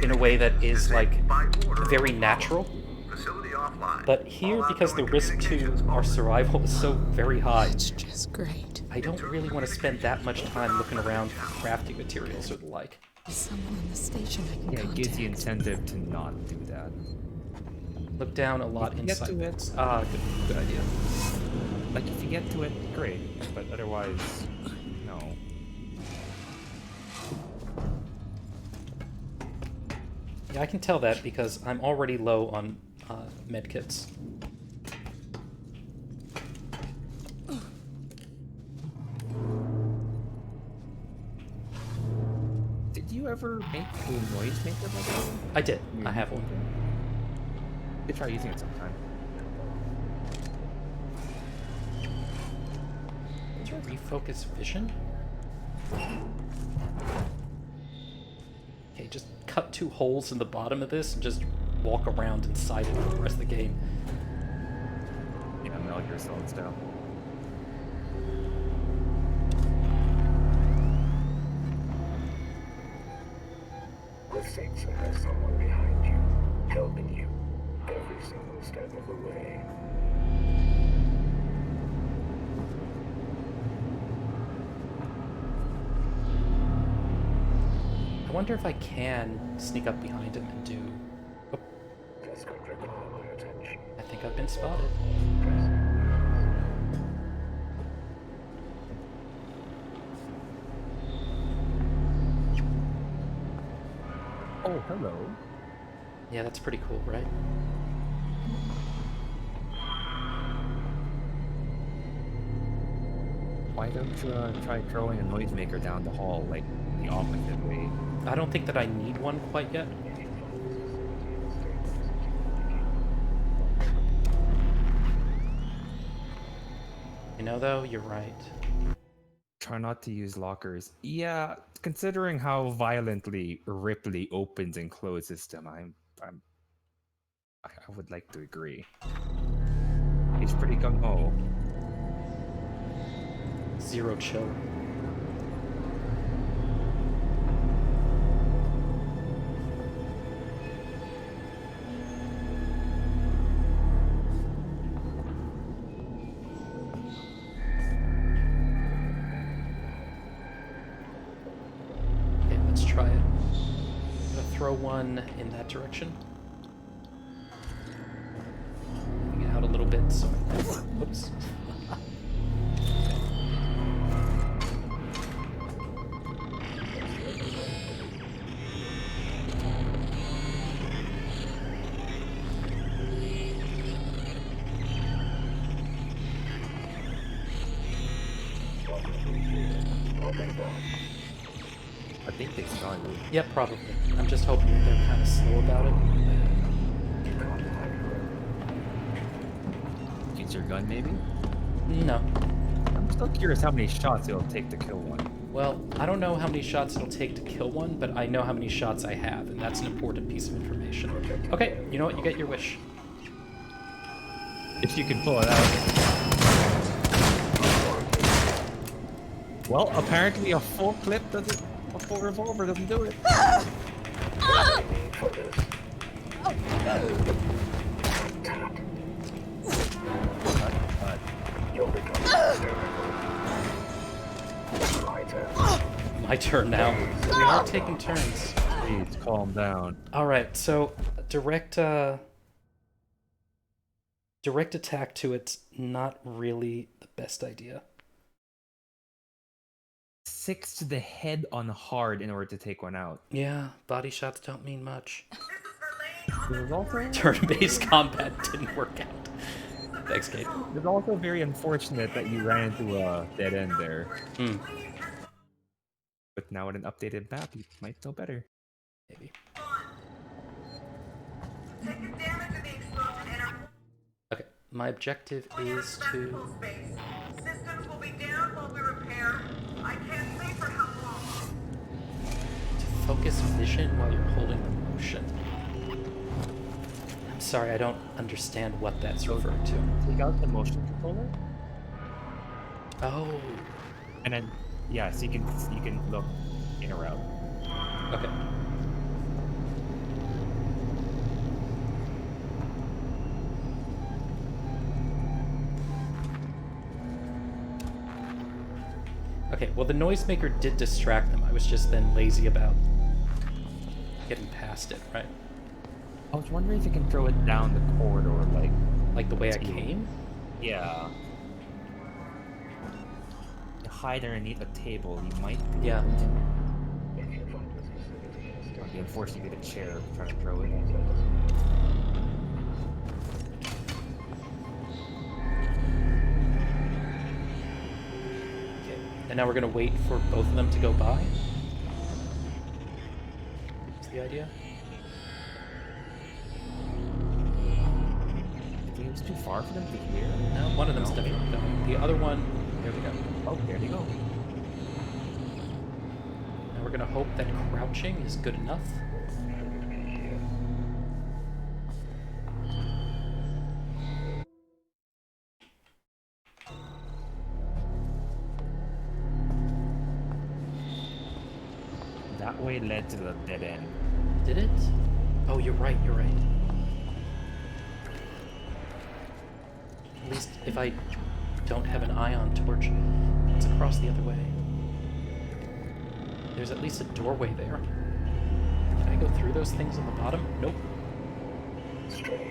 in a way that is, like, very natural. But here, because the risk to our survival is so very high, It's just great. I don't really want to spend that much time looking around for crafting materials or the like. There's someone in the station I can Yeah, it contact. gives you incentive to not do that. Look down a lot If you get inside. to it. Ah, good idea. Like, if you get to it, great. But otherwise, no. Yeah, I can tell that because I'm already low on medkits. Did you ever make a noisemaker by the way? I did. I have one. You try using it sometime. Refocus vision? Okay, just cut 2 holes in the bottom of this and just walk around inside it for the rest of the game. Yeah, Metal Gear Solid style. The Saints has someone behind you, helping you every single step of the way. I wonder if I can sneak up behind him and do... Oh, This could require my attention. I think I've been spotted. Oh, hello. Yeah, that's pretty cool, right? Why don't you try throwing a noisemaker down the hall, like the opposite way? I don't think that I need one quite yet. You know, though, you're right. Try not to use lockers. Yeah, considering how violently Ripley opens and closes them, I would like to agree. He's pretty gung-ho. Zero chill. Okay, let's try it. I'm gonna throw one in that direction. Moving out a little bit so I can... Whoops. I think they started. Yep, probably. I'm just hoping that they're kind of slow about it. Use your gun, maybe? No. I'm still curious how many shots it'll take to kill one. Well, I don't know how many shots it'll take to kill one, but I know how many shots I have, and that's an important piece of information. Okay, you know what? You get your wish. If you can pull it out. Well, apparently a full clip doesn't... A full revolver doesn't do it. My turn now. We are taking turns. Please calm down. Alright, so direct attack to it's not really the best idea. 6 to the head on hard in order to take one out. Yeah, body shots don't mean much. There's also... Turn-based combat didn't work out. Thanks, Kate. It's also very unfortunate that you ran into a dead end there. Hmm. But now with an updated map, you might know better. Maybe. Okay, my objective is to... Systems will be down while we repair. I can't say for how long. To focus vision while you're holding the motion. I'm sorry, I don't understand what that's referring to. Take out the motion controller. Oh. And then, yeah, so you can look in or out. Okay. Okay, well the noisemaker did distract them. I was just then lazy about getting past it, right? I was wondering if you can throw it down the corridor, like the way I came? Yeah. To hide underneath a table, you might. Yeah. You'll force you to get a chair trying to throw it. And now we're gonna wait for both of them to go by? That's the idea? I think it's too far for them to hear. No, one of them's definitely going. The other one, there we go. Oh, there you go. Now we're gonna hope that crouching is good enough. That way led to the dead end. Did it? Oh, you're right, you're right. At least if I don't have an ion torch, it's across the other way. There's at least a doorway there. Can I go through those things on the bottom? Nope. Strange.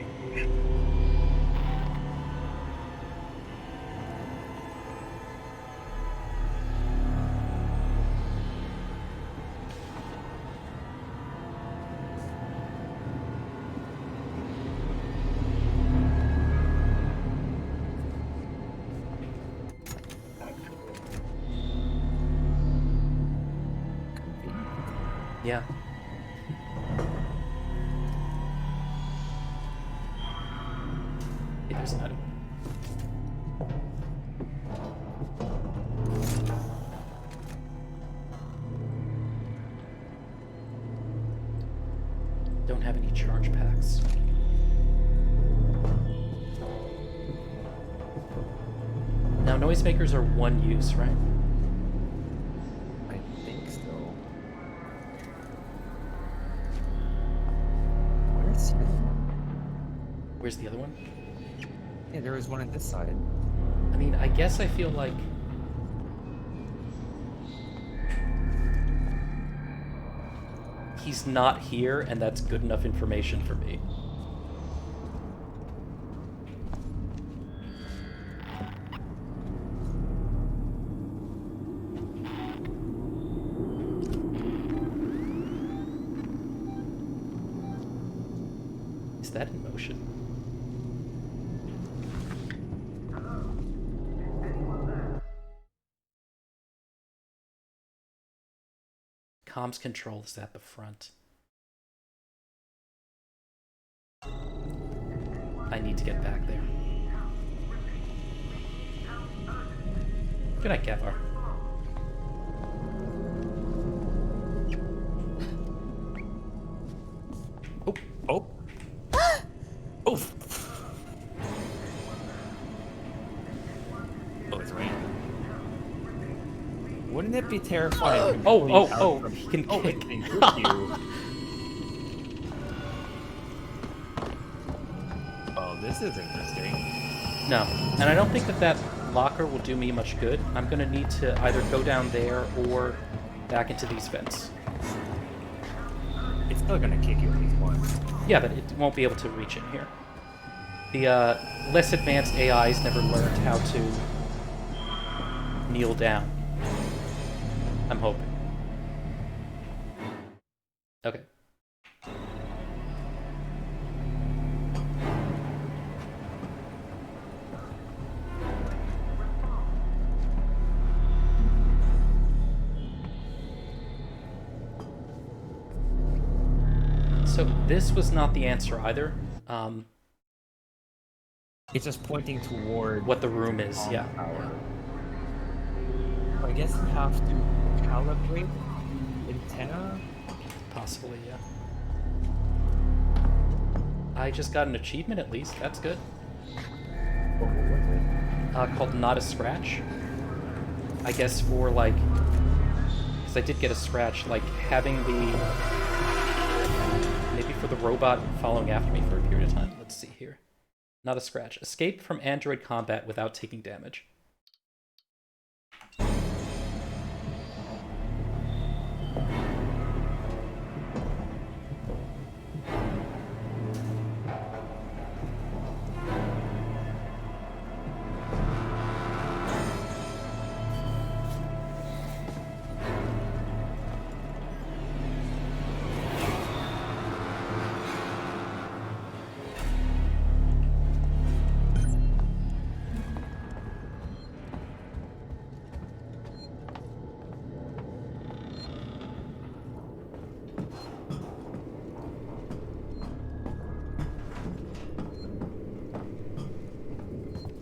Yeah. Hey, there's another one. Don't have any charge packs. Now, noisemakers are one use, right? I think so. Where's the other one? Where's the other one? Yeah, there was one on this side. I mean, I guess I feel like... he's not here, and that's good enough information for me. Is that in motion? Comms control is at the front. I need to get back there. Good night, Gavar. Oh. Oh. Oh. Oh, it's raining. Wouldn't it be terrifying? He can kick. It can kick you. Oh, this is interesting. No, and I don't think that that locker will do me much good. I'm gonna need to either go down there or back into these vents. It's still gonna kick you at least once. Yeah, but it won't be able to reach in here. The less advanced AIs never learned how to kneel down. I'm hoping. Okay. So this was not the answer either. It's just pointing toward what the room is, yeah. I guess you have to calibrate antenna? Possibly, yeah. I just got an achievement at least, that's good. What was it? Called Not a Scratch. I guess for like, because I did get a scratch, like having the, maybe for the robot following after me for a period of time. Let's see here. Not a scratch. Escape from android combat without taking damage.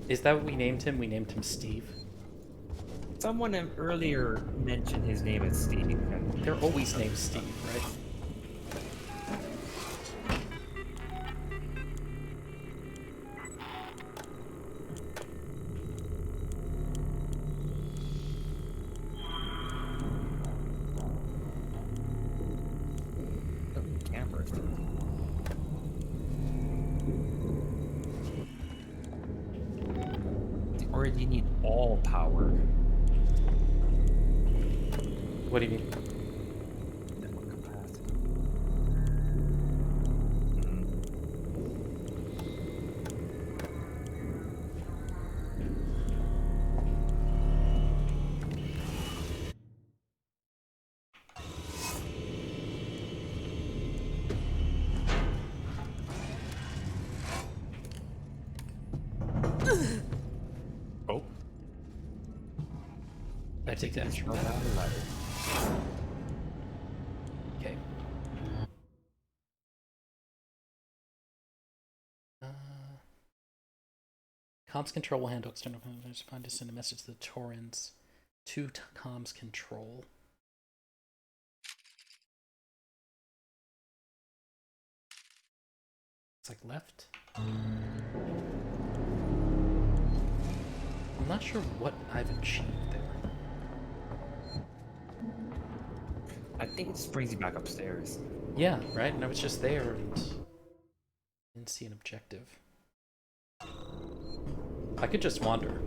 Is that what we named him? We named him Steve. Someone earlier mentioned his name as Steve. They're always named Steve, right? Cameras. Or do you need all power? What do you mean? Network capacity. Oh. I take that. Okay. Comms control will handle external comms. Find to send a message to the Torrens. To comms control. It's like left. I'm not sure what I've achieved there. I think it just brings you back upstairs. Yeah, right? And I was just there and didn't see an objective. I could just wander.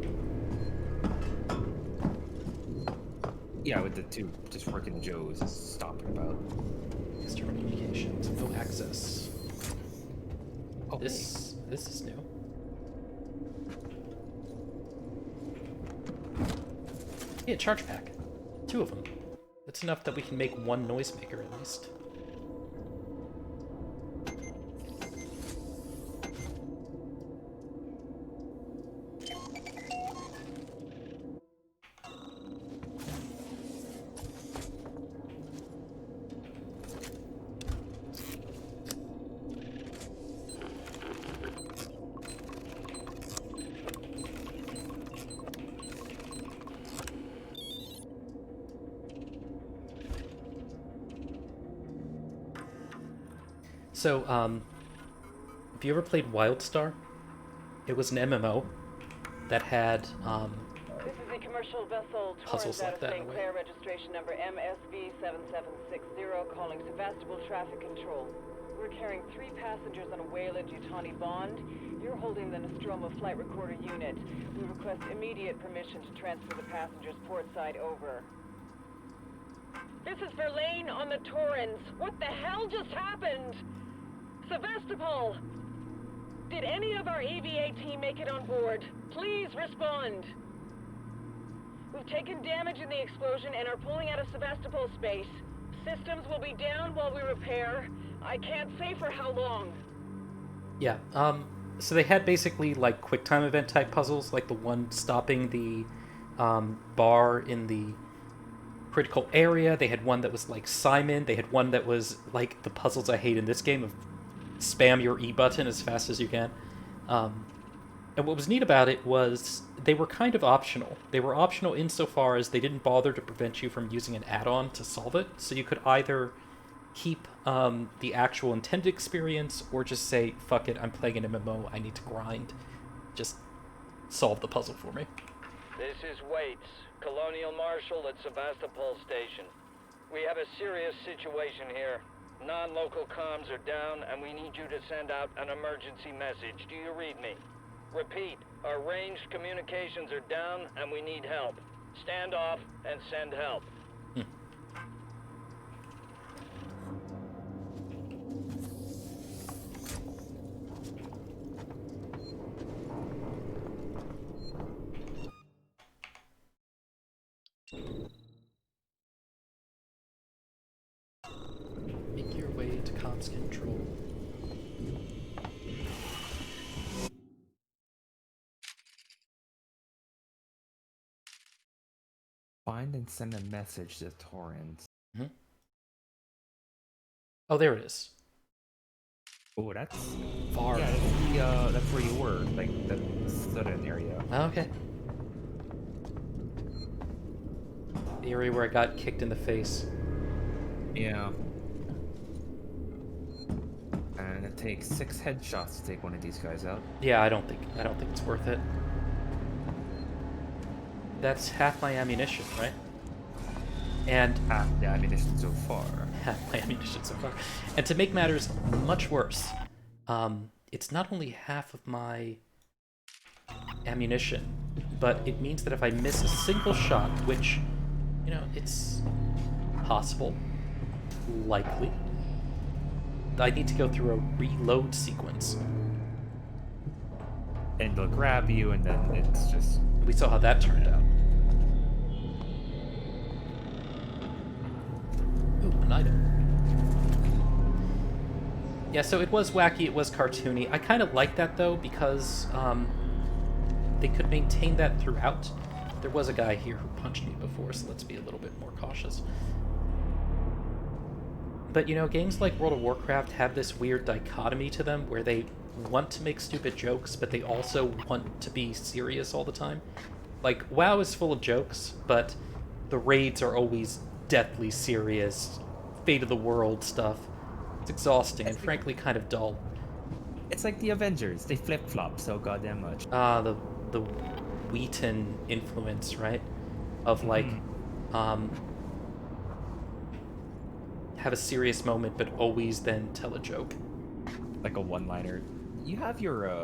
Yeah, with the two just working Joes stomping about. External communications, no access. Oh, this is new. Yeah, charge pack. 2 of them. That's enough that we can make one noisemaker at least. So, have you ever played WildStar? It was an MMO that had, This is the commercial vessel puzzles Torrens out like of that in St. a way. Clair, registration number MSV7760, calling Sevastopol Traffic Control. We're carrying 3 passengers on a Wayland Yutani bond. You're holding the Nostromo flight recorder unit. We request immediate permission to transfer the passengers port side over. This is Verlaine on the Torrens. What the hell just happened? Sevastopol! Did any of our EVA team make it on board? Please respond. We've taken damage in the explosion and are pulling out of Sevastopol space. Systems will be down while we repair. I can't say for how long. Yeah, so they had basically like QuickTime event type puzzles, like the one stopping the bar in the critical area. They had one that was like Simon. They had one that was like the puzzles I hate in this game of spam your E button as fast as you can. And what was neat about it was they were kind of optional. They were optional insofar as they didn't bother to prevent you from using an add-on to solve it. So you could either keep the actual intended experience or just say, fuck it, I'm playing an MMO, I need to grind. Just solve the puzzle for me. This is Waits, Colonial Marshal at Sevastopol Station. We have a serious situation here. Non-local comms are down, and we need you to send out an emergency message. Do you read me? Repeat, our ranged communications are down, and we need help. Stand off and send help. Make your way to comms control. Find and send a message to Torrens. Mm-hmm. Oh, there it is. Oh, that's far. Yeah, that's where you were, like the southern area. Okay. The area where I got kicked in the face. Yeah. And it takes 6 headshots to take one of these guys out. Yeah, I don't think it's worth it. That's half my ammunition, right? And half the ammunition so far. Half my ammunition so far. And to make matters much worse, it's not only half of my ammunition, but it means that if I miss a single shot, which, you know, it's possible, likely, I need to go through a reload sequence. And they'll grab you, and then it's just... We saw how that turned out. Ooh, an item. Yeah, so it was wacky, it was cartoony. I kind of like that, though, because they could maintain that throughout. There was a guy here who punched me before, so let's be a little bit more cautious. But, you know, games like World of Warcraft have this weird dichotomy to them where they want to make stupid jokes, but they also want to be serious all the time. Like, WoW is full of jokes, but the raids are always deathly serious, fate of the world stuff. It's exhausting and frankly kind of dull. It's like the Avengers. They flip-flop so goddamn much. The Wheaton influence, right? Of like, have a serious moment, but always then tell a joke. Like a one-liner. You have your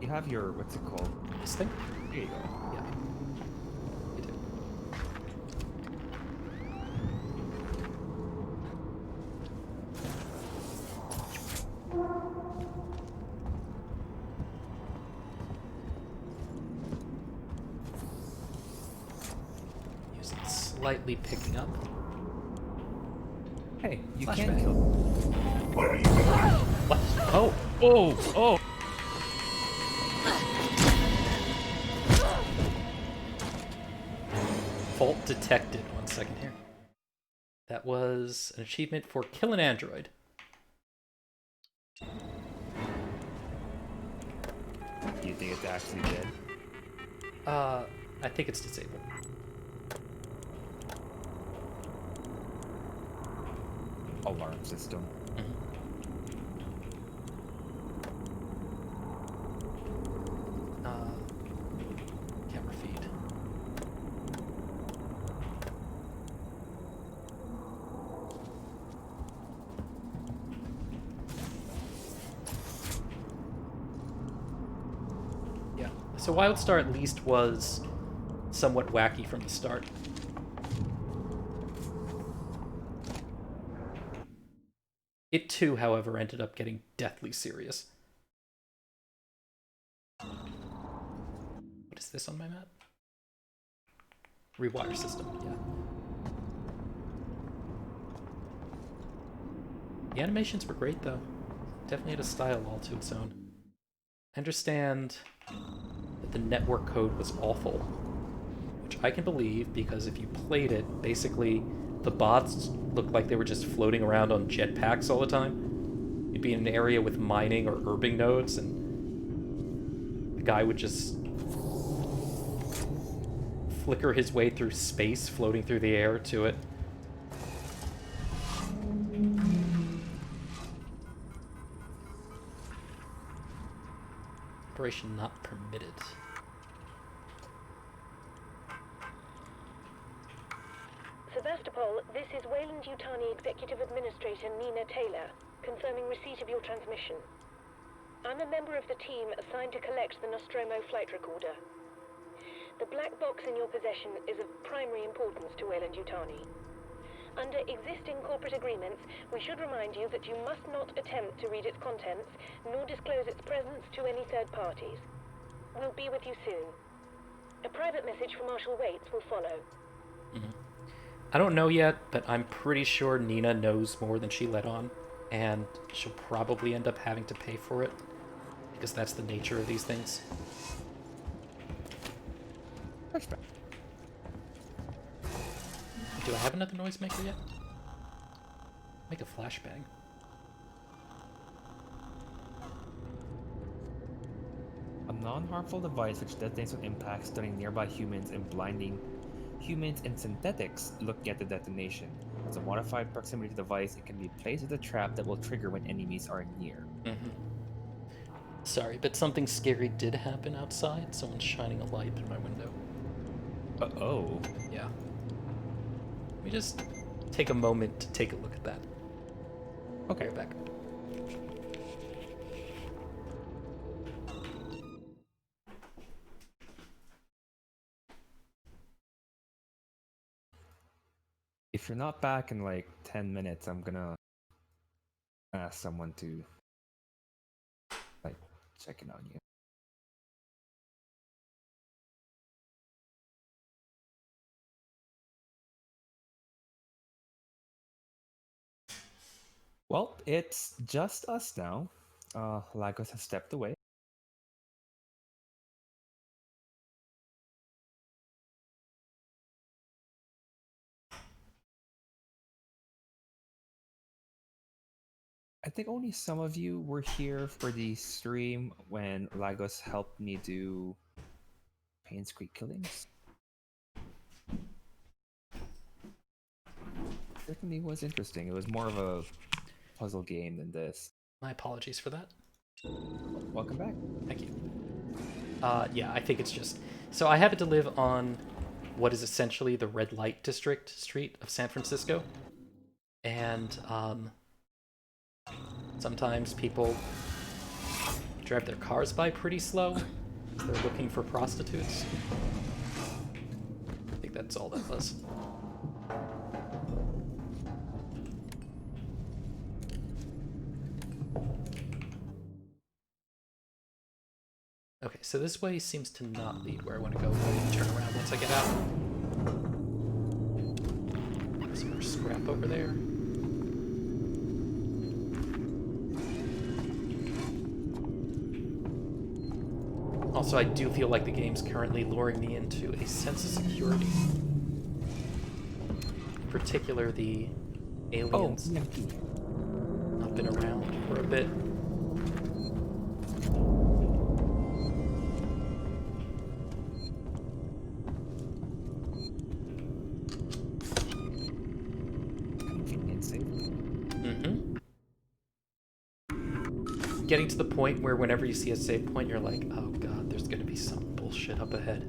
what's it called? This thing? There you go. Yeah. You do. Music slightly picking up. Hey, you Flashback. can kill. What? Oh! Oh! Oh! Fault detected. 1 second here. That was an achievement for kill an android. Do you think it's actually dead? I think it's disabled. Alarm system. Camera feed. Yeah. So Wildstar at least was somewhat wacky from the start. It too, however, ended up getting deathly serious. What is this on my map? Rewire system, yeah. The animations were great, though. Definitely had a style all to its own. I understand that the network code was awful, which I can believe because if you played it, basically the bots looked like they were just floating around on jetpacks all the time. You'd be in an area with mining or herbing nodes, and the guy would just flicker his way through space, floating through the air to it. Operation not permitted. Sevastopol, this is Wayland-Yutani Executive Administrator Nina Taylor, confirming receipt of your transmission. I'm a member of the team assigned to collect the Nostromo flight recorder. The black box in your possession is of primary importance to Wayland-Yutani. Under existing corporate agreements, we should remind you that you must not attempt to read its contents, nor disclose its presence to any third parties. We'll be with you soon. A private message from Marshal Waits will follow. I don't know yet, but I'm pretty sure Nina knows more than she let on, and she'll probably end up having to pay for it, because that's the nature of these things. Do I have another noisemaker yet? Make a flashbang. A non-harmful device which detonates when impacts, stunning nearby humans and blinding humans and synthetics looking at the detonation. As a modified proximity device, it can be placed as a trap that will trigger when enemies are near. Sorry, but something scary did happen outside. Someone's shining a light through my window. Uh-oh. Yeah. Let me just take a moment to take a look at that. Okay. Right back. If you're not back in like 10 minutes, I'm gonna ask someone to like check in on you. Well, it's just us now. Lagos has stepped away. I think only some of you were here for the stream when Lagos helped me do Payne's Creek Killings. Certainly was interesting. It was more of a puzzle game than this. My apologies for that. Welcome back. Thank you. Yeah, I think it's just... So I happen to live on what is essentially the red light district street of San Francisco. And sometimes people drive their cars by pretty slow. They're looking for prostitutes. I think that's all that was. Okay, so this way seems to not lead where I want to go. I can turn around once I get out. Some more scrap over there. Also, I do feel like the game's currently luring me into a sense of security. In particular, the aliens. I've been around for a bit. Getting to the point where whenever you see a save point, you're like, oh god, there's gonna be some bullshit up ahead.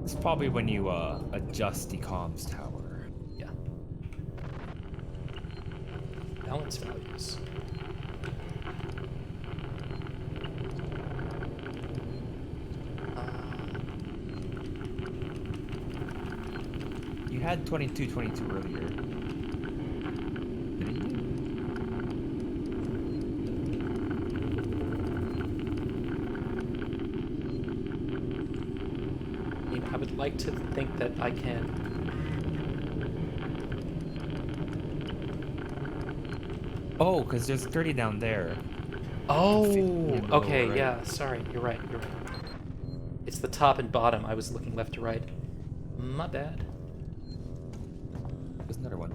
It's probably when you adjust the comms tower. Yeah. Balance values. You had 2222 earlier. I would like to think that I can. Oh, because there's 30 down there. Oh, okay, right. yeah, sorry, you're right. It's the top and bottom. I was looking left to right. My bad. There's another one.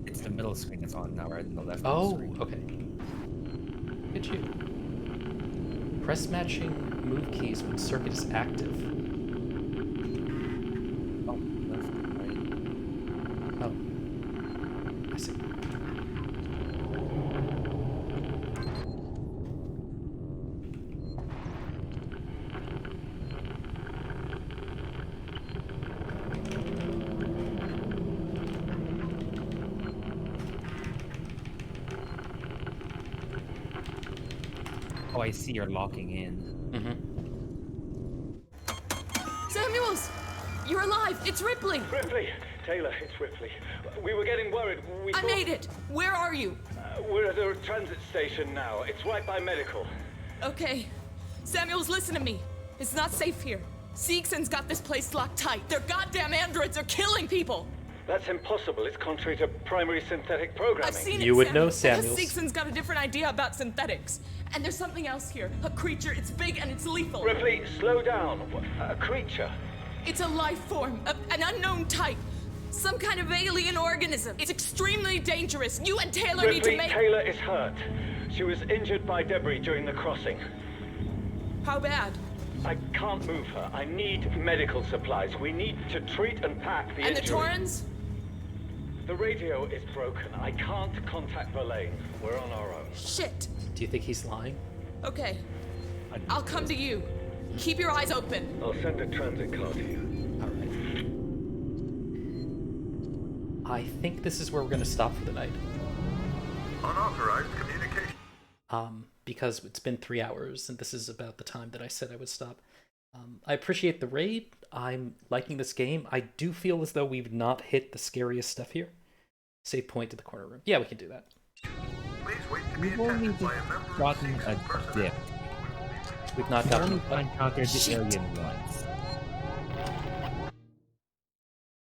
It's the middle screen that's on now, right? And the left screen. Okay. Look at you. Press matching move keys when circuit is active. Oh, left, right. Oh. I see. Oh, I see you're locking in. Samuels! You're alive! It's Ripley! Ripley! Taylor, it's Ripley. We were getting worried. I made it! Where are you? We're at a transit station now. It's right by medical. Okay. Samuels, listen to me. It's not safe here. Seegson's got this place locked tight. Their goddamn androids are killing people! That's impossible. It's contrary to primary synthetic programming. I've seen you it, would know, Samuels. Samuels. Seegson's got a different idea about synthetics. And there's something else here. A creature. It's big and it's lethal. Ripley, slow down. A creature? It's a life form. An unknown type. Some kind of alien organism. It's extremely dangerous. You and Taylor need to make... Taylor is hurt. She was injured by debris during the crossing. How bad? I can't move her. I need medical supplies. We need to treat and pack the injury. And the Torrens? The radio is broken. I can't contact Verlaine. We're on our own. Shit. Do you think he's lying? Okay. I'll come to you. Keep your eyes open. I'll send a transit car to you. Alright. I think this is where we're going to stop for the night. Unauthorized communication. Because it's been 3 hours, and this is about the time that I said I would stop. I appreciate the raid. I'm liking this game. I do feel as though we've not hit the scariest stuff here. Save point to the corner room. Yeah, we can do that. Please wait to be We've only attended by a member of gotten Seegson's a personnel. dip. We've not We've gotten... only encountered the alien once.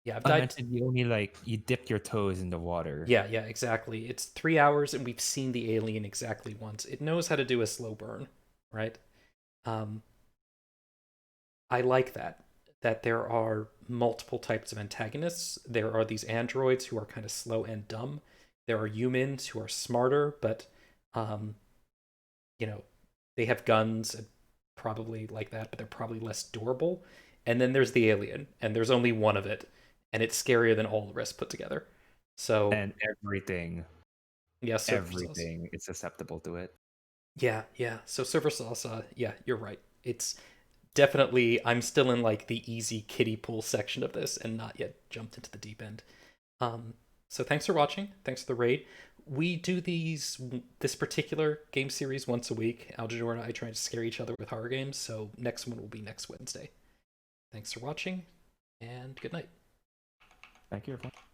Yeah, I've I died... mentioned you only, you dipped your toes in the water. Yeah, exactly. It's 3 hours, and we've seen the alien exactly once. It knows how to do a slow burn, right? I like that there are multiple types of antagonists. There are these androids who are kind of slow and dumb, There are humans who are smarter, but you know, they have guns and probably like that, but they're probably less durable. And then there's the alien, and there's only one of it, and it's scarier than all the rest put together. So And everything everything is susceptible to it. Yeah, yeah. So Surfer Salsa, yeah, you're right. It's definitely, I'm still in like the easy kiddie pool section of this and not yet jumped into the deep end. So thanks for watching. Thanks for the raid. We do this particular game series once a week. Alginor and I try to scare each other with horror games. So next one will be next Wednesday. Thanks for watching, and good night. Thank you, everyone.